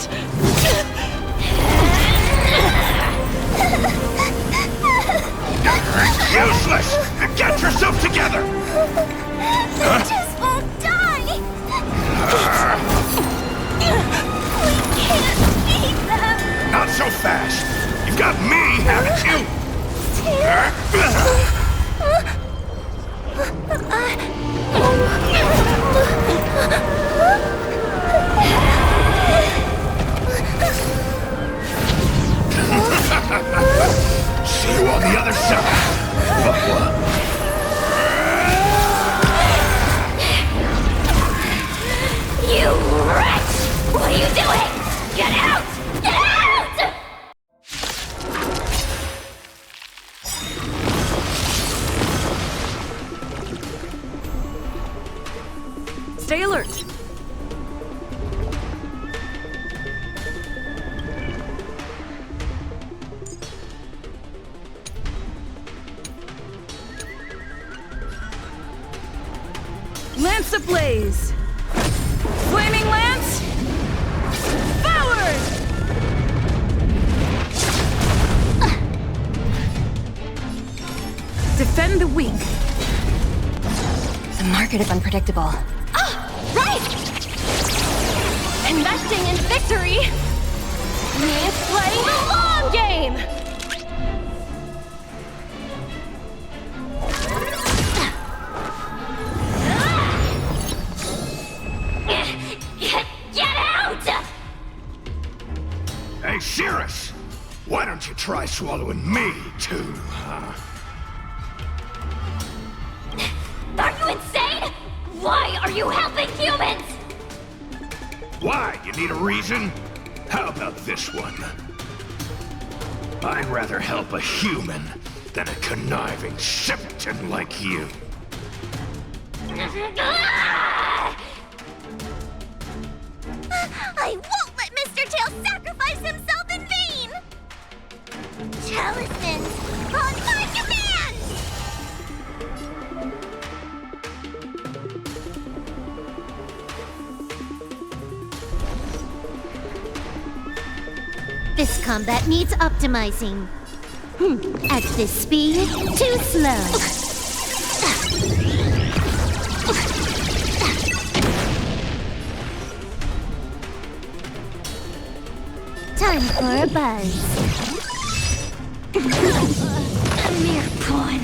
Useless! Get yourself together! They just won't die! We can't beat them! Not so fast! You've got me, haven't you? See you on the other side! You wretch! What are you doing? Get out! Get out! Stay alert! Lance ablaze! Flaming lance! Forward! Defend the weak. The market is unpredictable. Right! Investing in victory means playing the long game! Why don't you try swallowing me, too, huh? Are you insane? Why are you helping humans? Why? You need a reason? How about this one? I'd rather help a human than a conniving simpleton like you. I won't let Mr. Tail sacrifice himself in vain! Talismans, on my command! This combat needs optimizing. At this speed, too slow. Time for a buzz. A mere pawn.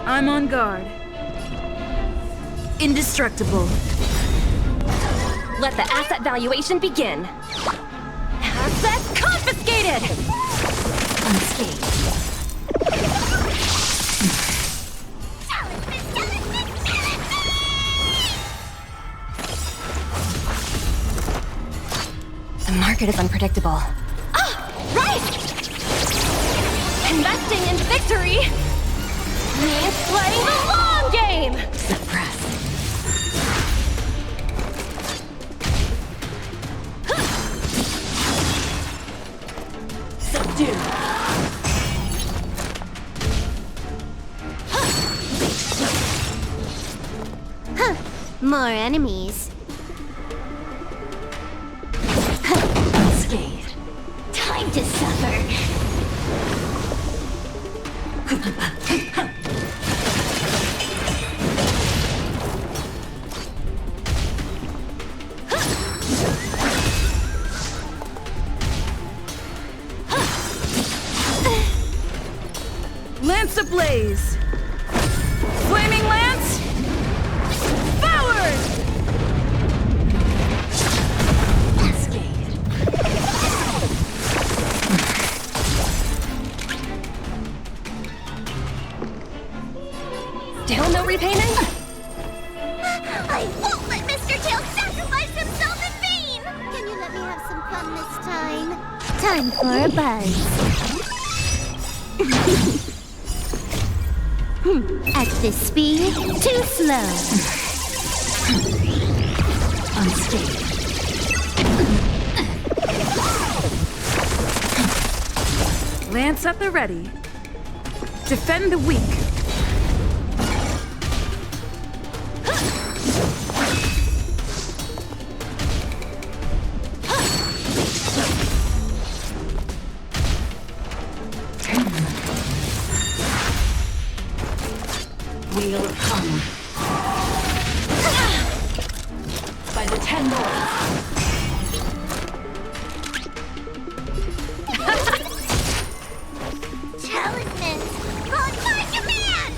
I'm on guard. Indestructible. Let the asset valuation begin. Assets confiscated! Unscathed. The market is unpredictable. Ah! Right! Investing in victory means playing the long game! Suppress. Subdue. Huh. More enemies. Unscathed. Time to suffer. Lance ablaze! Flaming lance! Forward! Unscathed. Still no repayment? I won't let Mr. Tail sacrifice himself in vain! Can you let me have some fun this time? Time for a buzz. At this speed, too slow. Unscathed. Lance at the ready. Defend the weak. Wheel of come. By the 10 lords. Talismans, on my command!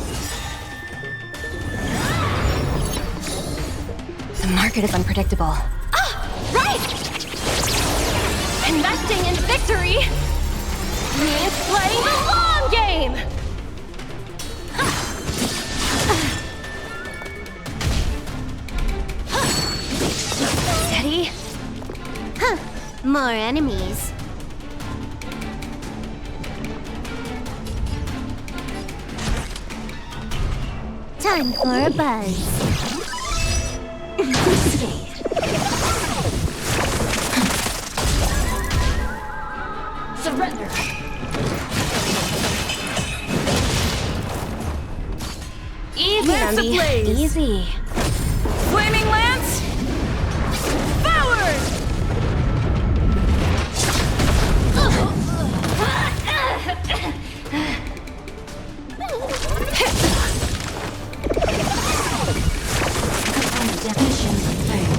The market is unpredictable. Ah! Right! Investing in victory means playing the long game! Steady. Huh. More enemies. Time for a buzz. Surrender. Easy, Lance Andy. ablaze. Easy. Flaming lance! Forward!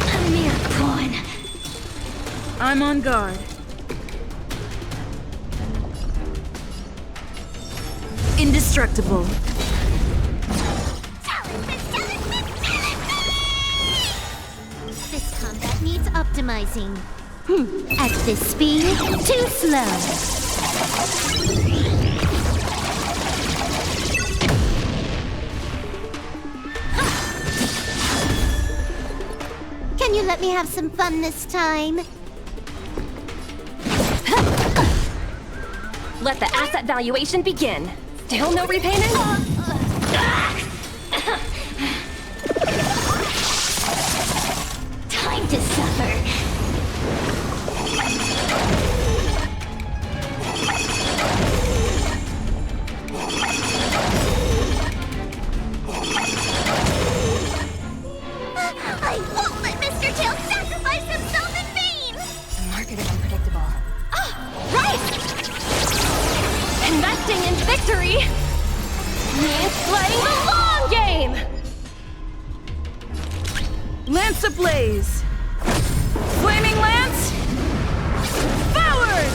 A mere pawn. I'm on guard. Indestructible. compromising. At this speed, too slow. Can you let me have some fun this time? Let the asset valuation begin. Still no repayment? Time to suffer. I won't let Mr. Tail sacrifice himself in vain! The market is unpredictable. Right! Investing in victory means playing the long game! Lance ablaze! Flaming lance! Forward!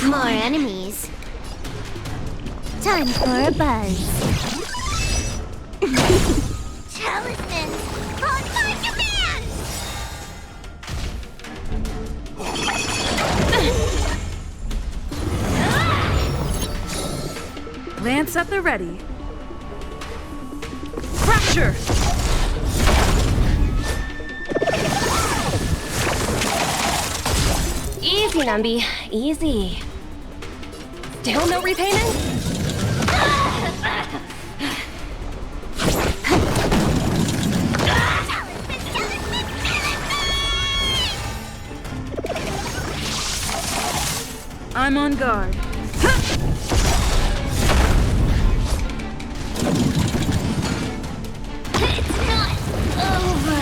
More enemies. Time for a buzz. Talismans! On my command! Lance at the ready. Fracture! Easy, Numby. Easy. Still no repayment? I'm on guard. It's not over.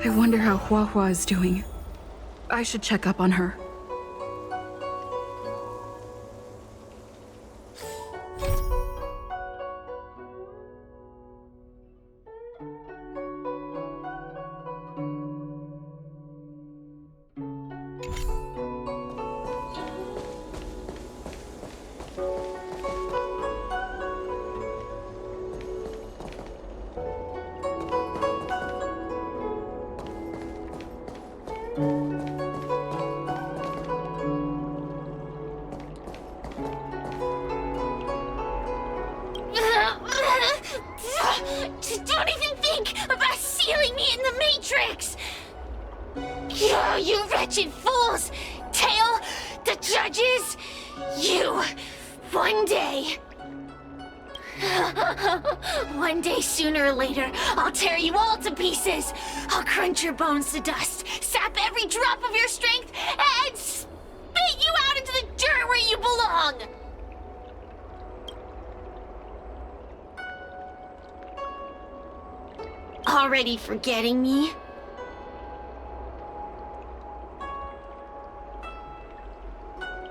I wonder how Hua is doing. I should check up on her. Don't even think about sealing me in the Matrix! You wretched fools! Tail, the judges, you, one day... One day, sooner or later, I'll tear you all to pieces! I'll crunch your bones to dust, sap every drop of your strength, and spit you out into the dirt where you belong! Already forgetting me?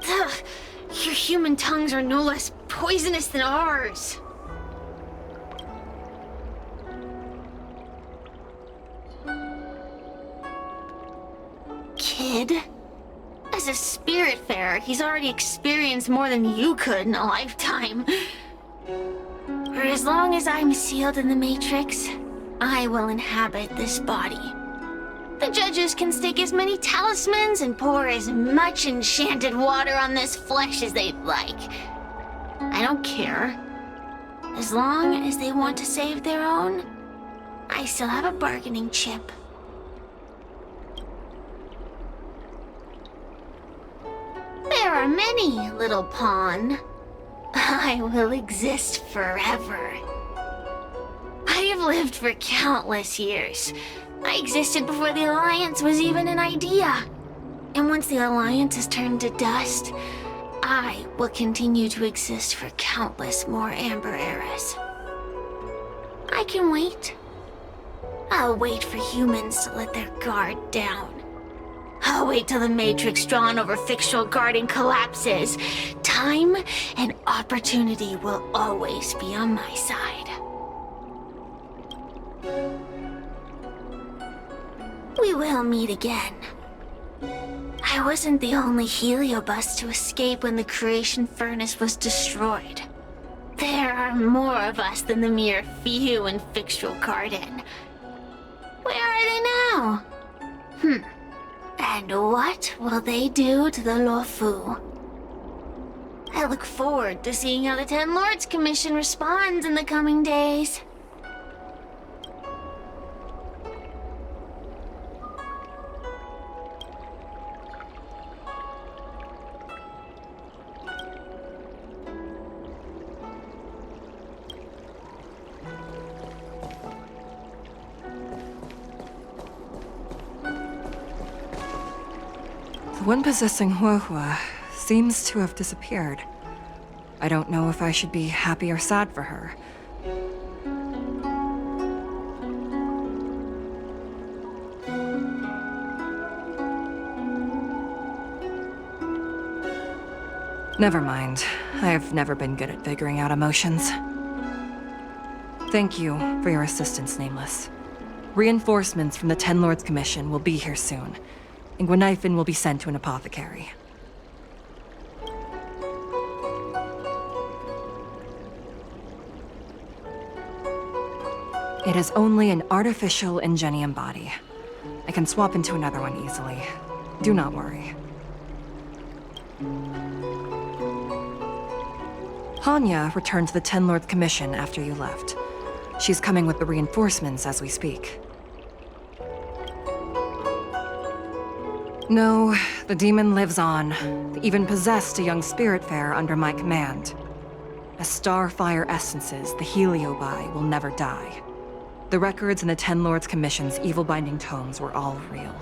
Ugh, your human tongues are no less poisonous than ours. Kid? As a spiritfarer, he's already experienced more than you could in a lifetime. For as long as I'm sealed in the Matrix, I will inhabit this body. The judges can stake as many talismans and pour as much enchanted water on this flesh as they'd like. I don't care. As long as they want to save their own, I still have a bargaining chip. There are many, little pawn. I will exist forever. I I've lived for countless years. I existed before the Alliance was even an idea. And once the Alliance has turned to dust, I will continue to exist for countless more Amber eras. I can wait. I'll wait for humans to let their guard down. I'll wait till the matrix drawn over Fictional Garden collapses. Time and opportunity will always be on my side. We will meet again. I wasn't the only heliobus to escape when the creation furnace was destroyed. There are more of us than the mere few in Fictional Garden. Where are they now? And what will they do to the Luofu? I look forward to seeing how the Ten Lords Commission responds in the coming days. The one possessing Huohua seems to have disappeared. I don't know if I should be happy or sad for her. Never mind. I've never been good at figuring out emotions. Thank you for your assistance, Nameless. Reinforcements from the Ten Lords Commission will be here soon, and Gwenifin will be sent to an apothecary. It is only an artificial Ingenium body. I can swap into another one easily. Do not worry. Hanya returned to the Ten Lords Commission after you left. She's coming with the reinforcements as we speak. No, the demon lives on. They even possessed a young Spiritfarer under my command. As Starfire essences, the Heliobi will never die. The records in the Ten Lords Commission's evil-binding tomes were all real.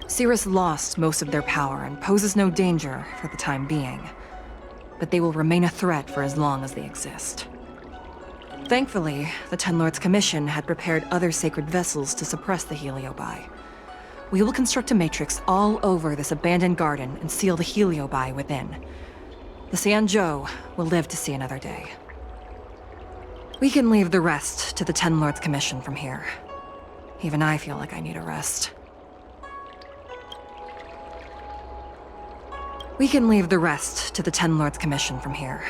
Cirrus lost most of their power and poses no danger for the time being. But they will remain a threat for as long as they exist. Thankfully, the Ten Lords Commission had prepared other sacred vessels to suppress the Heliobi. We will construct a matrix all over this abandoned garden and seal the Heliobi within. The Xianzhou will live to see another day. We can leave the rest to the Ten Lords Commission from here. Even I feel like I need a rest. We can leave the rest to the Ten Lords Commission from here.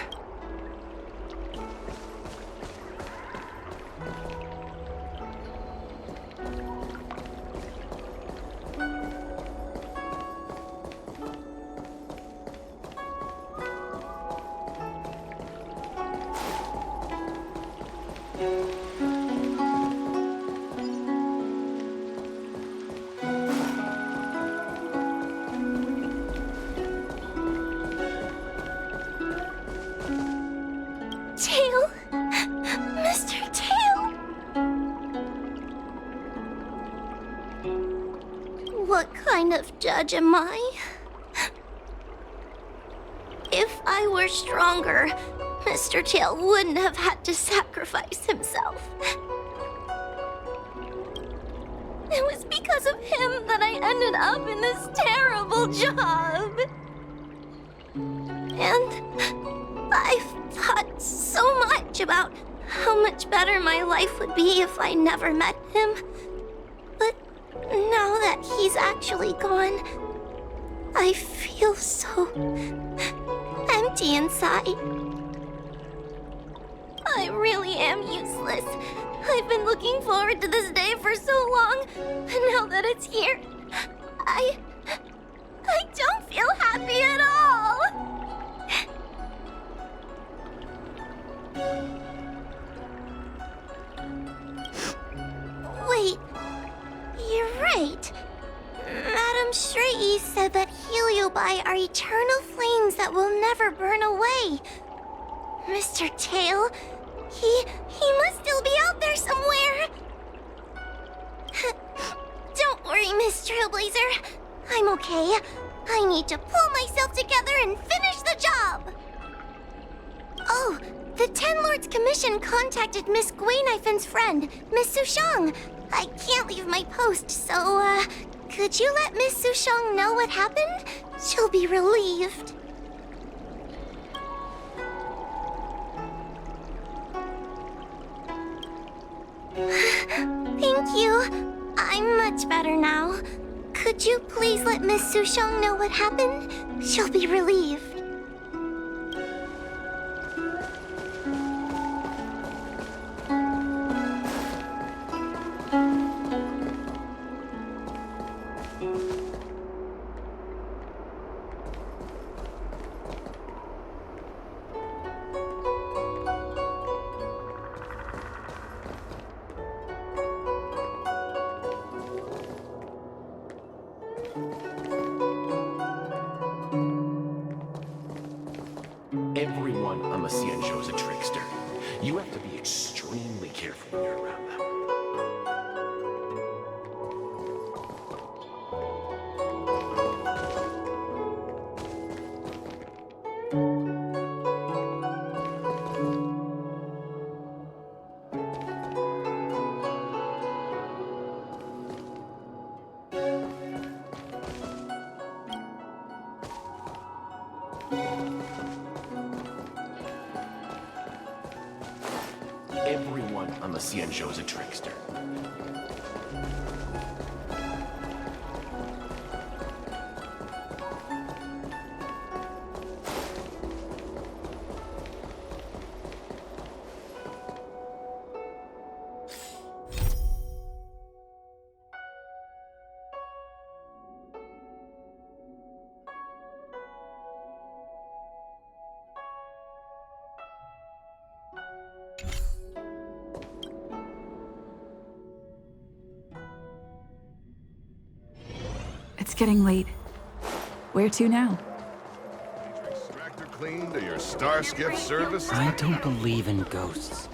Tail! Mr. Tail! What kind of judge am I? If I were stronger, Mr. Tail wouldn't have had to sacrifice himself. It was because of him that I ended up in this terrible job. And I've thought so much about how much better my life would be if I never met him. But now that he's actually gone, I feel so empty inside. I really am useless. I've been looking forward to this day for so long, and now that it's here, I don't feel happy at all. Wait, you're right. Madame Shrey said that Heliobi are eternal flames that will never burn away. Mr. Tail, He must still be out there somewhere. Don't worry, Miss Trailblazer. I'm okay. I need to pull myself together and finish the job. Oh, the Ten Lords Commission contacted Miss Guinaifin's friend, Miss Sushang. I can't leave my post, so, could you let Miss Sushang know what happened? She'll be relieved. Thank you. I'm much better now. Could you please let Miss Sushang know what happened? She'll be relieved. Everyone on the Xianzhou is a trickster. You have to be extremely careful when you're around them. Everyone on the Xianzhou is a trickster. It's getting late. Where to now? Extractor clean to your star skiff service? I don't believe in ghosts.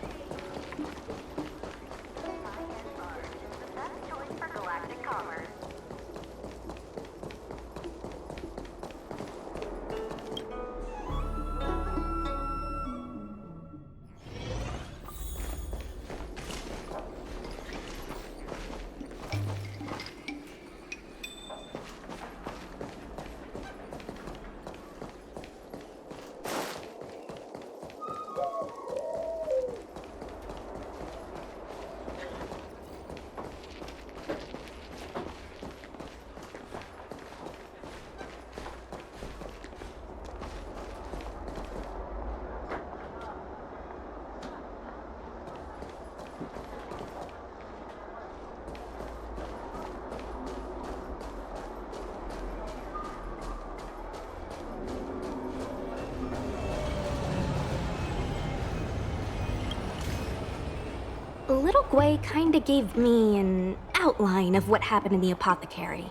Little Gui kinda gave me an outline of what happened in the apothecary.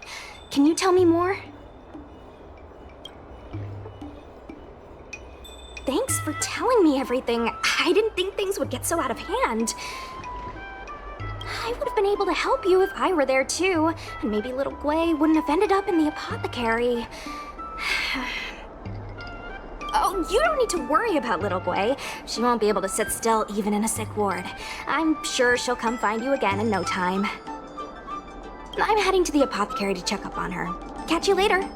Can you tell me more? Thanks for telling me everything. I didn't think things would get so out of hand. I would have been able to help you if I were there too, and maybe little Gui wouldn't have ended up in the apothecary. Oh, you don't need to worry about little Gui. She won't be able to sit still even in a sick ward. I'm sure she'll come find you again in no time. I'm heading to the apothecary to check up on her. Catch you later.